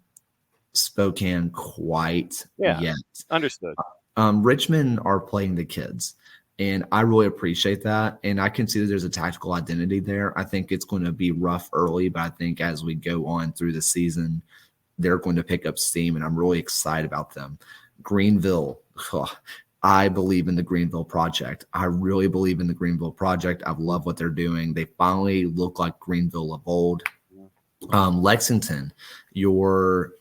Spokane quite yet. Understood. Richmond are playing the kids, and I really appreciate that. And I can see that there's a tactical identity there. I think it's going to be rough early, but I think as we go on through the season, they're going to pick up steam, and I'm really excited about them. Greenville, I believe in the Greenville project. I really believe in the Greenville project. I love what they're doing. They finally look like Greenville of old. Lexington, you're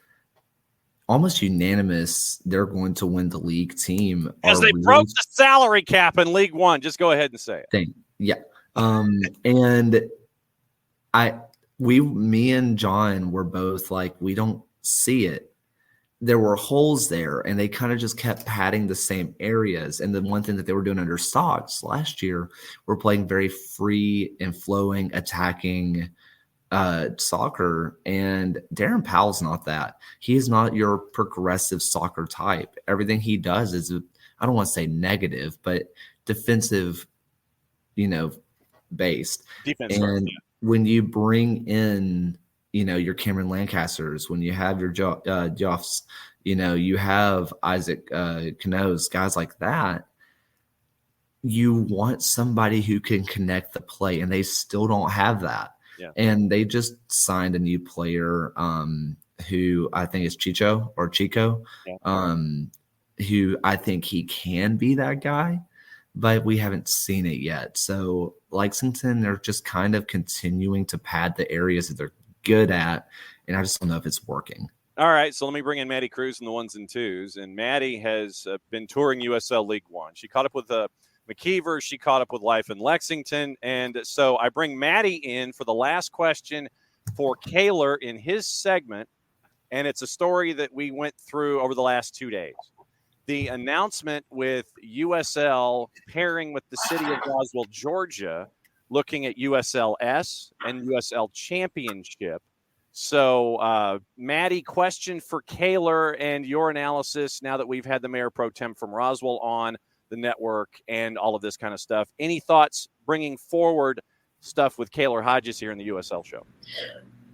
almost unanimous. They're going to win the league team. As they broke the salary cap in League One. Just go ahead and say it. Yeah. And me and John were both like, we don't see it. there were holes there, and they kind of just kept padding the same areas. And the one thing that they were doing under Stocks last year were playing very free and flowing, attacking soccer. And Darren Powell's not that. He is not your progressive soccer type. Everything he does is, I don't want to say negative, but defensive, based. Defense. And when you bring in, your Cameron Lancasters, when you have your Joffs, you have Isaac Canoes, guys like that, you want somebody who can connect the play, and they still don't have that. Yeah. And they just signed a new player who I think is Chico, who I think he can be that guy, but we haven't seen it yet. So Lexington, they're just kind of continuing to pad the areas that they're good at, and I just don't know if it's working. All right, so let me bring in Maddie Cruz in the ones and twos. And Maddie has been touring USL League One. She caught up with McKeever. She caught up with Life in Lexington. And so I bring Maddie in for the last question for Kaylor in his segment. And it's a story that we went through over the last 2 days. The announcement with USL pairing with the city of Roswell, Georgia, looking at USLS and USL Championship. So, Maddie, question for Kaylor and your analysis now that we've had the Mayor Pro Tem from Roswell on the network and all of this kind of stuff. Any thoughts bringing forward stuff with Kaylor Hodges here in the USL Show?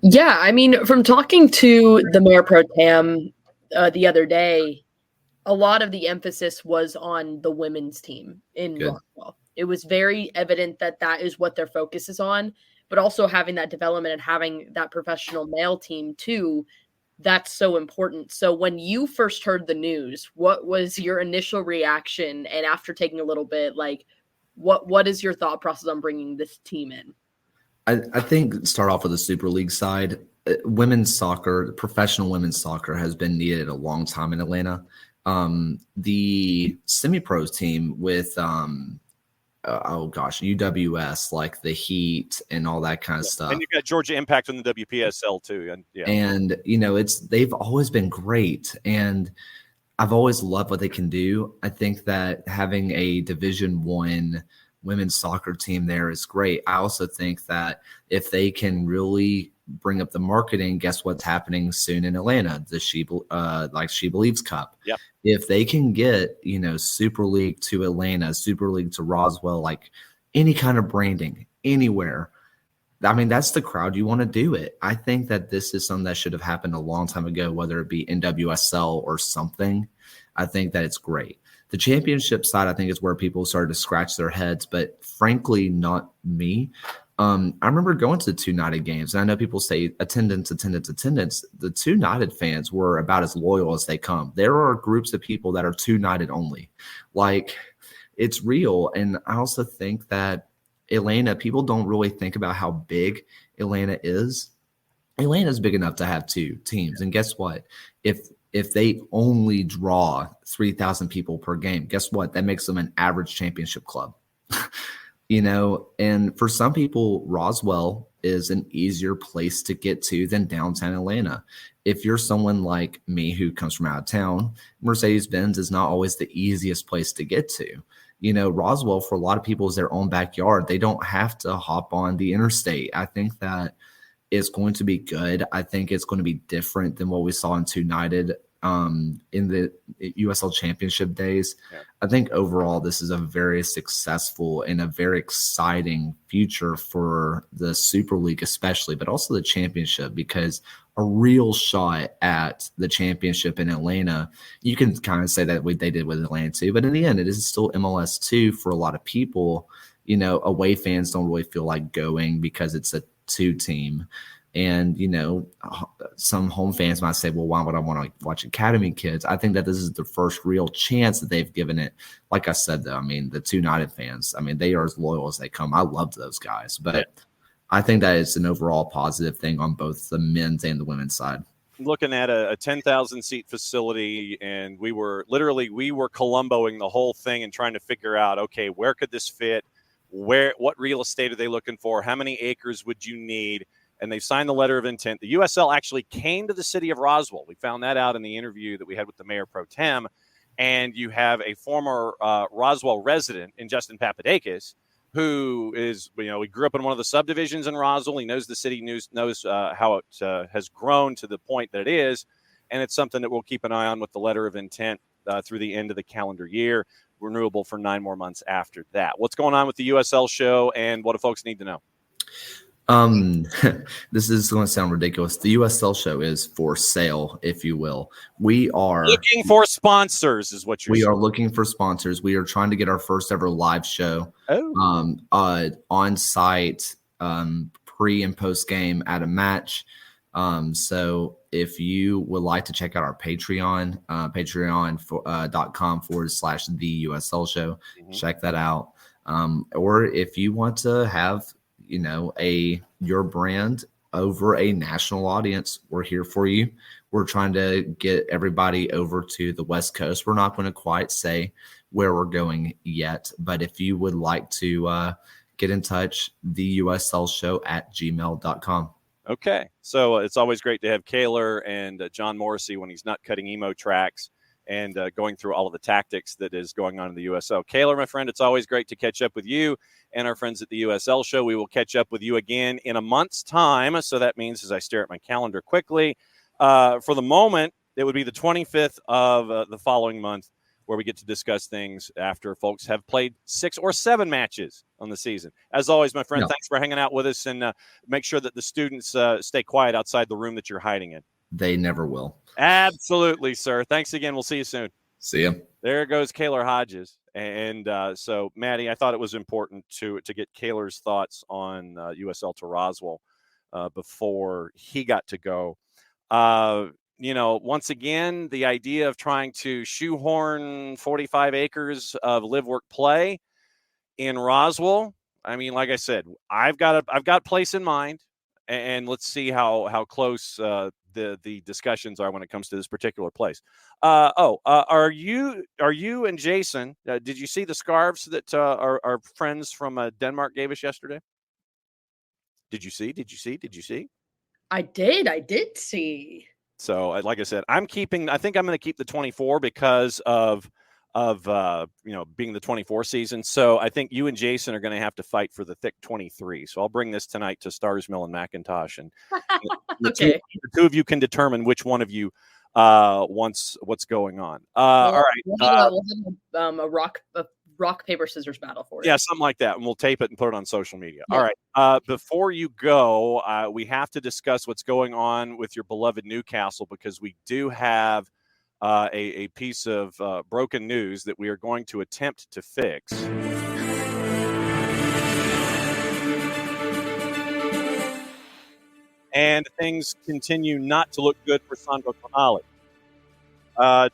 Yeah, I mean, from talking to the Mayor Pro Tem the other day, a lot of the emphasis was on the women's team in Roswell. It was very evident that that is what their focus is on, but also having that development and having that professional male team too, that's so important. So when you first heard the news, what was your initial reaction? And after taking a little bit, like, what is your thought process on bringing this team in? I think start off with the Super League side. Women's soccer, professional women's soccer has been needed a long time in Atlanta. The semi-pros team with UWS, like the Heat and all that kind of stuff. And you've got Georgia Impact on the WPSL too. And they've always been great. And I've always loved what they can do. I think that having a Division I women's soccer team there is great. I also think that if they can really bring up the marketing, guess what's happening soon in Atlanta? The She Believes Cup. Yep. If they can get, Super League to Atlanta, Super League to Roswell, like any kind of branding anywhere, I mean, that's the crowd you want to do it. I think that this is something that should have happened a long time ago, whether it be NWSL or something. I think that it's great. The championship side, I think, is where people started to scratch their heads, but frankly, not me. I remember going to the two United games, and I know people say attendance. The two United fans were about as loyal as they come. There are groups of people that are two United only. Like, it's real. And I also think that Atlanta, people don't really think about how big Atlanta is. Atlanta is big enough to have two teams. And guess what? If they only draw 3,000 people per game, guess what? That makes them an average championship club. And for some people, Roswell is an easier place to get to than downtown Atlanta. If you're someone like me who comes from out of town, Mercedes-Benz is not always the easiest place to get to. Roswell, for a lot of people, is their own backyard. They don't have to hop on the interstate. I think that it's going to be good. I think it's going to be different than what we saw in Two United in the USL Championship days. Yeah. I think overall this is a very successful and a very exciting future for the Super League especially, but also the championship, because a real shot at the championship in Atlanta, you can kind of say that they did with Atlanta too, but in the end it is still MLS 2 for a lot of people. Away fans don't really feel like going because it's a 2 team. And, some home fans might say, well, why would I want to watch Academy kids? I think that this is the first real chance that they've given it. Like I said, though, I mean, the two United fans, I mean, they are as loyal as they come. I loved those guys. But I think that it's an overall positive thing on both the men's and the women's side. Looking at a 10,000 seat facility, and we were Columboing the whole thing and trying to figure out, okay, where could this fit? What real estate are they looking for? How many acres would you need? and they've signed the letter of intent. The USL actually came to the city of Roswell. We found that out in the interview that we had with the mayor pro tem. And you have a former Roswell resident in Justin Papadakis, who is, he grew up in one of the subdivisions in Roswell. He knows the city, knows how it has grown to the point that it is. And it's something that we'll keep an eye on with the letter of intent through the end of the calendar year, renewable for 9 more months after that. What's going on with the USL show, and what do folks need to know? This is going to sound ridiculous. The USL show is for sale, if you will. We are looking for sponsors, is what you're saying. We are looking for sponsors. We are trying to get our first ever live show on site, pre and post game at a match. So if you would like to check out our Patreon, patreon.com/the USL show, check that out. Or if you want to have your brand over a national audience, we're here for you. We're trying to get everybody over to the West Coast. We're not going to quite say where we're going yet, but if you would like to get in touch, the USL show at gmail.com. Okay. So it's always great to have Kaylor and John Morrissey when he's not cutting emo tracks and going through all of the tactics that is going on in the USL. Kaylor, my friend, it's always great to catch up with you and our friends at the USL show. We will catch up with you again in a month's time. So that means, as I stare at my calendar quickly, for the moment, it would be the 25th of the following month where we get to discuss things after folks have played 6 or 7 matches on the season. As always, my friend, thanks for hanging out with us, and make sure that the students stay quiet outside the room that you're hiding in. They never will. Absolutely, sir. Thanks again. We'll see you soon. See ya. There goes Kaylor Hodges. And so, Maddie, I thought it was important to get Kaylor's thoughts on USL to Roswell before he got to go. Once again, the idea of trying to shoehorn 45 acres of live, work, play in Roswell. I mean, like I said, I've got a place in mind, and let's see how close the discussions are when it comes to this particular place. Are you and Jason? Did you see the scarves that our friends from Denmark gave us yesterday? Did you see? I did see. So, like I said, I think I'm going to keep the 24 because of being the 24 season. So I think you and Jason are going to have to fight for the thick 23. So I'll bring this tonight to Stars Mill and Macintosh, and okay. the two of you can determine which one of you wants what's going on. All right. We'll have a rock, paper, scissors battle for it. Yeah, something like that. And we'll tape it and put it on social media. Yeah. All right. Before you go, we have to discuss what's going on with your beloved Newcastle, because we do have a piece of broken news that we are going to attempt to fix. And things continue not to look good for Sandro Tonali.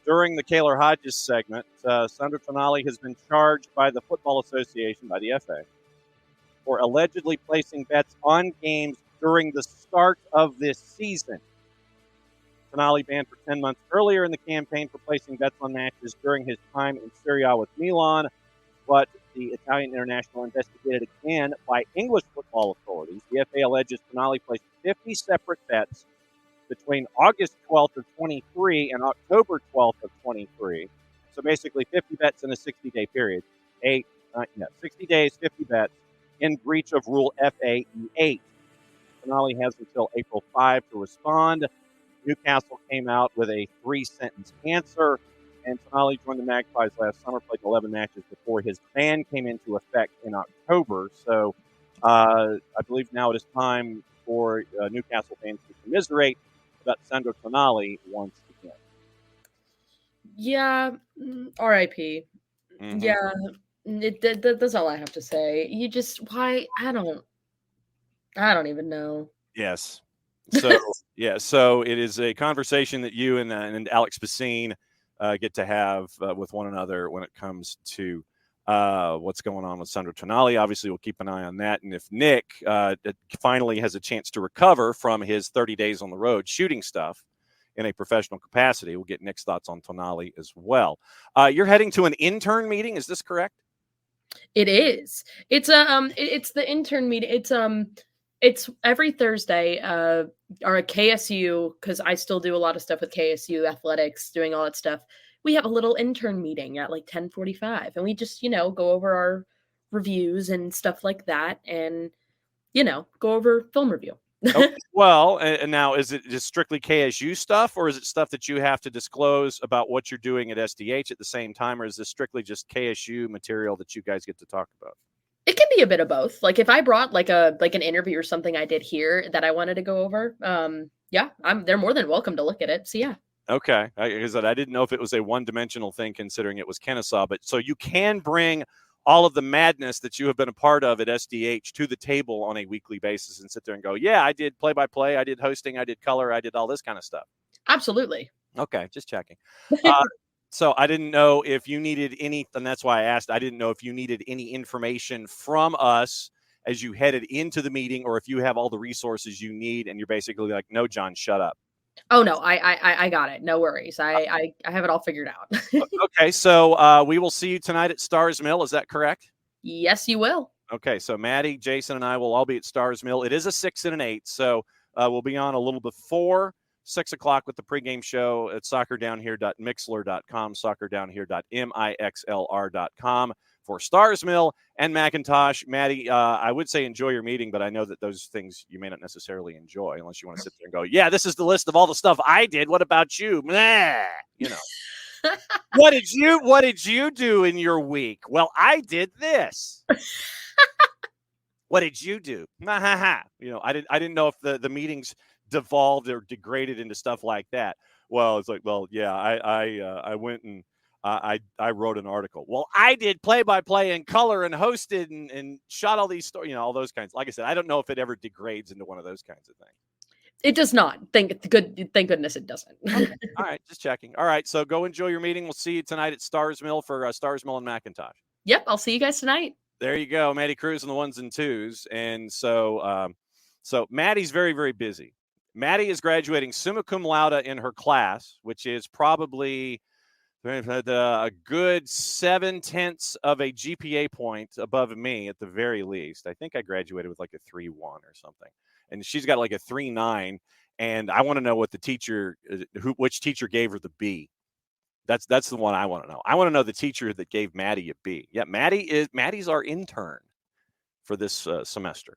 During the Kaylor Hodges segment, Sandro Tonali has been charged by the Football Association, by the FA, for allegedly placing bets on games during the start of this season. Tonali banned for 10 months earlier in the campaign for placing bets on matches during his time in Serie A with Milan, but the Italian international investigated again by English football authorities. The FA alleges Tonali placed 50 separate bets between August 12th of 23 and October 12th of 23. So basically 50 bets in a 60-day period. 60 days, 50 bets in breach of Rule FAE8. Tonali has until April 5 to respond. Newcastle came out with a 3-sentence answer, and Tonali joined the Magpies last summer, played 11 matches before his ban came into effect in October. So I believe now it is time for Newcastle fans to commiserate about Sandro Tonali once again. Yeah, R.I.P. Mm-hmm. Yeah, that's all I have to say. I don't even know. Yes. So so it is a conversation that you and Alex Bassine get to have with one another when it comes to what's going on with Sandro Tonali. Obviously, we'll keep an eye on that. And if Nick finally has a chance to recover from his 30 days on the road shooting stuff in a professional capacity, we'll get Nick's thoughts on Tonali as well. You're heading to an intern meeting. Is this correct? It is. It's the intern meeting. It's It's every Thursday, or at KSU, because I still do a lot of stuff with KSU athletics, doing all that stuff. We have a little intern meeting at like 10:45, and we just, go over our reviews and stuff like that, and, go over film review. Okay. Well, and now is it just strictly KSU stuff, or is it stuff that you have to disclose about what you're doing at SDH at the same time, or is this strictly just KSU material that you guys get to talk about? It can be a bit of both. Like if I brought like an interview or something I did here that I wanted to go over, they're more than welcome to look at it. So yeah. Okay, because I didn't know if it was a one-dimensional thing, considering it was Kennesaw. But so you can bring all of the madness that you have been a part of at SDH to the table on a weekly basis and sit there and go, yeah, I did play-by-play, I did hosting, I did color, I did all this kind of stuff. Absolutely. Okay, just checking. So I didn't know if you needed any, and that's why I asked. I didn't know if you needed any information from us as you headed into the meeting, or if you have all the resources you need, and you're basically like, no, John, shut up. Oh no, I got it. No worries. I have it all figured out. Okay, so we will see you tonight at Stars Mill. Is that correct? Yes, you will. Okay, so Maddie, Jason, and I will all be at Stars Mill. It is a 6 and an 8, so we'll be on a little before 6 o'clock with the pregame show at soccerdownhere.mixler.com, soccerdownhere.mixlr.com for Stars Mill and Macintosh. Maddie, I would say enjoy your meeting, but I know that those things you may not necessarily enjoy unless you want to sit there and go, yeah, this is the list of all the stuff I did. What about you? Blah, What did you do in your week? Well, I did this. What did you do? I didn't know if the meetings devolved or degraded into stuff like that. Well, it's like, well, yeah, I went and I wrote an article. Well, I did play-by-play and color and hosted and shot all these stories, all those kinds. Like I said, I don't know if it ever degrades into one of those kinds of things. It does not. Thank goodness it doesn't. Okay. All right, just checking. All right, so go enjoy your meeting. We'll see you tonight at Stars Mill for Stars Mill and Macintosh. Yep, I'll see you guys tonight. There you go, Maddie Cruz on the ones and twos. And so Maddie's very, very busy. Maddie is graduating summa cum laude in her class, which is probably a good 0.7 of a GPA point above me at the very least. I think I graduated with like a 3.1 or something. And she's got like a 3.9. And I want to know what the teacher, which teacher gave her the B. That's the one I want to know. I want to know the teacher that gave Maddie a B. Yeah, Maddie's our intern for this semester.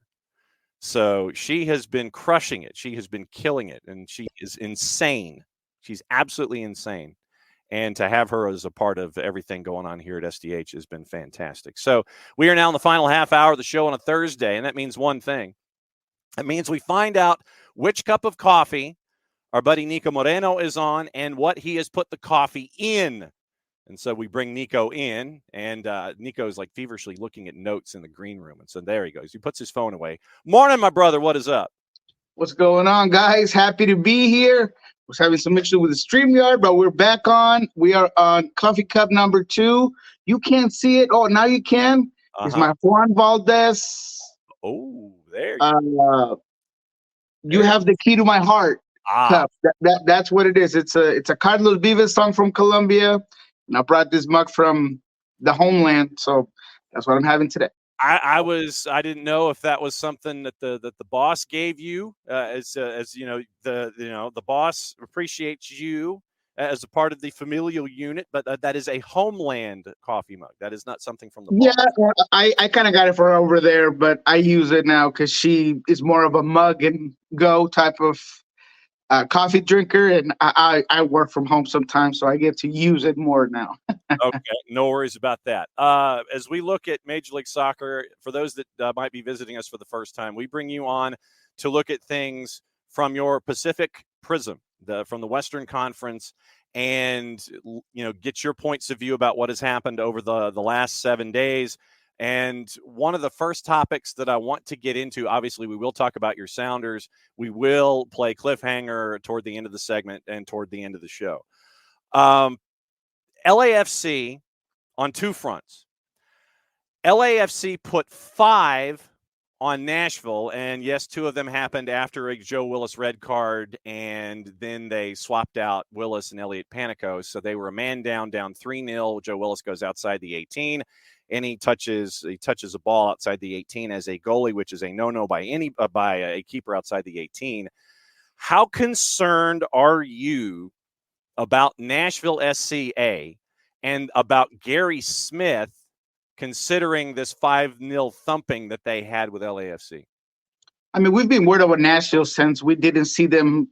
So she has been crushing it. She has been killing it, and she is insane. She's absolutely insane. And to have her as a part of everything going on here at SDH has been fantastic. So we are now in the final half hour of the show on a Thursday, and that means one thing. It means we find out which cup of coffee our buddy Niko Moreno is on and what he has put the coffee in. And so we bring Niko in, and Niko is like feverishly looking at notes in the green room. And so there he goes. He puts his phone away. Morning, my brother. What is up? What's going on, guys? Happy to be here. Was having some issue with the StreamYard, but we're back on. We are on coffee cup number 2. You can't see it. Oh, now you can. It's my Juan Valdez. Oh, there you go. You have the key to my heart cup. That's what it is. It's a Carlos Vives song from Colombia. And I brought this mug from the homeland, so that's what I'm having today. I didn't know if that was something that the boss gave you, as the boss appreciates you as a part of the familial unit, but that is a homeland coffee mug. That is not something from the boss. Yeah, I kind of got it for over there, but I use it now because she is more of a mug and go type of coffee drinker, and I work from home sometimes, so I get to use it more now. Okay, no worries about that. As we look at Major League Soccer, for those that might be visiting us for the first time, we bring you on to look at things from your Pacific prism, from the Western Conference, and get your points of view about what has happened over the last 7 days. And one of the first topics that I want to get into, obviously, we will talk about your Sounders. We will play Cliffhanger toward the end of the segment and toward the end of the show. LAFC on 2 fronts. LAFC put 5 on Nashville, and yes, 2 of them happened after a Joe Willis red card, and then they swapped out Willis and Elliot Panicos, so they were a man down 3-0. Joe Willis goes outside the 18. and he touches a ball outside the 18 as a goalie, which is a no-no by a keeper outside the 18. How concerned are you about Nashville SCA and about Gary Smith, considering this 5-0 thumping that they had with LAFC? I mean, we've been worried about Nashville since we didn't see them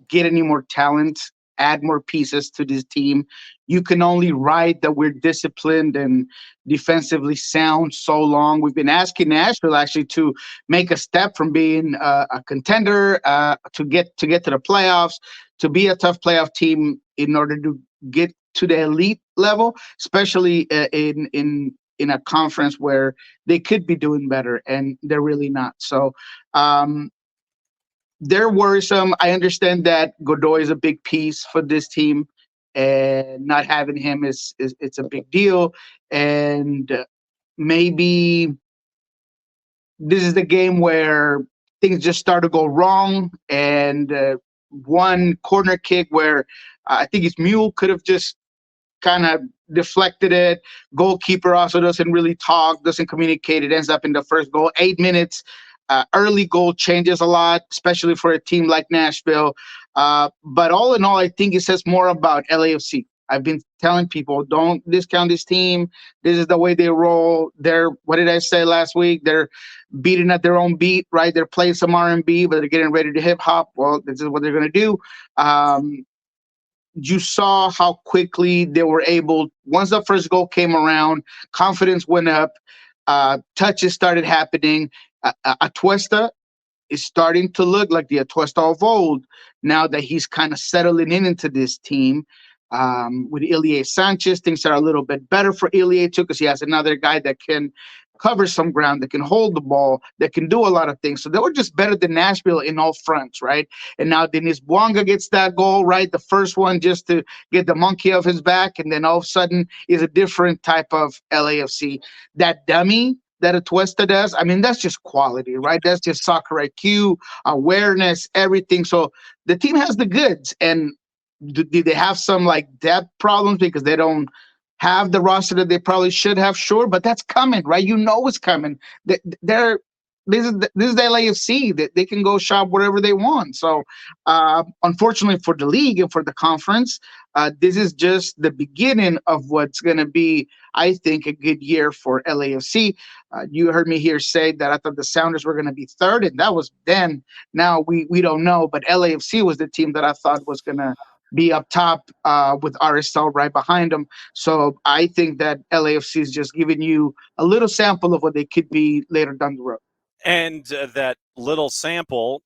get any more talent, add more pieces to this team. You can only ride that we're disciplined and defensively sound so long. We've been asking Nashville actually to make a step from being a contender to get to the playoffs, to be a tough playoff team in order to get to the elite level, especially in a conference where they could be doing better, and they're really not. So they're worrisome. I understand that Godoy is a big piece for this team, and not having him is it's a big deal. And maybe this is the game where things just start to go wrong. And one corner kick where I think his mule could have just kind of deflected it. Goalkeeper also doesn't really talk, doesn't communicate. It ends up in the first goal. 8 minutes. Early goal changes a lot, especially for a team like Nashville. But all in all, I think it says more about LAFC. I've been telling people, don't discount this team. This is the way they roll. What did I say last week? They're beating at their own beat, right? They're playing some R&B, but they're getting ready to hip hop. Well, this is what they're going to do. You saw how quickly they were able, once the first goal came around, confidence went up, touches started happening. Atuesta is starting to look like the Atuesta of old now that he's kind of settling into this team. With Ilie Sanchez, things are a little bit better for Ilie too, because he has another guy that can cover some ground, that can hold the ball, that can do a lot of things. So they were just better than Nashville in all fronts, right? And now Denis Bouanga gets that goal, right? The first one just to get the monkey off his back, and then all of a sudden is a different type of LAFC. That dummy that Atuesta does, I mean, that's just quality, right? That's just soccer IQ, awareness, everything. So the team has the goods. And do they have some like depth problems because they don't have the roster that they probably should have? Sure, but that's coming, right? You know it's coming. This is the LAFC. They can go shop wherever they want. So unfortunately for the league and for the conference, this is just the beginning of what's going to be, I think, a good year for LAFC. You heard me here say that I thought the Sounders were going to be third, and that was then. Now we don't know, but LAFC was the team that I thought was going to be up top with RSL right behind them. So I think that LAFC is just giving you a little sample of what they could be later down the road. And that little sample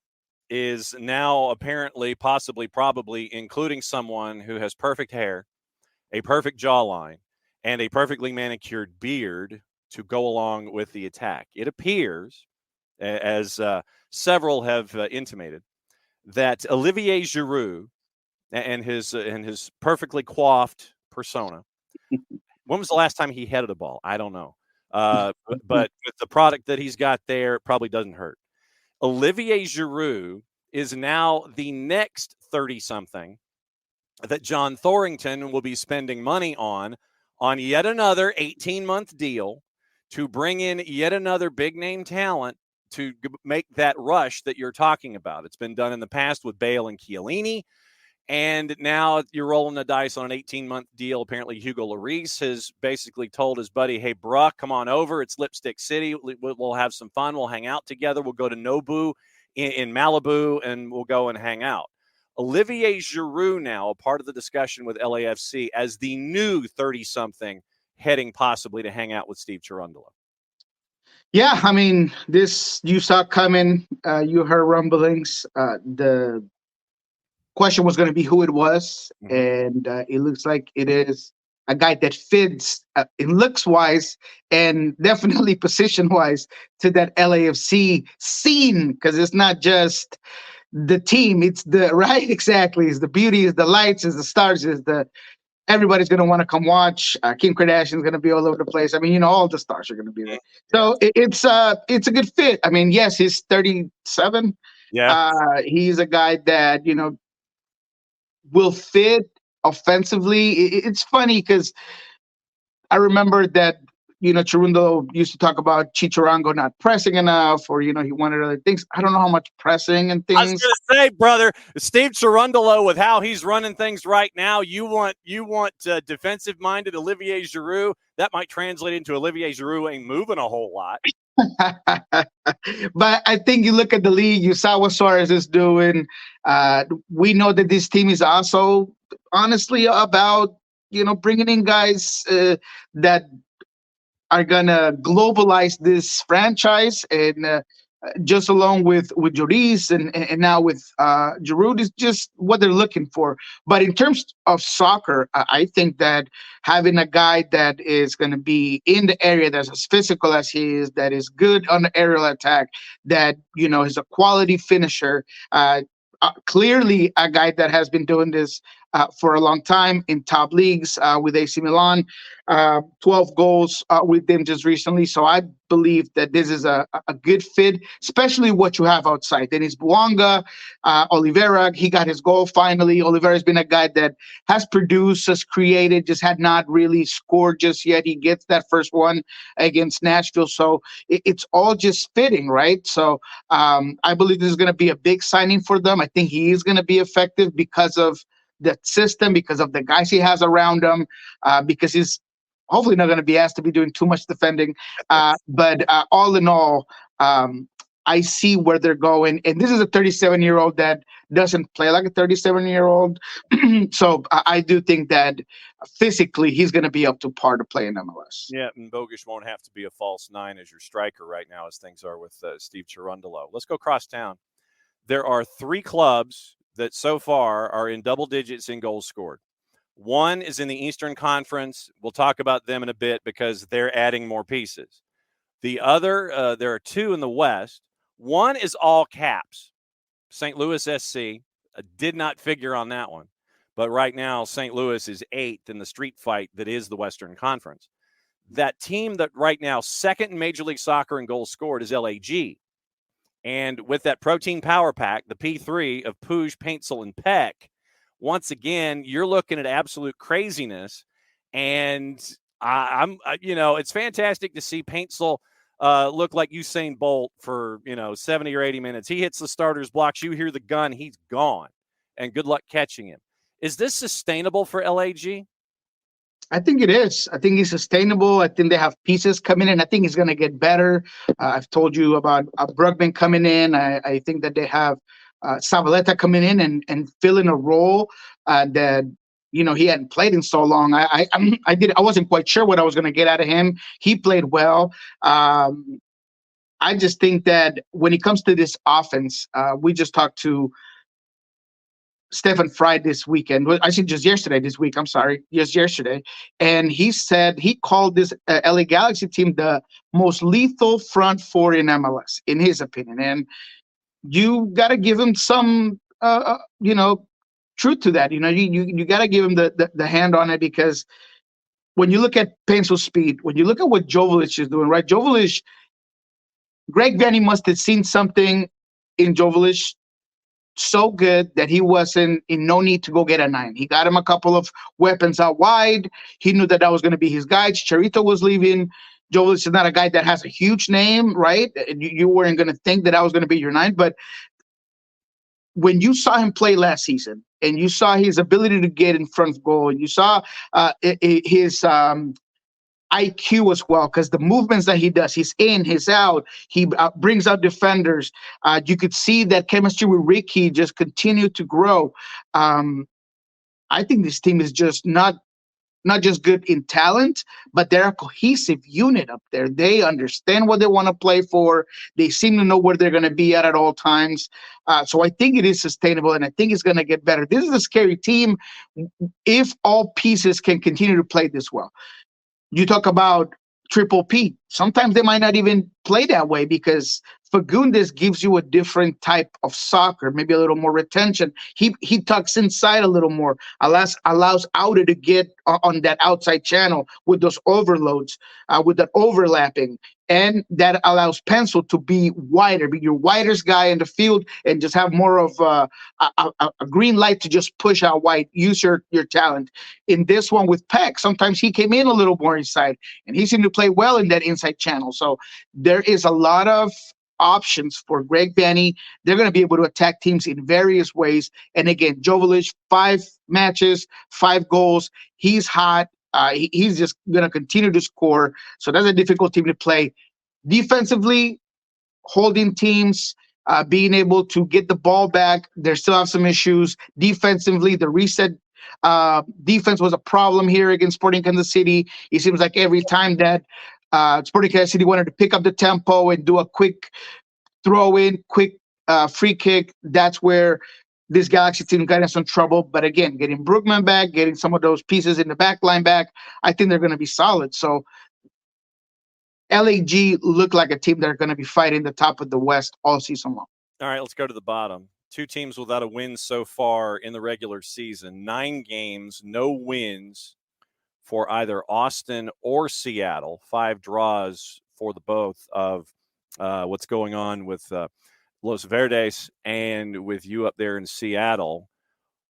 is now apparently, possibly, probably including someone who has perfect hair, a perfect jawline, and a perfectly manicured beard to go along with the attack. It appears, as several have intimated, that Olivier Giroud and his perfectly coiffed persona. When was the last time he headed a ball? I don't know. But with the product that he's got there, it probably doesn't hurt. Olivier Giroud is now the next 30-something that John Thorrington will be spending money on yet another 18-month deal to bring in yet another big-name talent to make that rush that you're talking about. It's been done in the past with Bale and Chiellini. And now you're rolling the dice on an 18-month deal. Apparently, Hugo Lloris has basically told his buddy, hey, bruh, come on over. It's Lipstick City. We'll have some fun. We'll hang out together. We'll go to Nobu in Malibu, and we'll go and hang out. Olivier Giroud now a part of the discussion with LAFC as the new 30-something heading possibly to hang out with Steve Cherundolo. Yeah, I mean, this you saw coming. You heard rumblings. The question was going to be who it was, and it looks like it is a guy that fits in looks-wise and definitely position-wise to that LAFC scene, because it's not just the team, it's the right, exactly, it's the beauty, it's the lights, it's the stars, it's the everybody's going to want to come watch. Kim Kardashian's going to be all over the place. I mean, you know, all the stars are going to be there. So it's a good fit. I mean, yes, he's 37. Yeah, he's a guy that, you know, will fit offensively. It's funny because I remember that Chirundo used to talk about Chicharango not pressing enough, or, he wanted other things. I don't know how much pressing and things. I was going to say, brother, Steve Cherundolo, with how he's running things right now, you want defensive-minded Olivier Giroud. That might translate into Olivier Giroud ain't moving a whole lot. But I think you look at the league, you saw what Suarez is doing. We know that this team is also, honestly, about, bringing in guys that are going to globalize this franchise. And just along with Lloris and now with Giroud is just what they're looking for. But in terms of soccer, I think that having a guy that is going to be in the area that's as physical as he is, that is good on the aerial attack, that, is a quality finisher, clearly a guy that has been doing this for a long time in top leagues with AC Milan, 12 goals with them just recently. So I believe that this is a good fit, especially what you have outside. Dennis Bouanga, Oliveira, he got his goal finally. Oliveira has been a guy that has produced, has created, just had not really scored just yet. He gets that first one against Nashville. So it's all just fitting, right? So I believe this is going to be a big signing for them. I think he is going to be effective because of the system, because of the guys he has around him, because he's hopefully not going to be asked to be doing too much defending. But all in all, I see where they're going. And this is a 37-year-old that doesn't play like a 37-year-old. So I do think that physically he's going to be up to par to play in MLS. Yeah, and Bogusz won't have to be a false nine as your striker right now, as things are with Steve Cherundolo. Let's go cross town. There are 3 clubs that so far are in double digits in goals scored. One is in the Eastern Conference. We'll talk about them in a bit because they're adding more pieces. The other, there are 2 in the West. One is all caps. St. Louis SC did not figure on that one. But right now, St. Louis is 8th in the street fight that is the Western Conference. That team that right now, second in Major League Soccer in goals scored is LAG. And with that protein power pack, the P3 of Puig, Paintsel, and Peck, once again, you're looking at absolute craziness. And it's fantastic to see Paintsel look like Usain Bolt for, 70 or 80 minutes. He hits the starter's blocks. You hear the gun. He's gone. And good luck catching him. Is this sustainable for LAG? I think it is. I think it's sustainable. I think they have pieces coming in. I think it's going to get better. I've told you about Brugman coming in. I think that they have Zavaleta coming in and filling a role that he hadn't played in so long. I wasn't quite sure what I was going to get out of him. He played well. I just think that when it comes to this offense, we just talked to Stefan Fry this weekend. Actually, just yesterday. And he said he called this LA Galaxy team the most lethal front four in MLS, in his opinion. And you got to give him some, truth to that. You got to give him the hand on it, because when you look at Painsel's speed, when you look at what Joveljic is doing, right? Greg Vanny must have seen something in Joveljic so good that he wasn't in no need to go get a 9. He got him a couple of weapons out wide. He knew that was going to be his guy. Chicharito was leaving. Joveljic is not a guy that has a huge name, right? You weren't going to think that was going to be your 9. But when you saw him play last season and you saw his ability to get in front of goal, and you saw his IQ as well, because the movements that he does, he's in, he's out, he brings out defenders. You could see that chemistry with Ricky just continue to grow. I think this team is just not just good in talent, but they're a cohesive unit up there. They understand what they want to play for. They seem to know where they're going to be at all times. So I think it is sustainable, and I think it's going to get better. This is a scary team if all pieces can continue to play this well. You talk about Triple P. Sometimes they might not even play that way, because Fagundes gives you a different type of soccer, maybe a little more retention. He tucks inside a little more, allows Aude to get on that outside channel with those overloads, with that overlapping. And that allows Pencil to be wider, be your widest guy in the field, and just have more of a green light to just push out wide, use your talent. In this one with Peck, sometimes he came in a little more inside, and he seemed to play well in that inside channel. So there is a lot of options for Greg Vanney. They're going to be able to attack teams in various ways. And again, Joveljic, 5 matches, 5 goals. He's hot. He's just going to continue to score. So that's a difficult team to play. Defensively, holding teams, being able to get the ball back. They still have some issues. Defensively, the reset defense was a problem here against Sporting Kansas City. It seems like every time that Sporting Kansas City wanted to pick up the tempo and do a quick throw in, quick free kick, that's where this Galaxy team got in some trouble. But again, getting Brookman back, getting some of those pieces in the back line back, I think they're going to be solid. So LAG look like a team that are going to be fighting the top of the West all season long. All right, let's go to the bottom. 2 teams without a win so far in the regular season. 9 games, no wins for either Austin or Seattle. 5 draws for the both of what's going on with Los Verdes and with you up there in Seattle.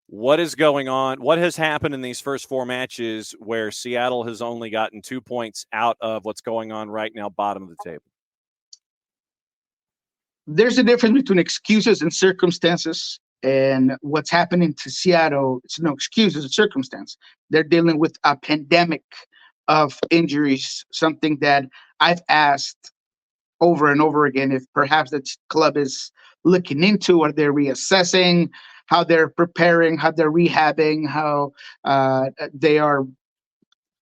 What is going on? What has happened in these first 4 matches where Seattle has only gotten 2 points out of what's going on right now, bottom of the table? There's a difference between excuses and circumstances, and what's happening to Seattle, it's no excuses, it's circumstance. They're dealing with a pandemic of injuries, something that I've asked over and over again if perhaps the club is looking into, or they're reassessing how they're preparing, how they're rehabbing, how they are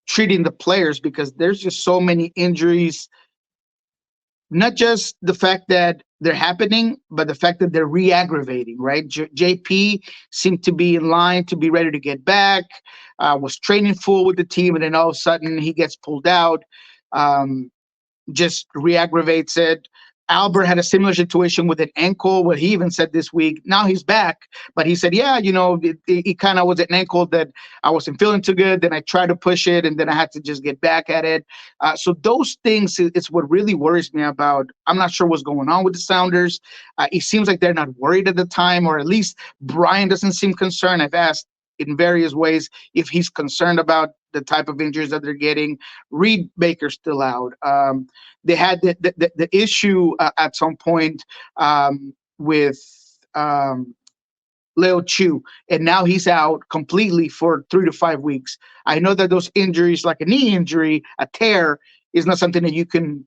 treating the players, because there's just so many injuries. Not just the fact that they're happening, but the fact that they're re-aggravating, right? JP seemed to be in line to be ready to get back, was training full with the team, and then all of a sudden he gets pulled out, just re-aggravates it. Albert had a similar situation with an ankle where he even said this week, now he's back, but he said, yeah, it kind of was an ankle that I wasn't feeling too good. Then I tried to push it, and then I had to just get back at it. So those things, it's what really worries me about. I'm not sure what's going on with the Sounders. It seems like they're not worried at the time, or at least Brian doesn't seem concerned. I've asked in various ways if he's concerned about the type of injuries that they're getting. Reed Baker's still out. They had the issue at some point with Leo Chu, and now he's out completely for 3 to 5 weeks. I know that those injuries, like a knee injury, a tear, is not something that you can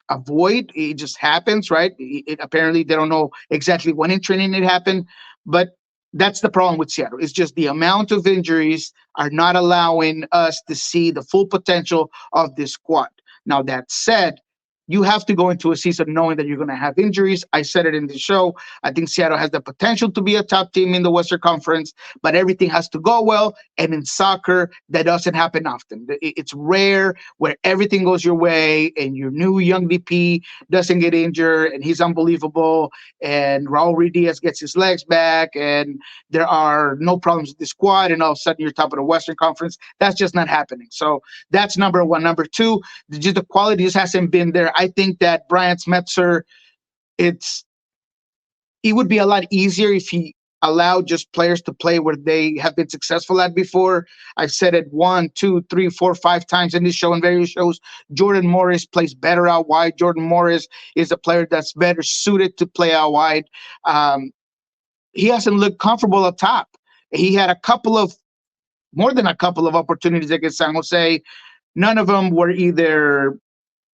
avoid. It just happens, right? Apparently, they don't know exactly when in training it happened, but that's the problem with Seattle. It's just the amount of injuries are not allowing us to see the full potential of this squad. Now, that said, you have to go into a season knowing that you're going to have injuries. I said it in the show. I think Seattle has the potential to be a top team in the Western Conference, but everything has to go well. And in soccer, that doesn't happen often. It's rare where everything goes your way and your new young DP doesn't get injured and he's unbelievable, and Raul Ruiz gets his legs back and there are no problems with the squad, and all of a sudden you're top of the Western Conference. That's just not happening. So that's number one. Number two, just the quality just hasn't been there. I think that Brian Smetzer, it would be a lot easier if he allowed just players to play where they have been successful at before. I've said it 1, 2, 3, 4, 5 times in this show and various shows. Jordan Morris plays better out wide. Jordan Morris is a player that's better suited to play out wide. He hasn't looked comfortable up top. He had more than a couple of opportunities against San Jose. None of them were either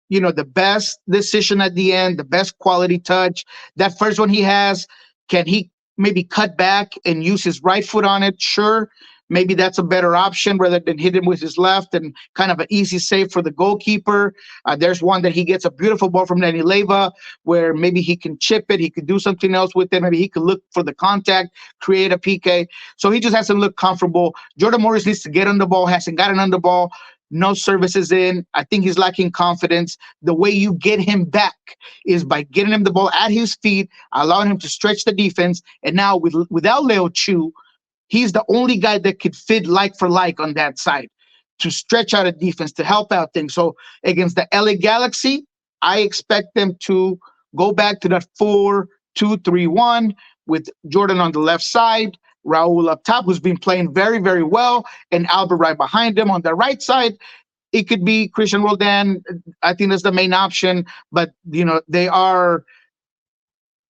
the best decision at the end, the best quality touch. That first one he has, can he maybe cut back and use his right foot on it? Sure. Maybe that's a better option rather than hit him with his left, and kind of an easy save for the goalkeeper. There's one that he gets a beautiful ball from Danny Leyva where maybe he can chip it. He could do something else with it. Maybe he could look for the contact, create a PK. So he just hasn't looked comfortable. Jordan Morris needs to get on the ball, hasn't gotten on the ball. no services in. I think he's lacking confidence. The way you get him back is by getting him the ball at his feet, allowing him to stretch the defense. And now without Leo Chu, he's the only guy that could fit like for like on that side to stretch out a defense, to help out things. So against the LA Galaxy, I expect them to go back to that 4-2-3-1 with Jordan on the left side, Raul up top, who's been playing very, very well, and Albert right behind him. On the right side, it could be Christian Roldan. I think that's the main option. But, they are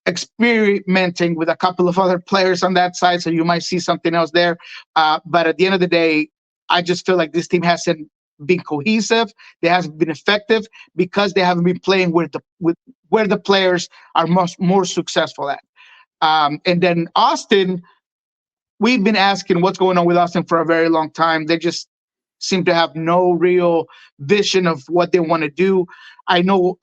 experimenting with a couple of other players on that side, so you might see something else there. But at the end of the day, I just feel like this team hasn't been cohesive. They haven't been effective because they haven't been playing where the players are more successful at. And then Austin, we've been asking what's going on with Austin for a very long time. They just seem to have no real vision of what they want to do. I know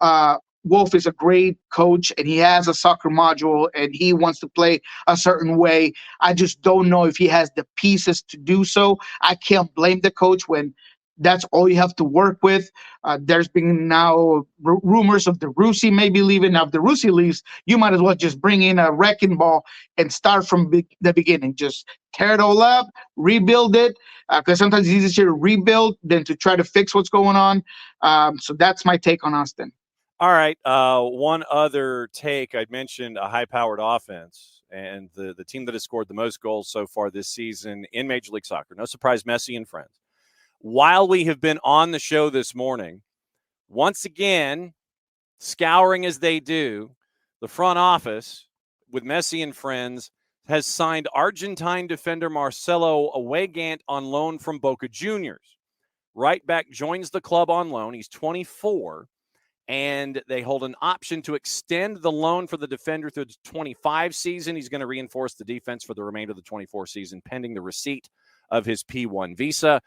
Wolf is a great coach and he has a soccer module and he wants to play a certain way. I just don't know if he has the pieces to do so. I can't blame the coach when that's all you have to work with. There's been now rumors of the Russi maybe leaving. Now, if the Russi leaves, you might as well just bring in a wrecking ball and start from the beginning. Just tear it all up, rebuild it, because sometimes it's easier to rebuild than to try to fix what's going on. So that's my take on Austin. All right. One other take. I mentioned a high-powered offense, and the team that has scored the most goals so far this season in Major League Soccer. No surprise, Messi and friends. While we have been on the show this morning, once again, scouring as they do, the front office with Messi and friends has signed Argentine defender Marcelo Weigand on loan from Boca Juniors. Right back joins the club on loan. He's 24, and they hold an option to extend the loan for the defender through the 25 season. He's going to reinforce the defense for the remainder of the 24 season, pending the receipt of his P1 visa.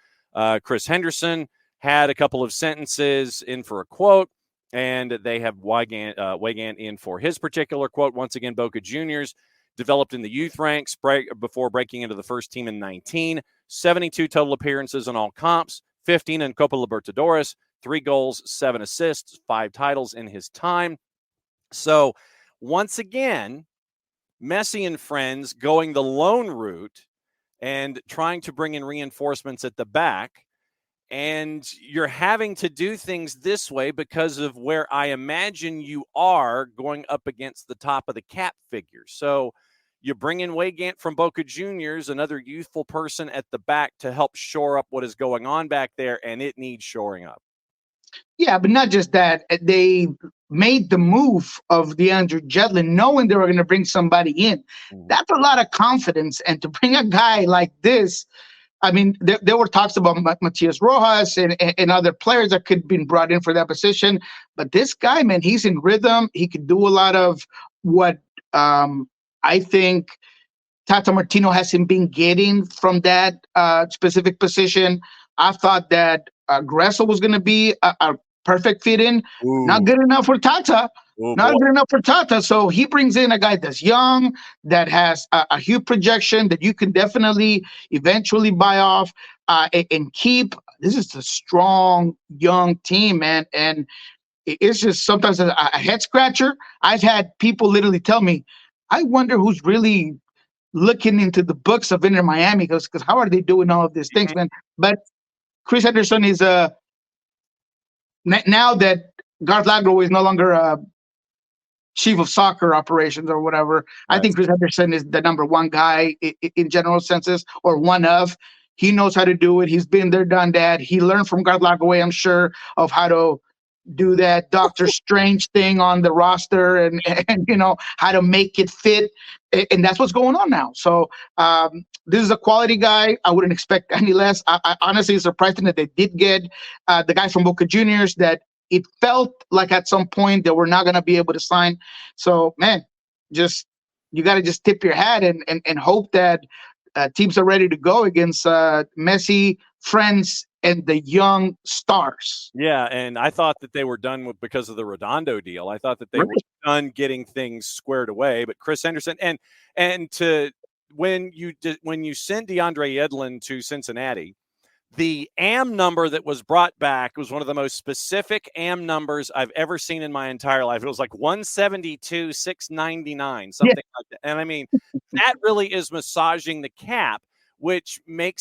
Chris Henderson had a couple of sentences in for a quote, and they have Weigand in for his particular quote. Once again, Boca Juniors developed in the youth ranks before breaking into the first team in 19, 72 total appearances in all comps, 15 in Copa Libertadores, 3 goals, 7 assists, 5 titles in his time. So once again, Messi and friends going the loan route and trying to bring in reinforcements at the back. And you're having to do things this way because of where I imagine you are going up against the top of the cap figure. So you bring in Weigand from Boca Juniors, another youthful person at the back to help shore up what is going on back there, and it needs shoring up. Yeah, but not just that. They made the move of DeAndre Jedlin knowing they were going to bring somebody in. That's a lot of confidence. And to bring a guy like this, I mean, there were talks about Matias Rojas and other players that could have been brought in for that position. But this guy, man, he's in rhythm. He could do a lot of what I think Tata Martino hasn't been getting from that specific position. I thought that Gressel was going to be a perfect fit in. Ooh. Not good enough for Tata. Good enough for Tata. So he brings in a guy that's young, that has a huge projection that you can definitely eventually buy off and keep. This is a strong, young team, man. And it's just sometimes a head scratcher. I've had people literally tell me, I wonder who's really looking into the books of Inter Miami because how are they doing all of these things, man? But Chris Henderson is now that Garth Lagro is no longer chief of soccer operations or whatever. Right. I think Chris Henderson is the number one guy in general senses, or one of. He knows how to do it. He's been there, done that. He learned from Garth Lagro, I'm sure, of how to do that Doctor Strange thing on the roster and how to make it fit. And that's what's going on now. So this is a quality guy. I wouldn't expect any less. I honestly, it's surprising that they did get the guy from Boca Juniors that it felt like at some point they were not going to be able to sign. So, man, you got to just tip your hat and hope that teams are ready to go against Messi, friends, and the young stars. Yeah, and I thought that they were done because of the Redondo deal. I thought that they were done getting things squared away. But Chris Henderson when you send DeAndre Yedlin to Cincinnati, The AM number that was brought back was one of the most specific AM numbers I've ever seen in my entire life. It was like 172, 699, something like that. And I mean, that really is massaging the cap, which made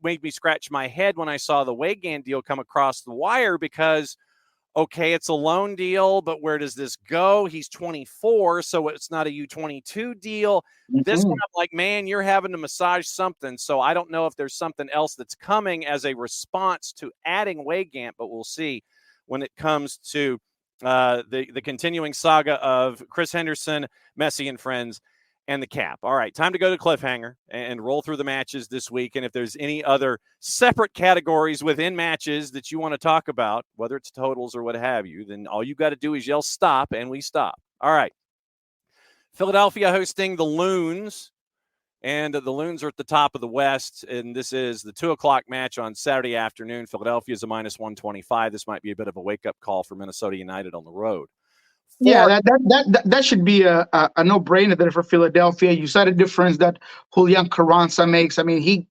me scratch my head when I saw the Weygand deal come across the wire because, okay, it's a loan deal, but where does this go? He's 24, so it's not a U22 deal. This one, I'm like, man, you're having to massage something. So I don't know if there's something else that's coming as a response to adding Weygand, but we'll see when it comes to the continuing saga of Chris Henderson, Messi and friends, and the cap. All right, time to go to cliffhanger and roll through the matches this week. And if there's any other separate categories within matches that you want to talk about, whether it's totals or what have you, then all you got to do is yell stop, and we stop. All right. Philadelphia hosting the Loons, and the Loons are at the top of the West, and this is the 2:00 match on Saturday afternoon. Philadelphia is a -125. This might be a bit of a wake-up call for Minnesota United on the road. Yeah, that should be a no-brainer there for Philadelphia. You saw the difference that Julian Carranza makes. I mean, he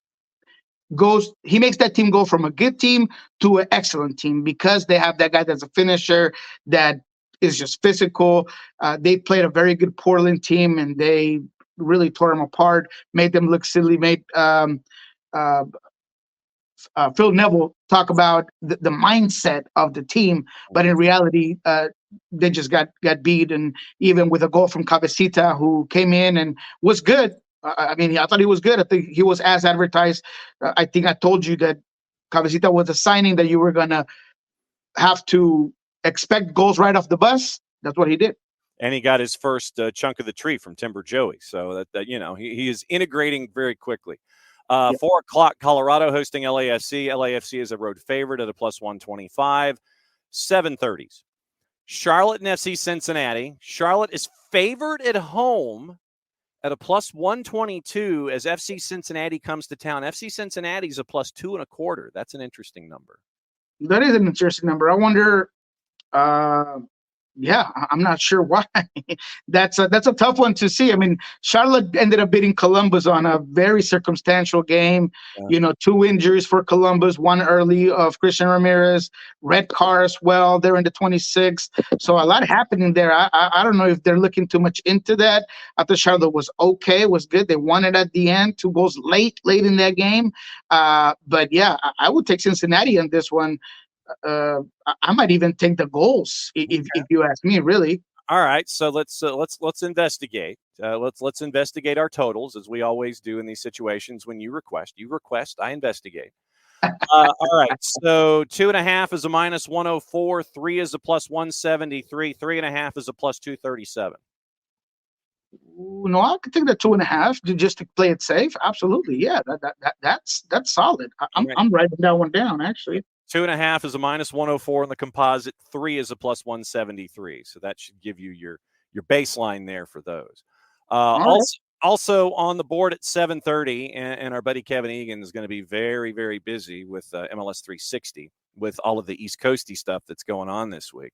makes that team go from a good team to an excellent team because they have that guy that's a finisher that is just physical. They played a very good Portland team, and they really tore them apart, made them look silly, made Phil Neville talk about the mindset of the team, but in reality, they just got beat. And even with a goal from Cabecita, who came in and was good. I mean, I thought he was good. I think he was as advertised. I think I told you that Cabecita was a signing that you were going to have to expect goals right off the bus. That's what he did. And he got his first chunk of the tree from Timber Joey. So that he is integrating very quickly. 4:00, Colorado hosting LAFC. LAFC is a road favorite at a +125. 7:30s. Charlotte and FC Cincinnati. Charlotte is favored at home at a +122 as FC Cincinnati comes to town. FC Cincinnati is a +2.25. That's an interesting number. That is an interesting number. I wonder. I'm not sure why. That's a tough one to see. I mean, Charlotte ended up beating Columbus on a very circumstantial game. Yeah. 2 injuries for Columbus, one early of Christian Ramirez, red car as well. They're in the 26th. So a lot happening there. I don't know if they're looking too much into that. I thought Charlotte was okay, was good. They won it at the end, 2 goals late in that game. But yeah, I would take Cincinnati on this one. I might even take the goals if you ask me, really. All right, so let's investigate. Let's investigate our totals as we always do in these situations. When you request, I investigate. All right, so 2.5 is a -104, 3 is a +173, 3.5 is a +237. No, I could take the 2.5 just to play it safe. Absolutely, yeah, that's solid. I'm writing that one down actually. 2.5 is a -104 in the composite. 3 is a +173. So that should give you your baseline there for those. Also on the board at 7:30, and our buddy Kevin Egan is going to be very, very busy with MLS 360 with all of the East Coasty stuff that's going on this week.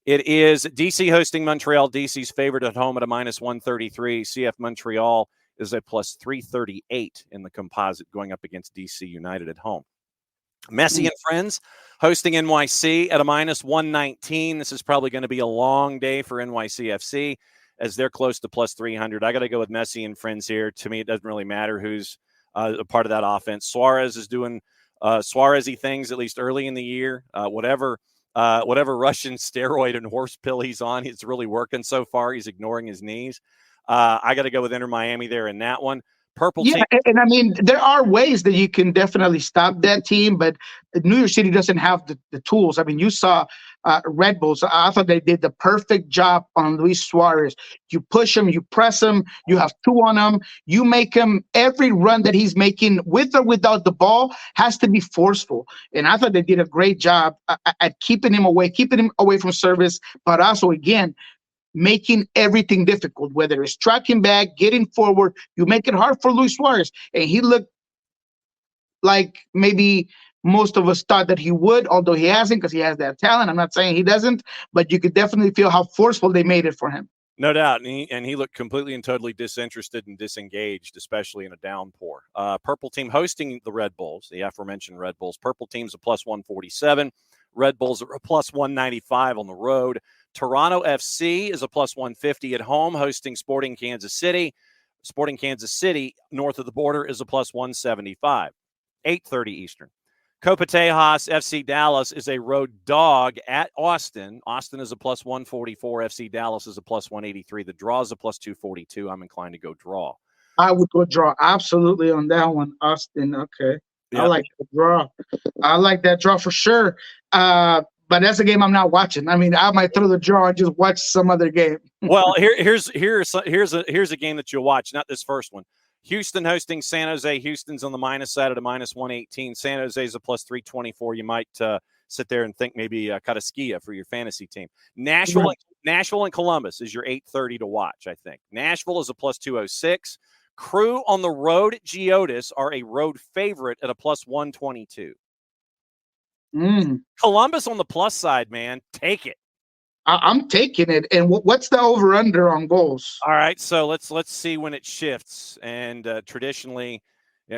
It is DC hosting Montreal. DC's favored at home at a -133. CF Montreal is a +338 in the composite going up against DC United at home. Messi and friends hosting NYC at a -119. This is probably going to be a long day for NYCFC as they're close to +300. I got to go with Messi and friends here. To me, it doesn't really matter who's a part of that offense. Suarez is doing Suarez-y things, at least early in the year. Whatever Russian steroid and horse pill he's on, it's really working so far. He's ignoring his knees. I got to go with Inter Miami there in that one. Purple team. And I mean, there are ways that you can definitely stop that team, but New York City doesn't have the tools. I mean, you saw Red Bulls. I thought they did the perfect job on Luis Suarez. You push him, you press him, you have 2 on him, you make him, every run that he's making with or without the ball has to be forceful. And I thought they did a great job at keeping him away from service, but also, again, making everything difficult, whether it's tracking back, getting forward. You make it hard for Luis Suarez. And he looked like maybe most of us thought that he would, although he hasn't because he has that talent. I'm not saying he doesn't, but you could definitely feel how forceful they made it for him. No doubt, and he looked completely and totally disinterested and disengaged, especially in a downpour. Purple team hosting the Red Bulls, the aforementioned Red Bulls. Purple team's a plus 147. Red Bulls are a plus 195 on the road. Toronto FC is a plus 150 at home, hosting Sporting Kansas City. Sporting Kansas City, north of the border, is a plus 175. 8:30 Eastern. Copa Tejas FC Dallas is a road dog at Austin. Austin is a plus 144. FC Dallas is a plus 183. The draw is a plus 242. I'm inclined to go draw. I would go draw absolutely on that one, Austin. Okay. Yep. I like the draw. I like that draw for sure. But that's a game I'm not watching. I mean, I might throw the draw and just watch some other game. Well, here's a game that you'll watch, not this first one. Houston hosting San Jose. Houston's on the minus side at a minus 118. San Jose's a plus 324. You might sit there and think maybe Kataskia for your fantasy team. Nashville and Columbus is your 8:30 to watch, I think. Nashville is a plus 206. Crew on the road at Geodis are a road favorite at a plus 122. Columbus on the plus side, man. Take it. I'm taking it. And what's the over-under on goals? All right, so let's see when it shifts. And traditionally,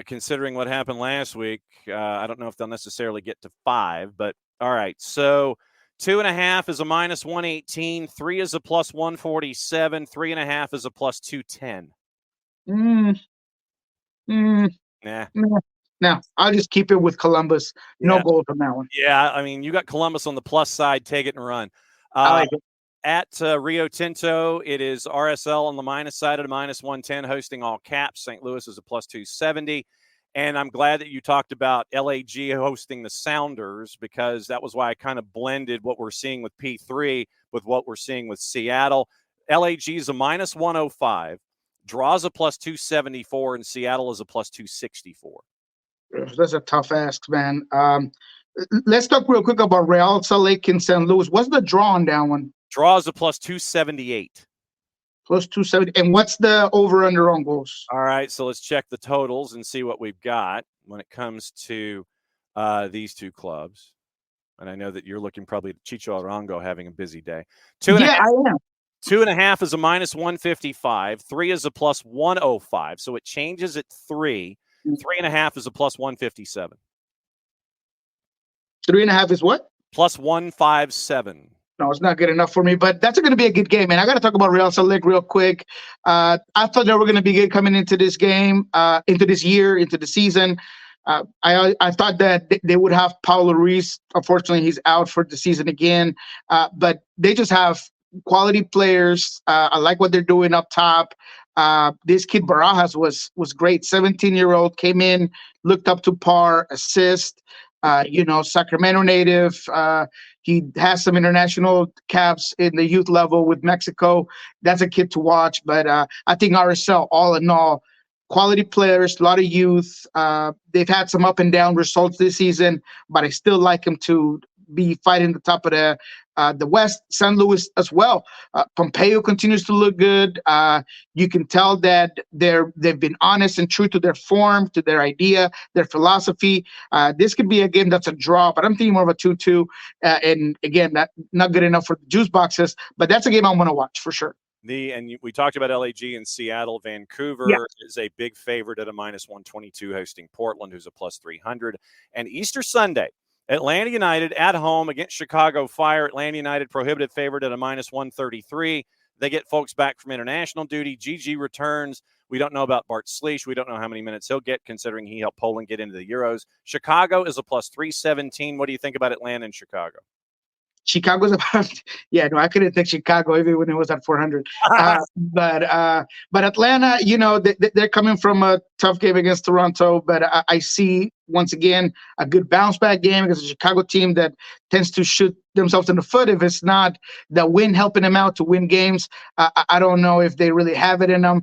considering what happened last week, I don't know if they'll necessarily get to 5. But all right, so 2.5 is a minus 118. 3 is a plus 147. 3.5 is a plus 210. Nah. No, I'll just keep it with Columbus. No goals on that one. Yeah, I mean, you got Columbus on the plus side. Take it and run. At Rio Tinto, it is RSL on the minus side at a minus 110, hosting all caps. St. Louis is a plus 270. And I'm glad that you talked about LAG hosting the Sounders, because that was why I kind of blended what we're seeing with P3 with what we're seeing with Seattle. LAG is a minus 105, draws a plus 274, and Seattle is a plus 264. That's a tough ask, man. Let's talk real quick about Real Salt Lake and St. Louis. What's the draw on that one? Draw is a plus 278. Plus 270. And what's the over-under on goals? All right, so let's check the totals and see what we've got when it comes to these two clubs. And I know that you're looking probably at Chicho Arango having a busy day. I am. 2.5 is a minus 155. 3 is a plus 105. So it changes at 3. 3.5 is a plus 157. 3.5 is what? Plus 157. No, it's not good enough for me, but that's going to be a good game. And I got to talk about Real Salt Lake real quick. I thought they were going to be good coming into this game, into this year, into the season. I thought that they would have Paulo Ruiz. Unfortunately, he's out for the season again. But they just have quality players. I like what they're doing up top. This kid Barajas was great. 17-year-old, came in, looked up to par, assist. Sacramento native. He has some international caps in the youth level with Mexico. That's a kid to watch. But I think RSL, all in all, quality players, a lot of youth. They've had some up and down results this season, but I still like them to be fighting the top of the West. St. Louis as well. Pompeo continues to look good. You can tell that they've been honest and true to their form, to their idea, their philosophy. This could be a game that's a draw, but I'm thinking more of a 2-2. And again, that not good enough for the juice boxes, but that's a game I'm going to watch for sure. We talked about LAG and Seattle. Vancouver is a big favorite at a minus 122, hosting Portland, who's a plus 300. And Easter Sunday, Atlanta United at home against Chicago Fire. Atlanta United prohibitive favorite at a minus 133. They get folks back from international duty. GG returns. We don't know about Bart Sleesh. We don't know how many minutes he'll get, considering he helped Poland get into the Euros. Chicago is a plus 317. What do you think about Atlanta and Chicago? Chicago's about, I couldn't think Chicago even when it was at 400. But Atlanta, they're coming from a tough game against Toronto, but I see, once again, a good bounce back game against a Chicago team that tends to shoot themselves in the foot if it's not the win helping them out to win games. I don't know if they really have it in them.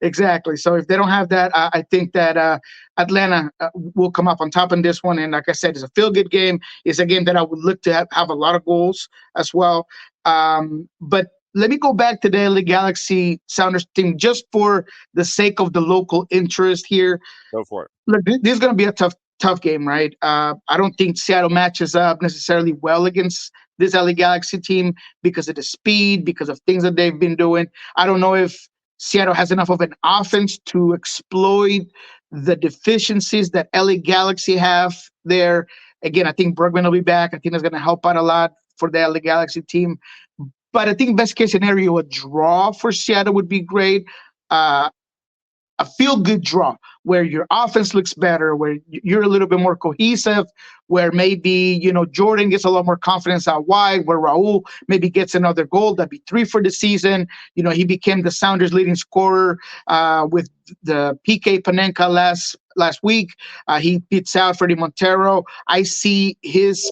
Exactly. So if they don't have that, I think that Atlanta will come up on top in this one. And like I said, it's a feel-good game. It's a game that I would look to have a lot of goals as well. But let me go back to the LA Galaxy Sounders team just for the sake of the local interest here. Go for it. Look, this is going to be a tough tough game, right? I don't think Seattle matches up necessarily well against this LA Galaxy team because of the speed, because of things that they've been doing. I don't know if Seattle has enough of an offense to exploit the deficiencies that LA Galaxy have there. Again, I think Bergman will be back. I think that's going to help out a lot for the LA Galaxy team. But I think best case scenario, a draw for Seattle would be great. A feel-good draw where your offense looks better, where you're a little bit more cohesive, where maybe, Jordan gets a lot more confidence out wide, where Raul maybe gets another goal. That'd be 3 for the season. He became the Sounders leading scorer with the PK Panenka last week. He beats out Freddie Montero. I see his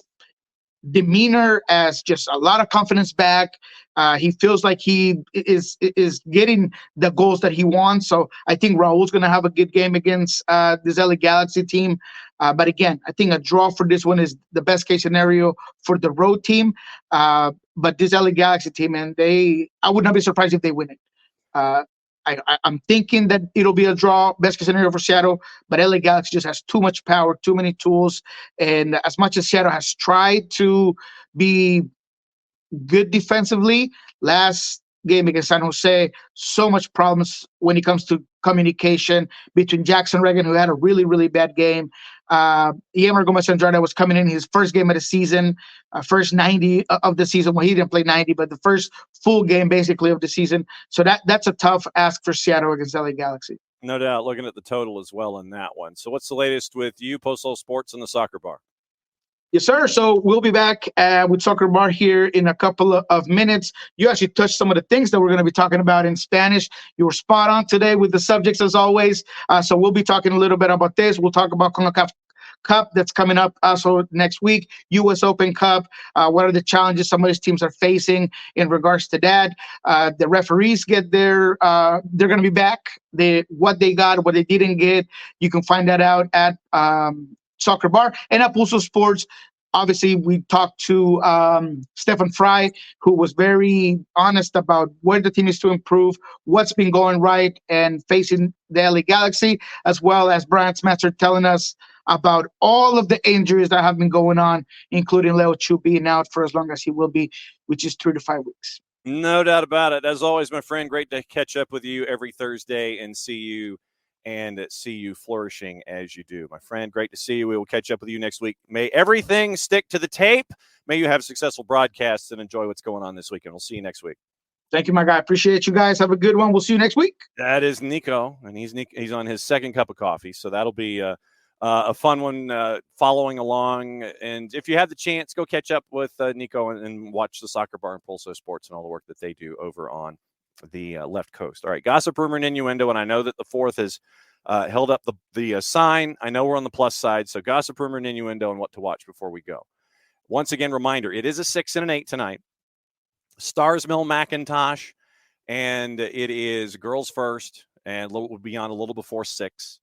demeanor as just a lot of confidence back. He feels like he is getting the goals that he wants. So I think Raul's going to have a good game against this LA Galaxy team. But again, I think a draw for this one is the best case scenario for the road team. But this LA Galaxy team, and I would not be surprised if they win it. I'm thinking that it'll be a draw, best case scenario for Seattle, but LA Galaxy just has too much power, too many tools. And as much as Seattle has tried to be good defensively, last game against San Jose, so much problems when it comes to communication between Jackson Reagan, who had a really, really bad game. Yemer Gomez-Andrade was coming in his first game of the season, first 90 of the season. Well, he didn't play 90, but the first full game basically of the season. So that's a tough ask for Seattle against LA Galaxy. No doubt, looking at the total as well in that one. So what's the latest with you, Pulso Sports, and the Soccer Bar? Yes, sir. So we'll be back with Soccer Bar here in a couple of minutes. You actually touched some of the things that we're going to be talking about in Spanish. You were spot on today with the subjects as always. So we'll be talking a little bit about this. We'll talk about CONCACAF Cup that's coming up also next week, U.S. Open Cup. What are the challenges some of these teams are facing in regards to that? The referees get they're going to be back. What they got, what they didn't get, you can find that out at Soccer Bar and at Pulso Sports. Obviously, we talked to Stefan Fry, who was very honest about where the team is to improve, what's been going right, and facing the LA Galaxy, as well as Brian Smetzer telling us about all of the injuries that have been going on, including Leo Chu being out for as long as he will be, which is 3 to 5 weeks. No doubt about it. As always, my friend, great to catch up with you every Thursday and see you flourishing as you do. My friend, great to see you. We will catch up with you next week. May everything stick to the tape. May you have successful broadcasts and enjoy what's going on this weekend. We'll see you next week. Thank you, my guy. Appreciate you guys. Have a good one. We'll see you next week. That is Niko, and he's on his second cup of coffee, so that'll be a fun one following along. And if you have the chance, go catch up with Niko and watch the Soccer Bar and Pulso Sports and all the work that they do over on the left coast. All right, gossip, rumor, and innuendo, and I know that the fourth has held up the sign. I know we're on the plus side, so gossip, rumor, and innuendo, and what to watch before we go. Once again, reminder, it is a 6 and an 8 tonight. Stars Mill Macintosh, and it is girls first, and we'll be on a little before 6.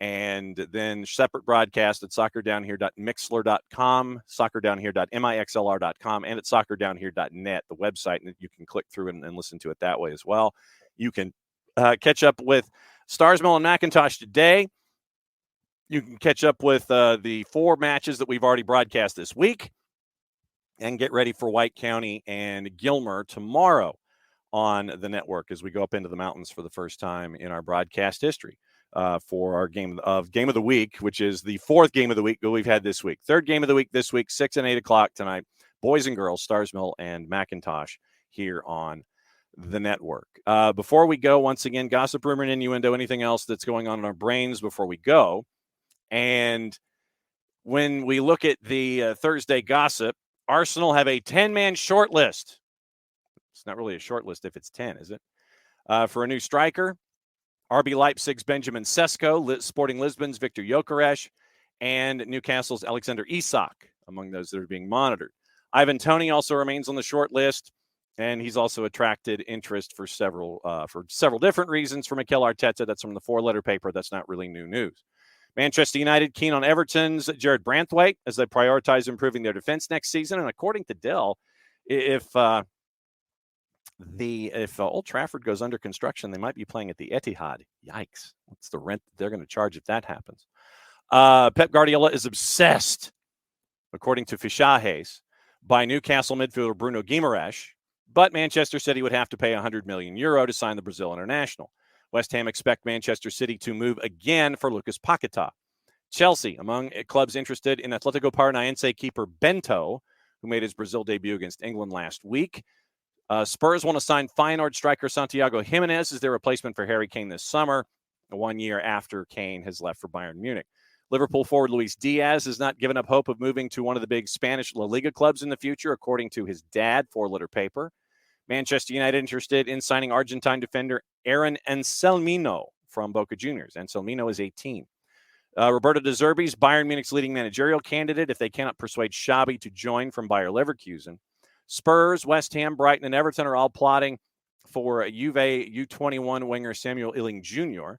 And then separate broadcast at soccerdownhere.mixler.com, soccerdownhere.mixlr.com, and at soccerdownhere.net, the website, and you can click through and listen to it that way as well. You can catch up with Stars Mill and Macintosh today. You can catch up with the 4 matches that we've already broadcast this week, and get ready for White County and Gilmer tomorrow on the network as we go up into the mountains for the first time in our broadcast history. For our game of the week, which is the 4th game of the week that we've had this week. 3rd game of the week this week, 6 and 8 o'clock tonight. Boys and girls, Stars Mill and Macintosh here on the network. Before we go, once again, gossip, rumor, and innuendo, anything else that's going on in our brains before we go. And when we look at the Thursday gossip, Arsenal have a 10-man short list. It's not really a short list if it's 10, is it? For a new striker. RB Leipzig's Benjamin Sesko, Sporting Lisbon's Victor Gyökeres, and Newcastle's Alexander Isak, among those that are being monitored. Ivan Toney also remains on the short list, and he's also attracted interest for several different reasons from Mikel Arteta. That's from the 4-letter paper. That's not really new news. Manchester United keen on Everton's Jared Branthwaite as they prioritize improving their defense next season. And according to Dell, if Old Trafford goes under construction, they might be playing at the Etihad. Yikes. What's the rent they're going to charge if that happens? Pep Guardiola is obsessed, according to Fichajes, by Newcastle midfielder Bruno Guimaraes, but Manchester City would have to pay €100 million to sign the Brazil international. West Ham expect Manchester City to move again for Lucas Paquetá. Chelsea, among clubs interested in Atletico Paranaense keeper Bento, who made his Brazil debut against England last week. Spurs want to sign Feyenoord striker Santiago Jimenez as their replacement for Harry Kane this summer, 1 year after Kane has left for Bayern Munich. Liverpool forward Luis Diaz has not given up hope of moving to one of the big Spanish La Liga clubs in the future, according to his dad, 4-letter paper. Manchester United interested in signing Argentine defender Aaron Anselmino from Boca Juniors. Anselmino is 18. Roberto De Zerbi's Bayern Munich's leading managerial candidate if they cannot persuade Xabi to join from Bayer Leverkusen. Spurs, West Ham, Brighton, and Everton are all plotting for Juve U21 winger Samuel Illing Jr.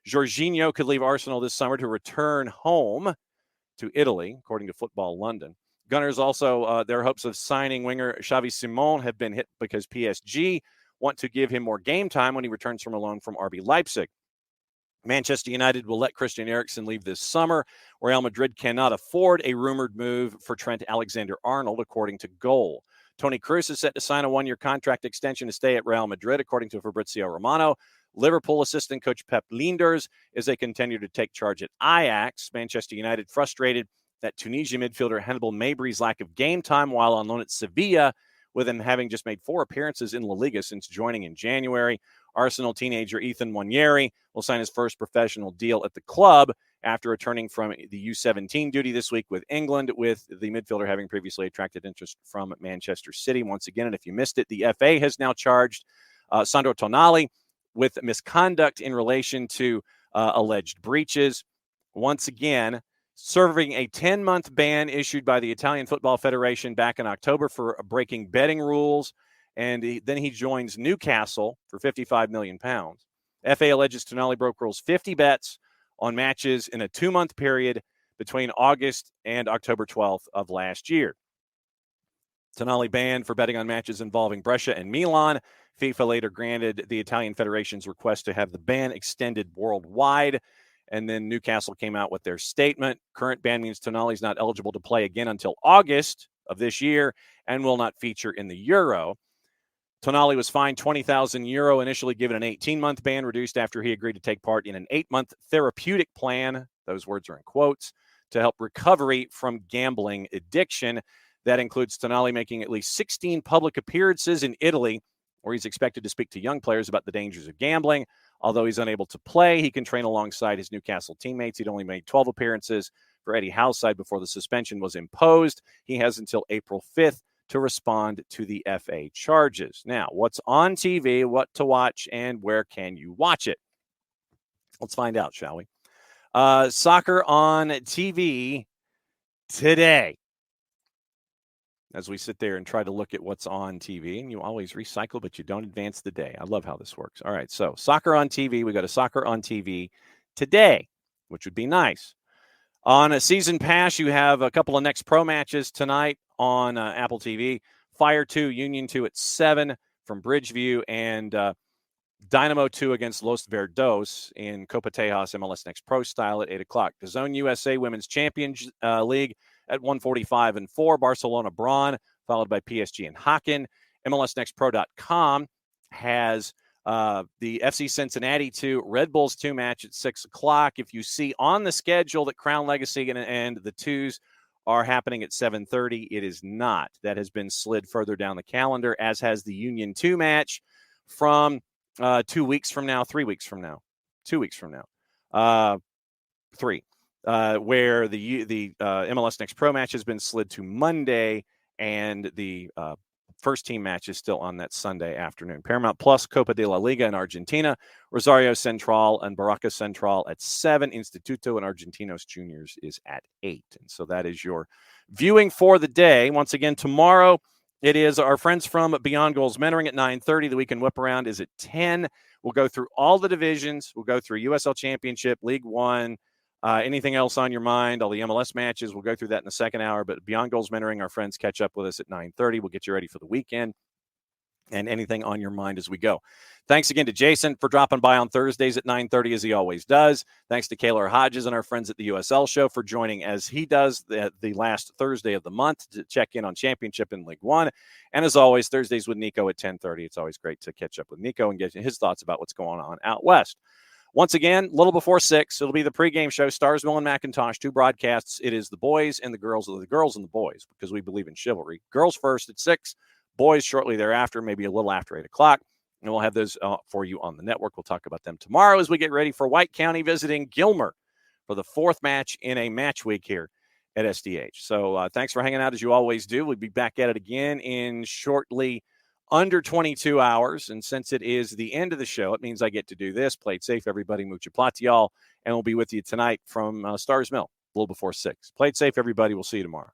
Jorginho could leave Arsenal this summer to return home to Italy, according to Football London. Gunners also, their hopes of signing winger Xavi Simon have been hit because PSG want to give him more game time when he returns from a loan from RB Leipzig. Manchester United will let Christian Eriksen leave this summer. Real Madrid cannot afford a rumored move for Trent Alexander-Arnold, according to Goal. Toni Kroos is set to sign a 1-year contract extension to stay at Real Madrid, according to Fabrizio Romano. Liverpool assistant coach Pep Linders as they continue to take charge at Ajax. Manchester United frustrated that Tunisia midfielder Hannibal Mabry's lack of game time while on loan at Sevilla, with him having just made 4 appearances in La Liga since joining in January. Arsenal teenager Ethan Nwaneri will sign his first professional deal at the club after returning from the U17 duty this week with England, with the midfielder having previously attracted interest from Manchester City. Once again, and if you missed it, the FA has now charged Sandro Tonali with misconduct in relation to alleged breaches. Once again, serving a 10-month ban issued by the Italian Football Federation back in October for breaking betting rules. And then he joins Newcastle for £55 million. FA alleges Tonali broke rules 50 bets on matches in a 2-month period between August and October 12th of last year. Tonali banned for betting on matches involving Brescia and Milan. FIFA later granted the Italian Federation's request to have the ban extended worldwide. And then Newcastle came out with their statement. Current ban means Tonali's not eligible to play again until August of this year and will not feature in the Euro. Tonali was fined €20,000, initially given an 18-month ban, reduced after he agreed to take part in an 8-month therapeutic plan, those words are in quotes, to help recovery from gambling addiction. That includes Tonali making at least 16 public appearances in Italy, where he's expected to speak to young players about the dangers of gambling. Although he's unable to play, he can train alongside his Newcastle teammates. He'd only made 12 appearances for Eddie Howe's side before the suspension was imposed. He has until April 5th to respond to the FA charges. Now, what's on TV, what to watch, and where can you watch it? Let's find out, shall we? Soccer on TV today. As we sit there and try to look at what's on TV, and you always recycle, but you don't advance the day. I love how this works. All right, so soccer on TV. We got a soccer on TV today, which would be nice. On a season pass, you have a couple of Next Pro matches tonight on Apple TV. Fire 2, Union 2 at 7 from Bridgeview, and Dynamo 2 against Los Verdos in Copa Tejas MLS Next Pro style at 8 o'clock. The Zone USA Women's Champions League at 1:45 and 4. Barcelona Braun, followed by PSG and Haken. MLSNextPro.com has the FC Cincinnati 2, Red Bulls 2 match at 6 o'clock. If you see on the schedule that Crown Legacy and the 2s are happening at 7:30, it is not. That has been slid further down the calendar, as has the Union 2 match from 2 weeks from now, 3 weeks from now, 2 weeks from now, 3. Where the MLS Next Pro match has been slid to Monday, and the first team match is still on that Sunday afternoon. Paramount Plus, Copa de la Liga in Argentina, Rosario Central and Barraca Central at 7. Instituto and Argentinos Juniors is at 8. And so that is your viewing for the day. Once again, tomorrow it is our friends from Beyond Goals Mentoring at 9:30. The weekend whip around is at 10. We'll go through all the divisions. We'll go through USL Championship, League One, anything else on your mind, all the MLS matches. We'll go through that in the second hour. But Beyond Goals Mentoring, our friends catch up with us at 9:30. We'll get you ready for the weekend. and anything on your mind as we go. Thanks again to Jason for dropping by on Thursdays at 9:30 as he always does. Thanks to Kaylor Hodges and our friends at the USL Show for joining as he does the last Thursday of the month to check in on Championship in League One. And as always, Thursdays with Niko at 10:30. It's always great to catch up with Niko and get his thoughts about what's going on out west. Once again, a little before 6, it'll be the pregame show, Starsmill and McIntosh, 2 broadcasts. It is the boys and the girls, or the girls and the boys, because we believe in chivalry. Girls first at 6, boys shortly thereafter, maybe a little after 8 o'clock. And we'll have those for you on the network. We'll talk about them tomorrow as we get ready for White County visiting Gilmer for the 4th match in a match week here at SDH. So thanks for hanging out as you always do. We'll be back at it again in shortly under 22 hours. And since it is the end of the show, it means I get to do this. Play it safe, everybody. Mucha platial. And we'll be with you tonight from Stars Mill, a little before 6. Play it safe, everybody. We'll see you tomorrow.